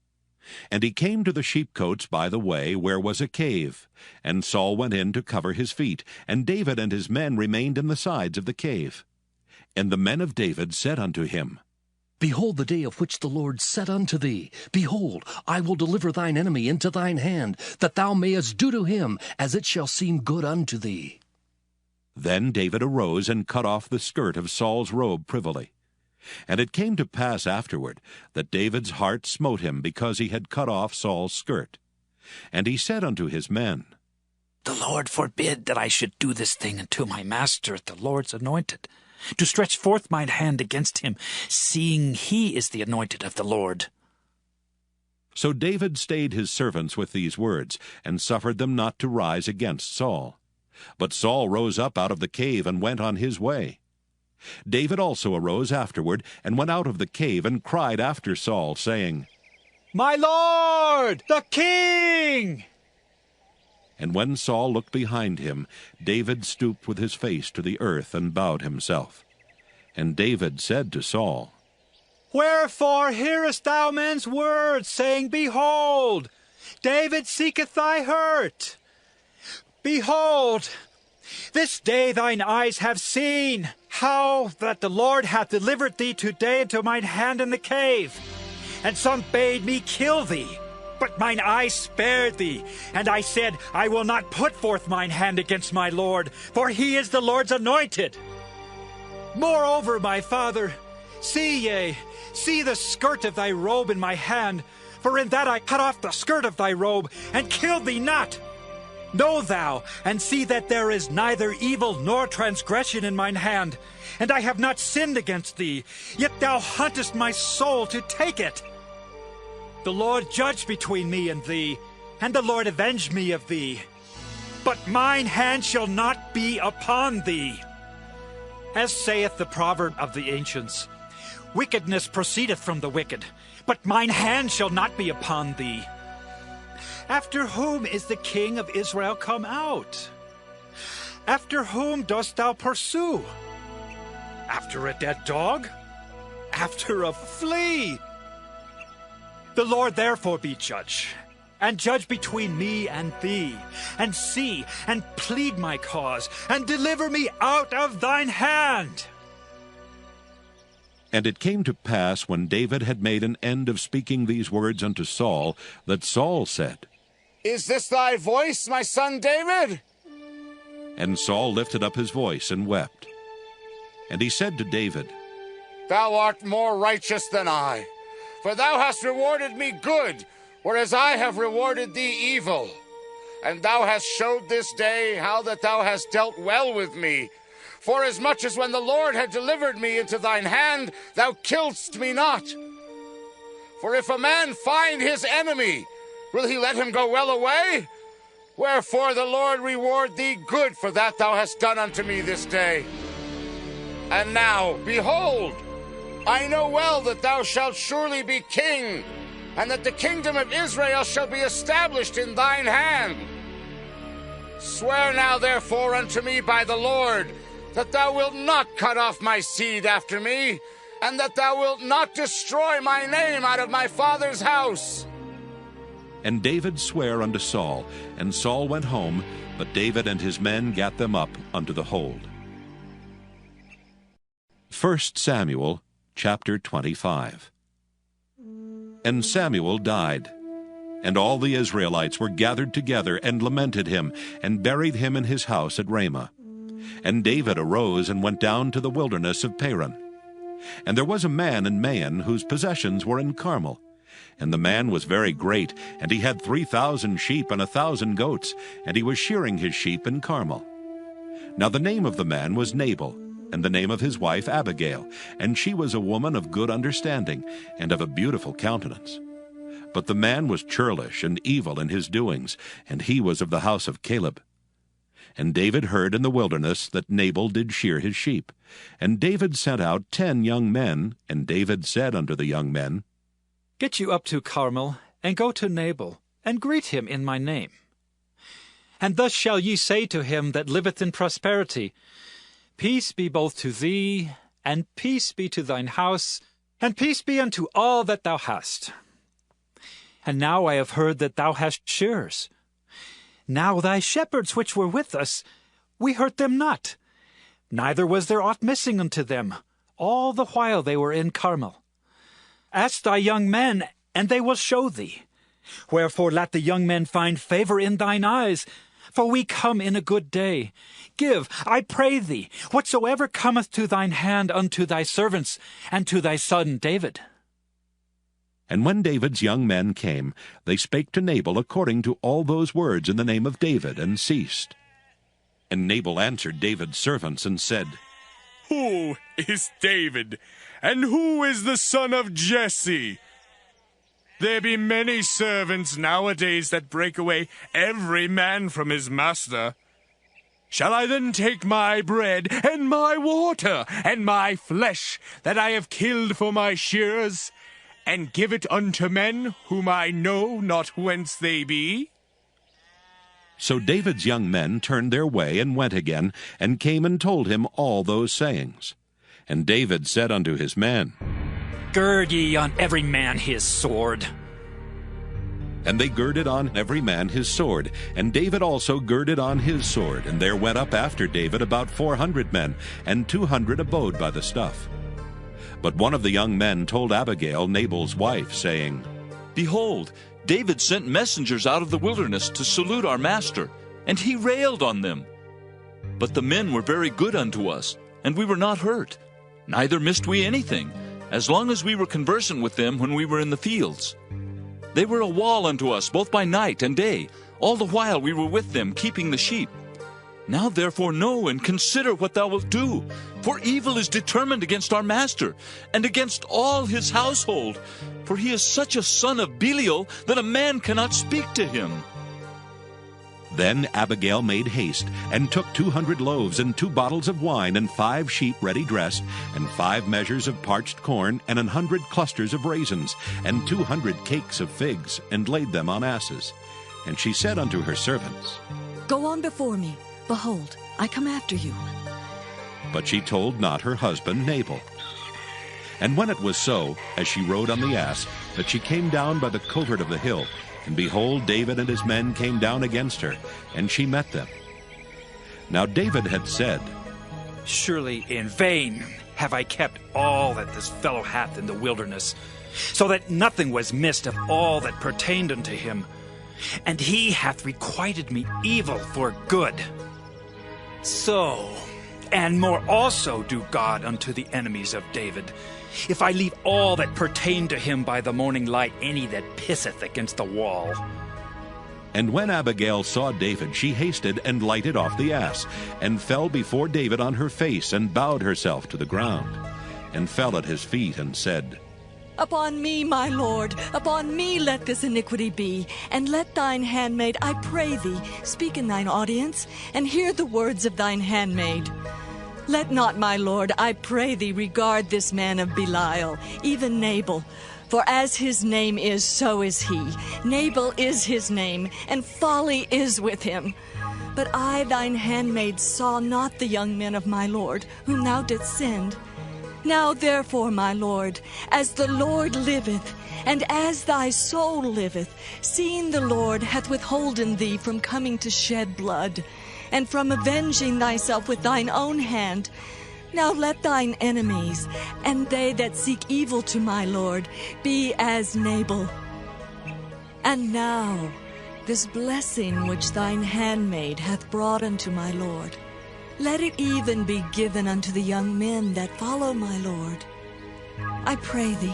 And he came to the sheepcotes by the way, where was a cave. And Saul went in to cover his feet, and David and his men remained in the sides of the cave. And the men of David said unto him,
Behold the day of which the Lord said unto thee, Behold, I will deliver thine enemy into thine hand, that thou mayest do to him as it shall seem good unto thee.
Then David arose and cut off the skirt of Saul's robe privily. And it came to pass afterward that David's heart smote him, because he had cut off Saul's skirt. And he said unto his men,
The Lord forbid that I should do this thing unto my master, the Lord's anointed, to stretch forth mine hand against him, seeing he is the anointed of the Lord.
So David stayed his servants with these words, and suffered them not to rise against Saul. But Saul rose up out of the cave, and went on his way. David also arose afterward, and went out of the cave, and cried after Saul, saying,
My Lord, the King!
And when Saul looked behind him, David stooped with his face to the earth, and bowed himself. And David said to Saul,
Wherefore hearest thou men's words, saying, Behold, David seeketh thy hurt? Behold, this day thine eyes have seen how that the Lord hath delivered thee today into mine hand in the cave. And some bade me kill thee, but mine eyes spared thee. And I said, I will not put forth mine hand against my Lord, for he is the Lord's anointed. Moreover, my father, see the skirt of thy robe in my hand, for in that I cut off the skirt of thy robe, and killed thee not. Know thou, and see that there is neither evil nor transgression in mine hand, and I have not sinned against thee, yet thou huntest my soul to take it. The Lord judge between me and thee, and the Lord avenge me of thee. But mine hand shall not be upon thee. As saith the proverb of the ancients, Wickedness proceedeth from the wicked, but mine hand shall not be upon thee. After whom is the king of Israel come out? After whom dost thou pursue? After a dead dog? After a flea? The Lord therefore be judge, and judge between me and thee, and see, and plead my cause, and deliver me out of thine hand.
And it came to pass, when David had made an end of speaking these words unto Saul, that Saul said,
Is this thy voice, my son David?
And Saul lifted up his voice and wept. And he said to David,
Thou art more righteous than I, for thou hast rewarded me good, whereas I have rewarded thee evil. And thou hast showed this day how that thou hast dealt well with me, forasmuch as when the Lord had delivered me into thine hand, thou killedst me not. For if a man find his enemy, will he let him go well away? Wherefore the Lord reward thee good for that thou hast done unto me this day. And now, behold, I know well that thou shalt surely be king, and that the kingdom of Israel shall be established in thine hand. Swear now therefore unto me by the Lord, that thou wilt not cut off my seed after me, and that thou wilt not destroy my name out of my father's house.
And David sware unto Saul, and Saul went home, but David and his men gat them up unto the hold. 1 Samuel chapter 25. And Samuel died, and all the Israelites were gathered together, and lamented him, and buried him in his house at Ramah. And David arose and went down to the wilderness of Paran. And there was a man in Maon whose possessions were in Carmel. And the man was very great, and he had 3,000 sheep and 1,000 goats, and he was shearing his sheep in Carmel. Now the name of the man was Nabal, and the name of his wife Abigail, and she was a woman of good understanding, and of a beautiful countenance. But the man was churlish and evil in his doings, and he was of the house of Caleb. And David heard in the wilderness that Nabal did shear his sheep. And David sent out 10 young men, and David said unto the young men,
Get you up to Carmel, and go to Nabal, and greet him in my name. And thus shall ye say to him that liveth in prosperity, Peace be both to thee, and peace be to thine house, and peace be unto all that thou hast. And now I have heard that thou hast shearers. Now thy shepherds which were with us, we hurt them not, neither was there aught missing unto them, all the while they were in Carmel. Ask thy young men, and they will show thee. Wherefore let the young men find favor in thine eyes, for we come in a good day. Give, I pray thee, whatsoever cometh to thine hand unto thy servants, and to thy son David.
And when David's young men came, they spake to Nabal according to all those words in the name of David, and ceased. And Nabal answered David's servants, and said,
Who is David, and who is the son of Jesse? There be many servants nowadays that break away every man from his master. Shall I then take my bread, and my water, and my flesh, that I have killed for my shearers, and give it unto men whom I know not whence they be?
So David's young men turned their way, and went again, and came and told him all those sayings. And David said unto his men,
Gird ye on every man his sword.
And they girded on every man his sword, and David also girded on his sword. And there went up after David about 400 men, and 200 abode by the stuff. But one of the young men told Abigail, Nabal's wife, saying,
Behold, David sent messengers out of the wilderness to salute our master, and he railed on them. But the men were very good unto us, and we were not hurt, neither missed we anything, as long as we were conversant with them when we were in the fields. They were a wall unto us both by night and day, all the while we were with them keeping the sheep. Now therefore know and consider what thou wilt do, for evil is determined against our master, and against all his household, for he is such a son of Belial that a man cannot speak to him.
Then Abigail made haste, and took 200 loaves, and 2 bottles of wine, and 5 sheep ready dressed, and 5 measures of parched corn, and 100 clusters of raisins, and 200 cakes of figs, and laid them on asses. And she said unto her servants,
Go on before me. Behold, I come after you.
But she told not her husband Nabal. And when it was so, as she rode on the ass, that she came down by the covert of the hill, and behold, David and his men came down against her, and she met them. Now David had said,
Surely in vain have I kept all that this fellow hath in the wilderness, so that nothing was missed of all that pertained unto him. And he hath requited me evil for good. So, and more also do God unto the enemies of David, if I leave all that pertain to him by the morning light any that pisseth against the wall.
And when Abigail saw David, she hasted and lighted off the ass, and fell before David on her face, and bowed herself to the ground, and fell at his feet, and said,
Upon me, my lord, upon me let this iniquity be, and let thine handmaid, I pray thee, speak in thine audience, and hear the words of thine handmaid. Let not, my lord, I pray thee, regard this man of Belial, even Nabal. For as his name is, so is he. Nabal is his name, and folly is with him. But I, thine handmaid, saw not the young men of my lord, whom thou didst send. Now therefore, my lord, as the Lord liveth, and as thy soul liveth, seeing the Lord hath withholden thee from coming to shed blood, and from avenging thyself with thine own hand, now let thine enemies, and they that seek evil to my lord, be as Nabal. And now this blessing which thine handmaid hath brought unto my lord, let it even be given unto the young men that follow my lord. I pray thee,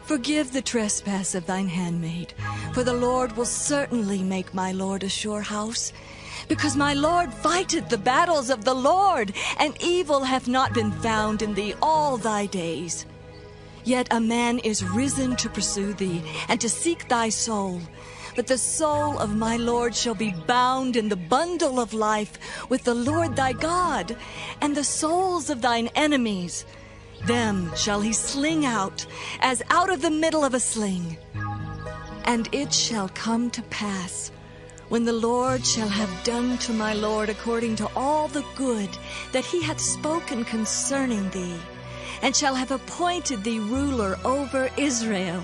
forgive the trespass of thine handmaid, for the Lord will certainly make my lord a sure house, because my lord fighteth the battles of the Lord, and evil hath not been found in thee all thy days. Yet a man is risen to pursue thee, and to seek thy soul. But the soul of my Lord shall be bound in the bundle of life with the Lord thy God, and the souls of thine enemies. Them shall he sling out, as out of the middle of a sling. And it shall come to pass, when the Lord shall have done to my Lord according to all the good that he hath spoken concerning thee, and shall have appointed thee ruler over Israel,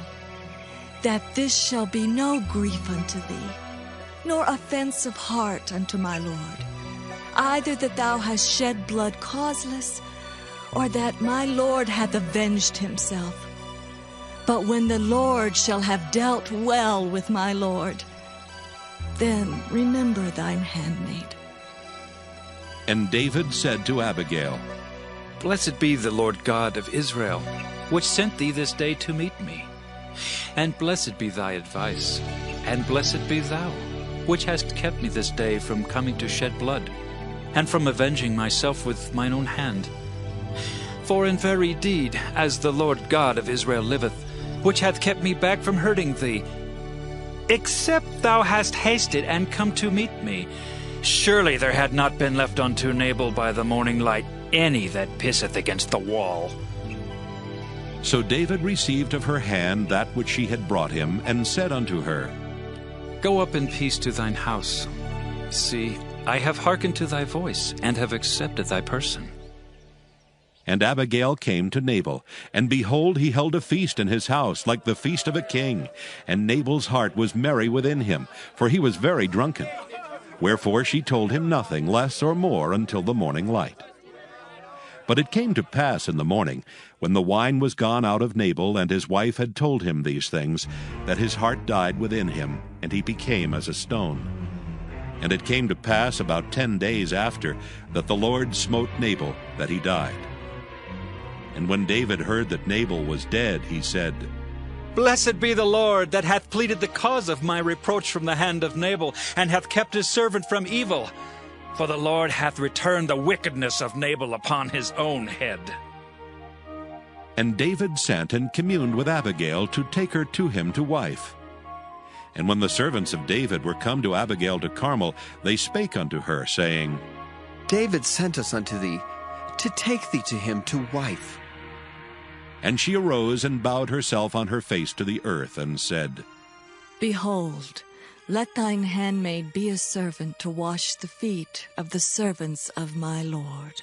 that this shall be no grief unto thee, nor offense of heart unto my Lord, either that thou hast shed blood causeless, or that my Lord hath avenged himself. But when the Lord shall have dealt well with my Lord, then remember thine handmaid.
And David said to Abigail,
Blessed be the Lord God of Israel, which sent thee this day to meet me. And blessed be thy advice, and blessed be thou, which hast kept me this day from coming to shed blood, and from avenging myself with mine own hand. For in very deed, as the Lord God of Israel liveth, which hath kept me back from hurting thee, except thou hast hasted and come to meet me, surely there had not been left unto Nabal by the morning light any that pisseth against the wall.
So David received of her hand that which she had brought him, and said unto her,
Go up in peace to thine house. See, I have hearkened to thy voice, and have accepted thy person.
And Abigail came to Nabal, and behold, he held a feast in his house, like the feast of a king. And Nabal's heart was merry within him, for he was very drunken. Wherefore she told him nothing less or more until the morning light. But it came to pass in the morning, when the wine was gone out of Nabal, and his wife had told him these things, that his heart died within him, and he became as a stone. And it came to pass about 10 days after, that the Lord smote Nabal, that he died. And when David heard that Nabal was dead, he said,
Blessed be the Lord, that hath pleaded the cause of my reproach from the hand of Nabal, and hath kept his servant from evil. For the Lord hath returned the wickedness of Nabal upon his own head.
And David sent and communed with Abigail to take her to him to wife. And when the servants of David were come to Abigail to Carmel, they spake unto her, saying,
David sent us unto thee, to take thee to him to wife.
And she arose and bowed herself on her face to the earth, and said,
Behold, let thine handmaid be a servant to wash the feet of the servants of my Lord.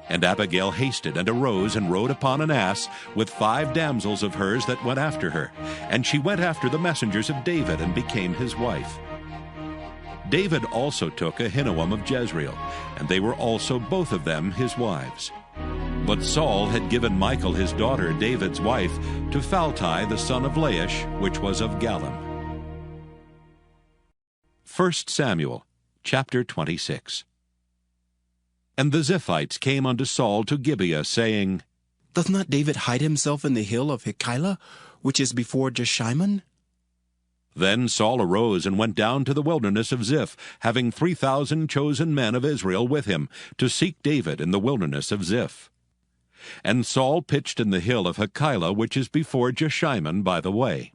And Abigail hasted and arose and rode upon an ass with 5 damsels of hers that went after her. And she went after the messengers of David and became his wife. David also took Ahinoam of Jezreel, and they were also both of them his wives. But Saul had given Michal his daughter, David's wife, to Phalti the son of Laish, which was of Gallim. 1 Samuel, chapter 26. And the Ziphites came unto Saul to Gibeah, saying,
Doth not David hide himself in the hill of Hachilah, which is before Jeshimon?
Then Saul arose and went down to the wilderness of Ziph, having 3,000 chosen men of Israel with him, to seek David in the wilderness of Ziph. And Saul pitched in the hill of Hachilah, which is before Jeshimon by the way.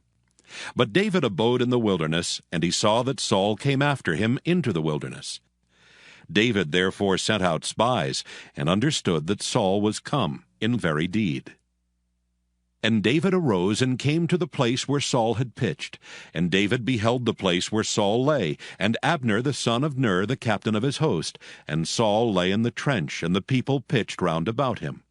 But David abode in the wilderness, and he saw that Saul came after him into the wilderness. David therefore sent out spies, and understood that Saul was come in very deed. And David arose and came to the place where Saul had pitched. And David beheld the place where Saul lay, and Abner the son of Ner the captain of his host. And Saul lay in the trench, and the people pitched round about him.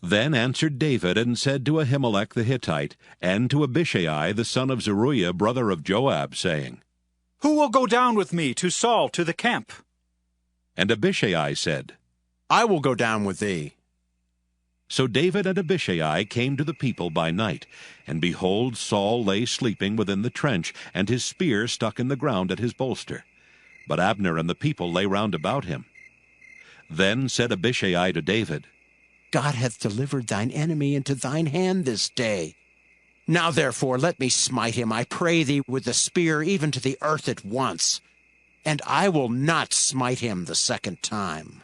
Then answered David and said to Ahimelech the Hittite, and to Abishai the son of Zeruiah brother of Joab, saying,
Who will go down with me to Saul to the camp?
And Abishai said,
I will go down with thee.
So David and Abishai came to the people by night, and behold, Saul lay sleeping within the trench, and his spear stuck in the ground at his bolster. But Abner and the people lay round about him. Then said Abishai to David,
God hath delivered thine enemy into thine hand this day. Now therefore let me smite him, I pray thee, with the spear even to the earth at once, and I will not smite him the second time.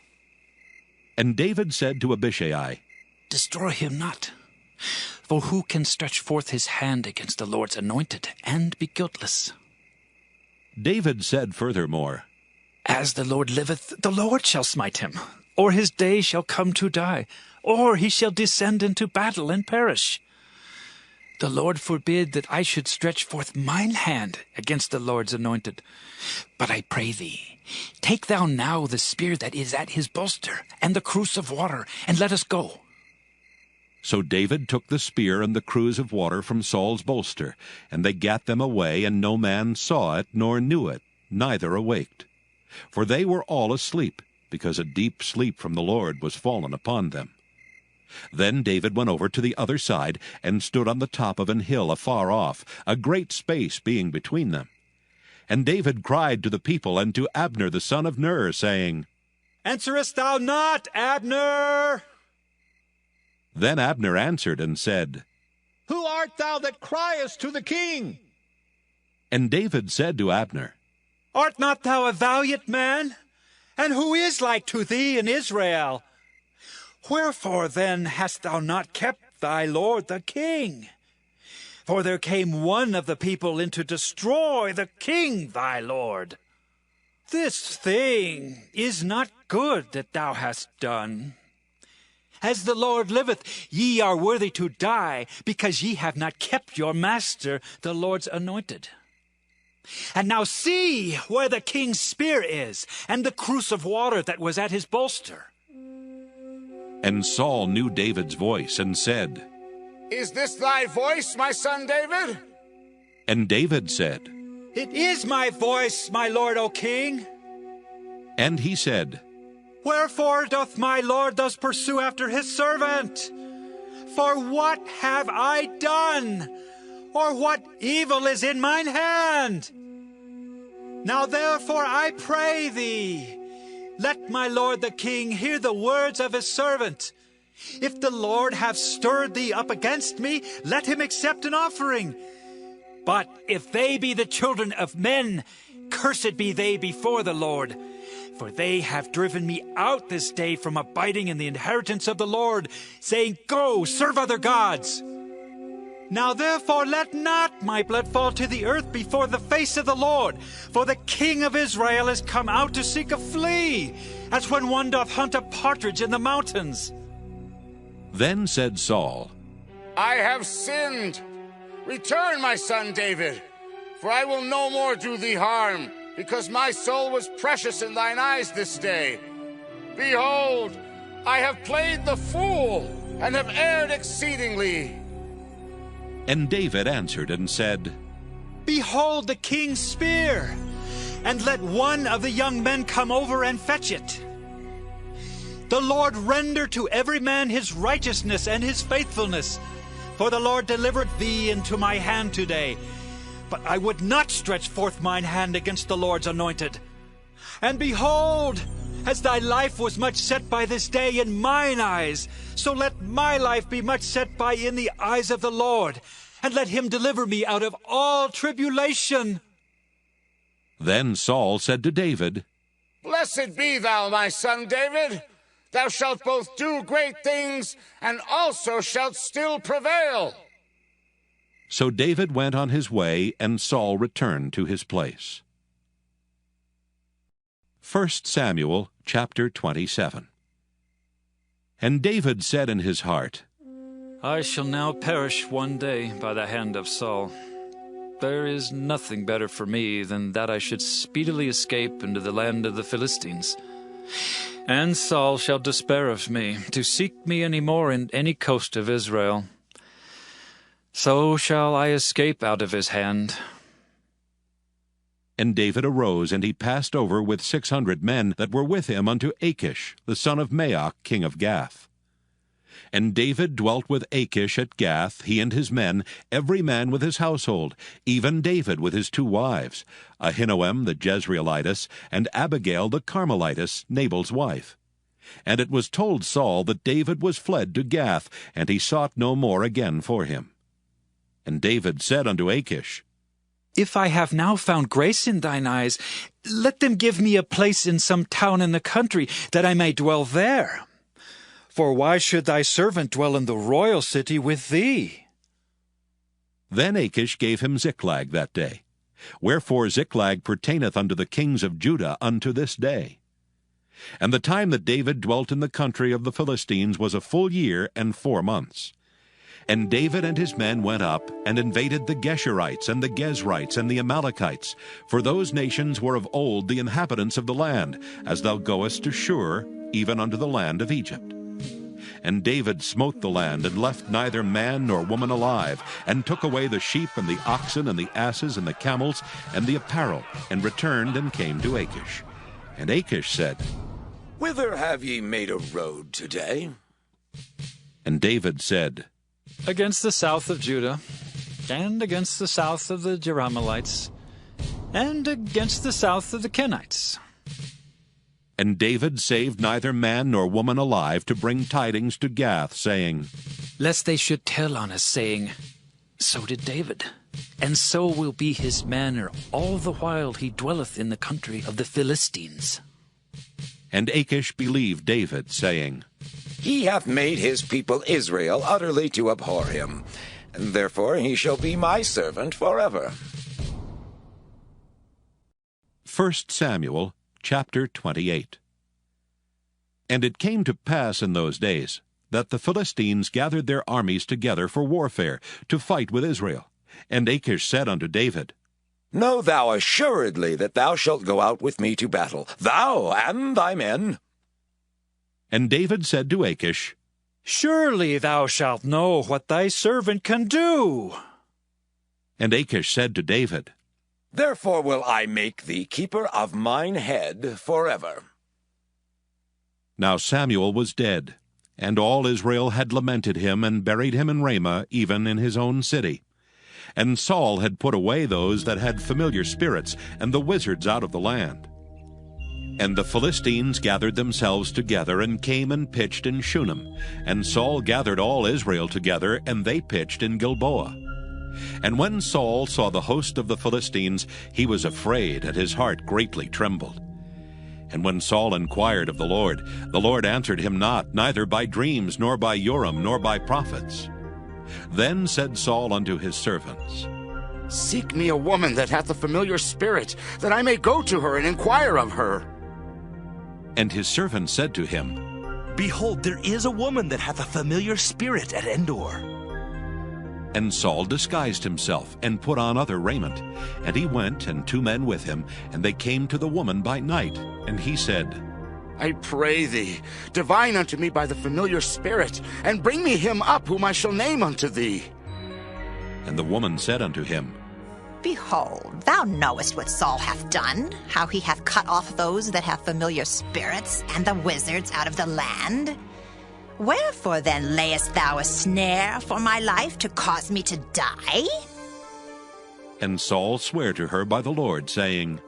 And David said to Abishai,
Destroy him not, For who can stretch forth his hand against the Lord's anointed and be guiltless?
David said furthermore,
As the Lord liveth, the Lord shall smite him, or his day shall come to die, or he shall descend into battle and perish. The Lord forbid that I should stretch forth mine hand against the Lord's anointed. But I pray thee, take thou now the spear that is at his bolster, and the cruse of water, and let us go.
So David took the spear and the cruse of water from Saul's bolster, and they gat them away, and no man saw it, nor knew it, neither awaked. For they were all asleep, because a deep sleep from the Lord was fallen upon them. Then David went over to the other side, and stood on the top of an hill afar off, a great space being between them. And David cried to the people and to Abner the son of Ner, saying,
Answerest thou not, Abner?
Then Abner answered and said,
Who art thou that criest to the king?
And David said to Abner,
Art not thou a valiant man? And who is like to thee in Israel? Wherefore then hast thou not kept thy lord the king? For there came one of the people in to destroy the king thy lord. This thing is not good that thou hast done. As the Lord liveth, ye are worthy to die, because ye have not kept your master, the Lord's anointed. And now see where the king's spear is, and the cruse of water that was at his bolster.
And Saul knew David's voice, and said,
Is this thy voice, my son David?
And David said,
It is my voice, my lord, O king.
And he said,
Wherefore doth my lord thus pursue after his servant? For what have I done? Or what evil is in mine hand? Now therefore I pray thee, let my lord the king hear the words of his servant. If the Lord have stirred thee up against me, let him accept an offering. But if they be the children of men, cursed be they before the Lord. For they have driven me out this day from abiding in the inheritance of the Lord, saying, Go, serve other gods. Now therefore let not my blood fall to the earth before the face of the Lord, for the king of Israel is come out to seek a flea, as when one doth hunt a partridge in the mountains.
Then said Saul,
I have sinned. Return, my son David, for I will no more do thee harm, because my soul was precious in thine eyes this day. Behold, I have played the fool, and have erred exceedingly.
And David answered and said,
Behold the king's spear, and let one of the young men come over and fetch it. The Lord render to every man his righteousness and his faithfulness, for the Lord delivered thee into my hand today. But I would not stretch forth mine hand against the Lord's anointed. And behold, as thy life was much set by this day in mine eyes, so let my life be much set by in the eyes of the Lord, and let him deliver me out of all tribulation.
Then Saul said to David,
Blessed be thou, my son David. Thou shalt both do great things, and also shalt still prevail.
So David went on his way, and Saul returned to his place. 1 Samuel chapter 27. And David said in his heart,
I shall now perish one day by the hand of Saul. There is nothing better for me than that I should speedily escape into the land of the Philistines. And Saul shall despair of me, to seek me any more in any coast of Israel. So shall I escape out of his hand.
And David arose, and he passed over with 600 men that were with him unto Achish, the son of Maoch, king of Gath. And David dwelt with Achish at Gath, he and his men, every man with his household, even David with his 2 wives, Ahinoam the Jezreelitess, and Abigail the Carmelitess, Nabal's wife. And it was told Saul that David was fled to Gath, and he sought no more again for him. And David said unto Achish,
If I have now found grace in thine eyes, let them give me a place in some town in the country, that I may dwell there. For why should thy servant dwell in the royal city with thee?
Then Achish gave him Ziklag that day. Wherefore Ziklag pertaineth unto the kings of Judah unto this day. And the time that David dwelt in the country of the Philistines was a full year and 4 months. And David and his men went up and invaded the Geshurites and the Gezrites and the Amalekites, for those nations were of old the inhabitants of the land, as thou goest to Shur, even unto the land of Egypt. And David smote the land, and left neither man nor woman alive, and took away the sheep and the oxen and the asses and the camels and the apparel, and returned and came to Achish. And Achish said,
Whither have ye made a road today?
And David said,
Against the south of Judah, and against the south of the Jerahmeelites, and against the south of the Kenites.
And David saved neither man nor woman alive to bring tidings to Gath, saying,
Lest they should tell on us, saying, So did David, and so will be his manner all the while he dwelleth in the country of the Philistines.
And Achish believed David, saying,
He hath made his people Israel utterly to abhor him, and therefore he shall be my servant forever.
1 Samuel chapter 28. And it came to pass in those days that the Philistines gathered their armies together for warfare, to fight with Israel. And Achish said unto David,
Know thou assuredly that thou shalt go out with me to battle, thou and thy men.
And David said to Achish,
Surely thou shalt know what thy servant can do.
And Achish said to David,
Therefore will I make thee keeper of mine head forever.
Now Samuel was dead, and all Israel had lamented him, and buried him in Ramah, even in his own city. And Saul had put away those that had familiar spirits, and the wizards out of the land. And the Philistines gathered themselves together, and came and pitched in Shunem. And Saul gathered all Israel together, and they pitched in Gilboa. And when Saul saw the host of the Philistines, he was afraid, and his heart greatly trembled. And when Saul inquired of the Lord answered him not, neither by dreams, nor by Urim, nor by prophets. Then said Saul unto his servants,
Seek me a woman that hath a familiar spirit, that I may go to her and inquire of her.
And his servants said to him,
Behold, there is a woman that hath a familiar spirit at Endor.
And Saul disguised himself, and put on other raiment. And he went, and 2 men with him, and they came to the woman by night. And he said,
I pray thee, divine unto me by the familiar spirit, and bring me him up whom I shall name unto thee.
And the woman said unto him,
Behold, thou knowest what Saul hath done, how he hath cut off those that have familiar spirits, and the wizards out of the land. Wherefore then layest thou a snare for my life to cause me to die?
And Saul sware to her by the Lord, saying,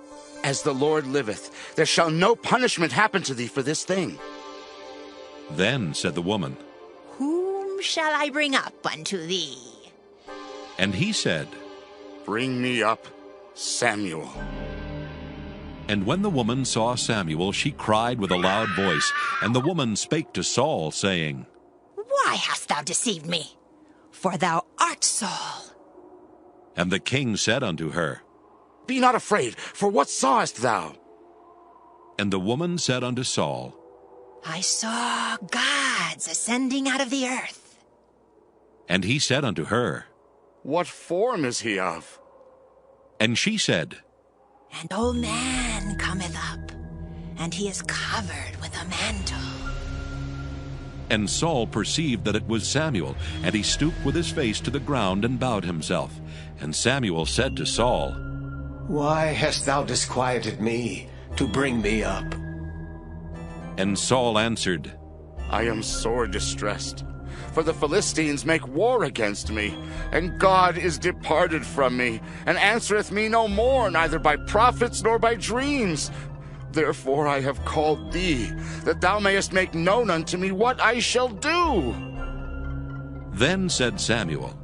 As the Lord liveth, there shall no punishment happen to thee for this thing.
Then said the woman,
Whom shall I bring up unto thee?
And he said,
Bring me up Samuel.
And when the woman saw Samuel, she cried with a loud voice. And the woman spake to Saul, saying,
Why hast thou deceived me? For thou art Saul.
And the king said unto her,
Be not afraid, for what sawest thou?
And the woman said unto Saul,
I saw gods ascending out of the earth.
And he said unto her,
What form is he of?
And she said,
An old man cometh up, and he is covered with a mantle.
And Saul perceived that it was Samuel, and he stooped with his face to the ground and bowed himself. And Samuel said to Saul,
Why hast thou disquieted me to bring me up?
And Saul answered,
I am sore distressed, for the Philistines make war against me, and God is departed from me, and answereth me no more, neither by prophets nor by dreams. Therefore I have called thee, that thou mayest make known unto me what I shall do.
Then said Samuel,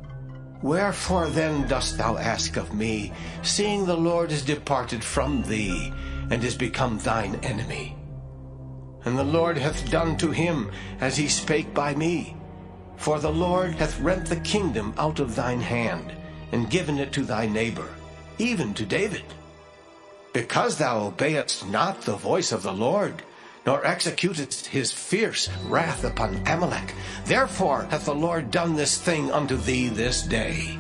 Wherefore then dost thou ask of me, seeing the Lord is departed from thee, and is become thine enemy? And the Lord hath done to him as he spake by me. For the Lord hath rent the kingdom out of thine hand, and given it to thy neighbor, even to David. Because thou obeyedst not the voice of the Lord, nor executedst his fierce wrath upon Amalek, therefore hath the Lord done this thing unto thee this day.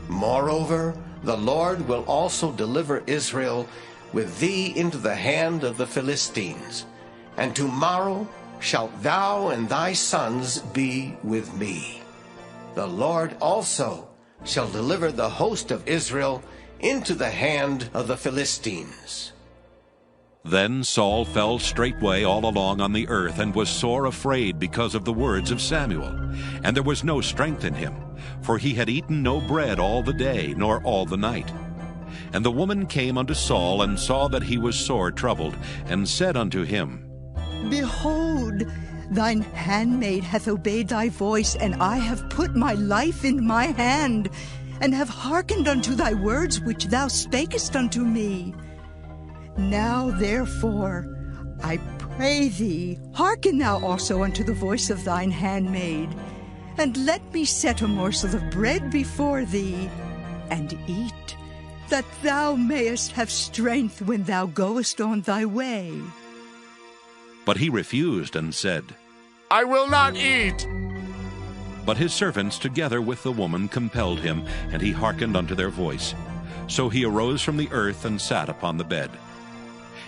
Moreover, the Lord will also deliver Israel with thee into the hand of the Philistines. And tomorrow shalt thou and thy sons be with me. The Lord also shall deliver the host of Israel into the hand of the Philistines.
Then Saul fell straightway all along on the earth, and was sore afraid because of the words of Samuel. And there was no strength in him, for he had eaten no bread all the day, nor all the night. And the woman came unto Saul, and saw that he was sore troubled, and said unto him,
Behold, thine handmaid hath obeyed thy voice, and I have put my life in my hand, and have hearkened unto thy words which thou spakest unto me. Now therefore, I pray thee, hearken thou also unto the voice of thine handmaid, and let me set a morsel of bread before thee, and eat, that thou mayest have strength when thou goest on thy way.
But he refused, and said,
I will not eat.
But his servants together with the woman compelled him, and he hearkened unto their voice. So he arose from the earth, and sat upon the bed.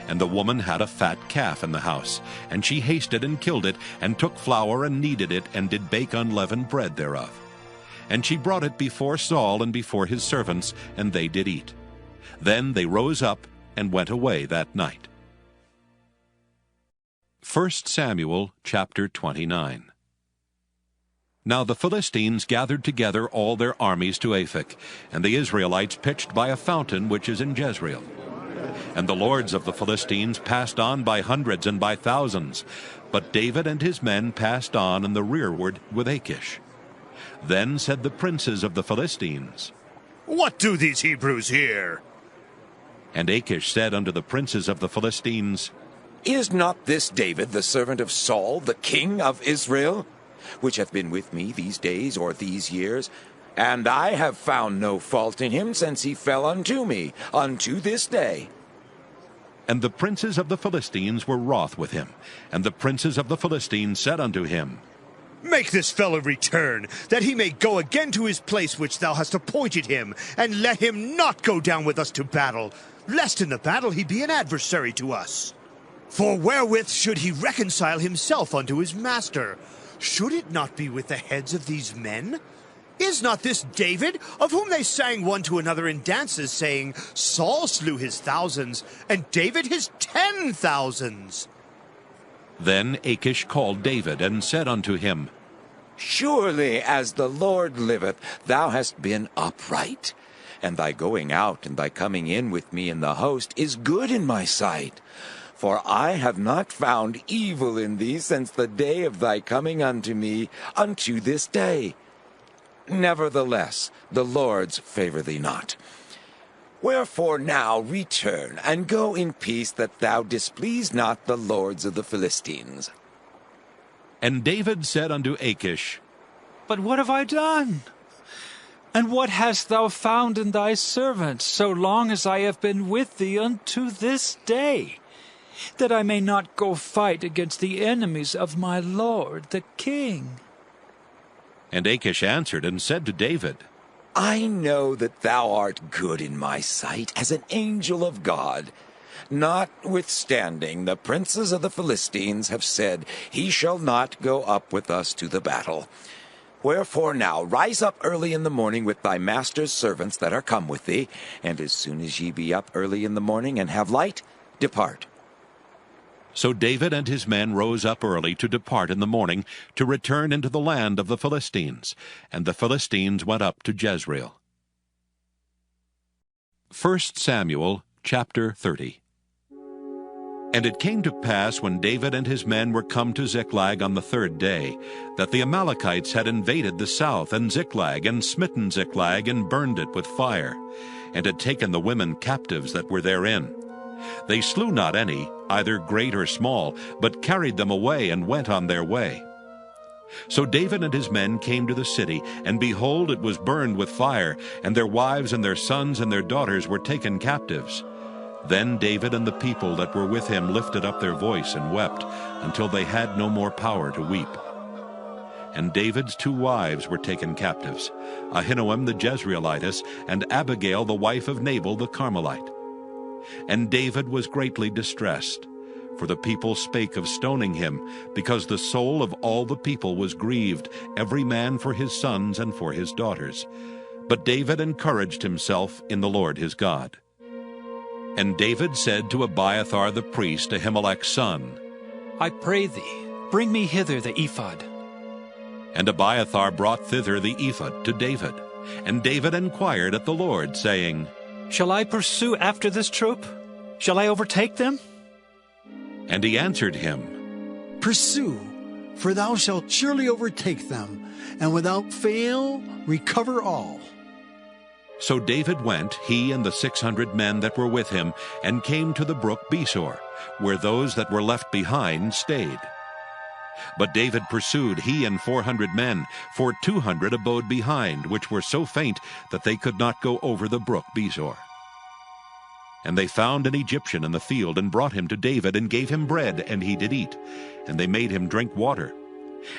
And the woman had a fat calf in the house, and she hasted and killed it, and took flour and kneaded it, and did bake unleavened bread thereof. And she brought it before Saul and before his servants, and they did eat. Then they rose up and went away that night. 1 Samuel chapter 29. Now the Philistines gathered together all their armies to Aphek, and the Israelites pitched by a fountain which is in Jezreel. And the lords of the Philistines passed on by hundreds and by thousands, but David and his men passed on in the rearward with Achish. Then said the princes of the Philistines,
What do these Hebrews here?
And Achish said unto the princes of the Philistines,
Is not this David the servant of Saul, the king of Israel, which hath been with me these days or these years? And I have found no fault in him since he fell unto me, unto this day.
And the princes of the Philistines were wroth with him. And the princes of the Philistines said unto him,
Make this fellow return, that he may go again to his place which thou hast appointed him, and let him not go down with us to battle, lest in the battle he be an adversary to us. For wherewith should he reconcile himself unto his master? Should it not be with the heads of these men? Is not this David, of whom they sang one to another in dances, saying, Saul slew his thousands, and David his 10,000s?
Then Achish called David, and said unto him,
Surely as the Lord liveth, thou hast been upright, and thy going out and thy coming in with me in the host is good in my sight. For I have not found evil in thee since the day of thy coming unto me unto this day. Nevertheless, the Lord's favor thee not. Wherefore now return, and go in peace, that thou displease not the lords of the Philistines.
And David said unto Achish,
But what have I done? And what hast thou found in thy servant, so long as I have been with thee unto this day, that I may not go fight against the enemies of my lord the king?
And Achish answered and said to David,
I know that thou art good in my sight as an angel of God. Notwithstanding, the princes of the Philistines have said, He shall not go up with us to the battle. Wherefore now rise up early in the morning with thy master's servants that are come with thee, and as soon as ye be up early in the morning and have light, depart.
So David and his men rose up early to depart in the morning, to return into the land of the Philistines. And the Philistines went up to Jezreel. 1 Samuel chapter 30. And it came to pass, when David and his men were come to Ziklag on the third day, that the Amalekites had invaded the south and Ziklag, and smitten Ziklag, and burned it with fire, and had taken the women captives that were therein. They slew not any, either great or small, but carried them away and went on their way. So David and his men came to the city, and behold, it was burned with fire, and their wives and their sons and their daughters were taken captives. Then David and the people that were with him lifted up their voice and wept, until they had no more power to weep. And David's 2 wives were taken captives, Ahinoam the Jezreelitess, and Abigail the wife of Nabal the Carmelite. And David was greatly distressed, for the people spake of stoning him, because the soul of all the people was grieved, every man for his sons and for his daughters. But David encouraged himself in the Lord his God. And David said to Abiathar the priest, Ahimelech's son,
I pray thee, bring me hither the ephod.
And Abiathar brought thither the ephod to David. And David inquired at the Lord, saying,
Shall I pursue after this troop? Shall I overtake them?
And he answered him,
Pursue, for thou shalt surely overtake them, and without fail recover all.
So David went, he and the 600 men that were with him, and came to the brook Besor, where those that were left behind stayed. But David pursued, he and 400 men, for 200 abode behind, which were so faint that they could not go over the brook Besor. And they found an Egyptian in the field, and brought him to David, and gave him bread, and he did eat. And they made him drink water.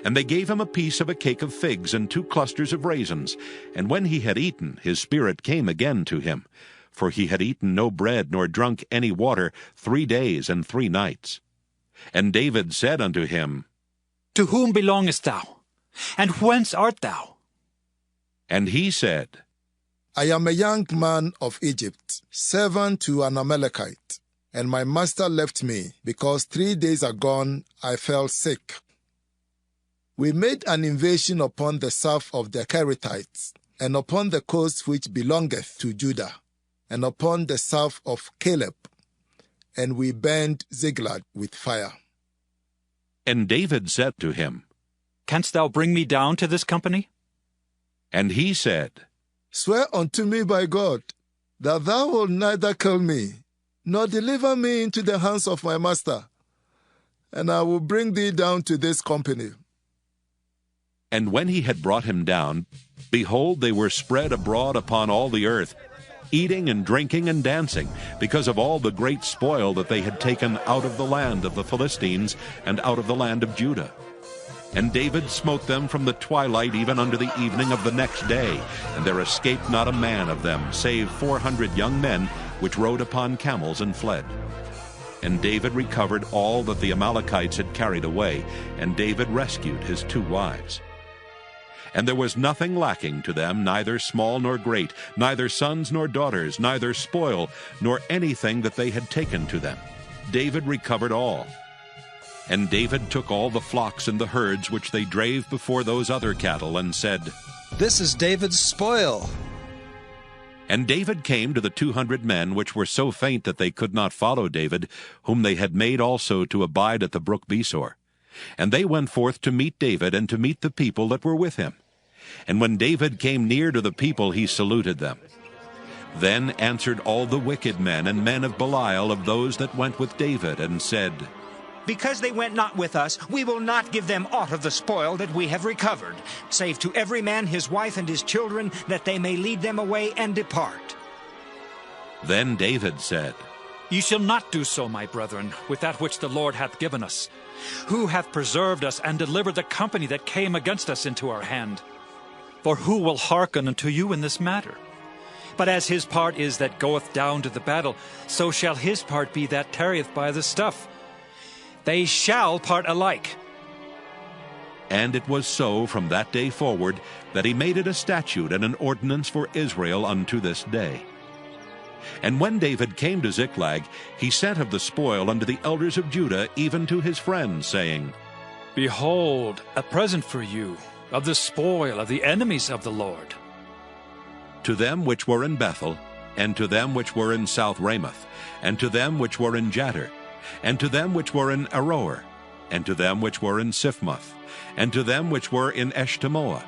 And they gave him a piece of a cake of figs, and 2 clusters of raisins. And when he had eaten, his spirit came again to him, for he had eaten no bread, nor drunk any water 3 days and 3 nights. And David said unto him,
To whom belongest thou? And whence art thou?
And he said,
I am a young man of Egypt, servant to an Amalekite, and my master left me, because 3 days agone I fell sick. We made an invasion upon the south of the Kerethites, and upon the coast which belongeth to Judah, and upon the south of Caleb, and we burned Ziklag with fire.
And David said to him,
Canst thou bring me down to this company?
And he said,
Swear unto me by God, that thou wilt neither kill me, nor deliver me into the hands of my master, and I will bring thee down to this company.
And when he had brought him down, behold, they were spread abroad upon all the earth, eating and drinking and dancing, because of all the great spoil that they had taken out of the land of the Philistines and out of the land of Judah. And David smote them from the twilight even unto the evening of the next day, and there escaped not a man of them, save 400 young men, which rode upon camels and fled. And David recovered all that the Amalekites had carried away, and David rescued his 2 wives. And there was nothing lacking to them, neither small nor great, neither sons nor daughters, neither spoil, nor anything that they had taken to them. David recovered all. And David took all the flocks and the herds which they drave before those other cattle, and said,
This is David's spoil.
And David came to the 200 men which were so faint that they could not follow David, whom they had made also to abide at the brook Besor. And they went forth to meet David, and to meet the people that were with him. And when David came near to the people, he saluted them. Then answered all the wicked men and men of Belial of those that went with David, and said,
Because they went not with us, we will not give them aught of the spoil that we have recovered, save to every man his wife and his children, that they may lead them away and depart.
Then David said,
Ye shall not do so, my brethren, with that which the Lord hath given us. Who hath preserved us, and delivered the company that came against us into our hand? For who will hearken unto you in this matter? But as his part is that goeth down to the battle, so shall his part be that tarrieth by the stuff. They shall part alike.
And it was so from that day forward, that he made it a statute and an ordinance for Israel unto this day. And when David came to Ziklag, he sent of the spoil unto the elders of Judah, even to his friends, saying,
Behold, a present for you, of the spoil of the enemies of the Lord.
To them which were in Bethel, and to them which were in South Ramoth, and to them which were in Jattir, and to them which were in Aroer, and to them which were in Siphmoth, and to them which were in Eshtemoa,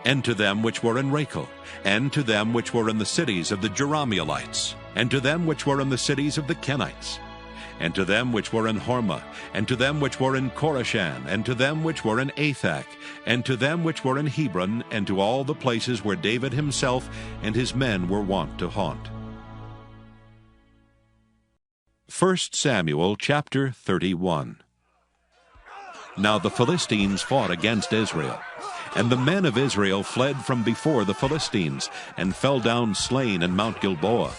and to them which were in Rachel, and to them which were in the cities of the Jerahmeelites, and to them which were in the cities of the Kenites, and to them which were in Hormah, and to them which were in Korashan, and to them which were in Athak, and to them which were in Hebron, and to all the places where David himself and his men were wont to haunt. 1 Samuel chapter 31. Now the Philistines fought against Israel. And the men of Israel fled from before the Philistines, and fell down slain in Mount Gilboa.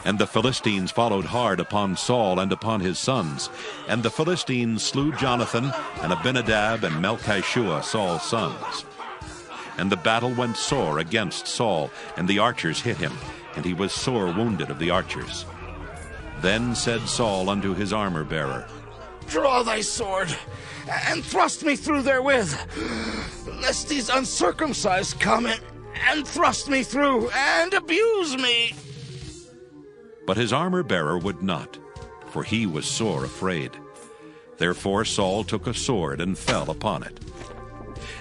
And the Philistines followed hard upon Saul and upon his sons. And the Philistines slew Jonathan, and Abinadab, and Melchishua, Saul's sons. And the battle went sore against Saul, and the archers hit him, and he was sore wounded of the archers. Then said Saul unto his armor-bearer,
Draw thy sword, and thrust me through therewith, lest these uncircumcised come and thrust me through, and abuse me.
But his armor-bearer would not, for he was sore afraid. Therefore Saul took a sword and fell upon it.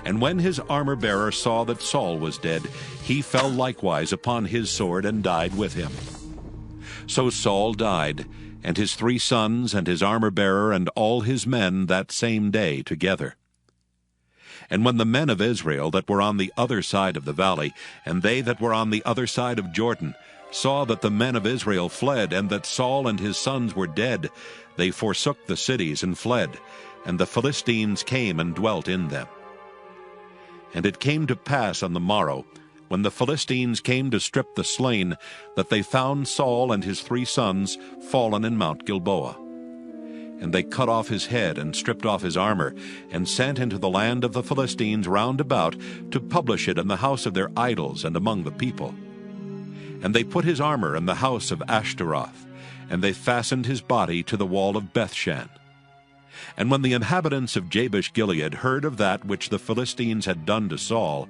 And when his armor-bearer saw that Saul was dead, he fell likewise upon his sword and died with him. So Saul died, and his 3 sons, and his armor-bearer, and all his men that same day together. And when the men of Israel that were on the other side of the valley, and they that were on the other side of Jordan, saw that the men of Israel fled, and that Saul and his sons were dead, they forsook the cities and fled, and the Philistines came and dwelt in them. And it came to pass on the morrow, when the Philistines came to strip the slain, that they found Saul and his 3 sons fallen in Mount Gilboa. And they cut off his head, and stripped off his armor, and sent into the land of the Philistines round about, to publish it in the house of their idols and among the people. And they put his armor in the house of Ashtaroth, and they fastened his body to the wall of Bethshan. And when the inhabitants of Jabesh-Gilead heard of that which the Philistines had done to Saul,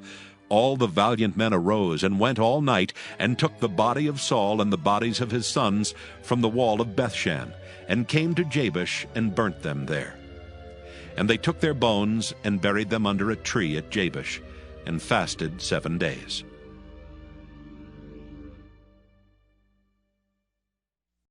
all the valiant men arose, and went all night, and took the body of Saul and the bodies of his sons from the wall of Bethshan, and came to Jabesh, and burnt them there. And they took their bones, and buried them under a tree at Jabesh, and fasted 7 days.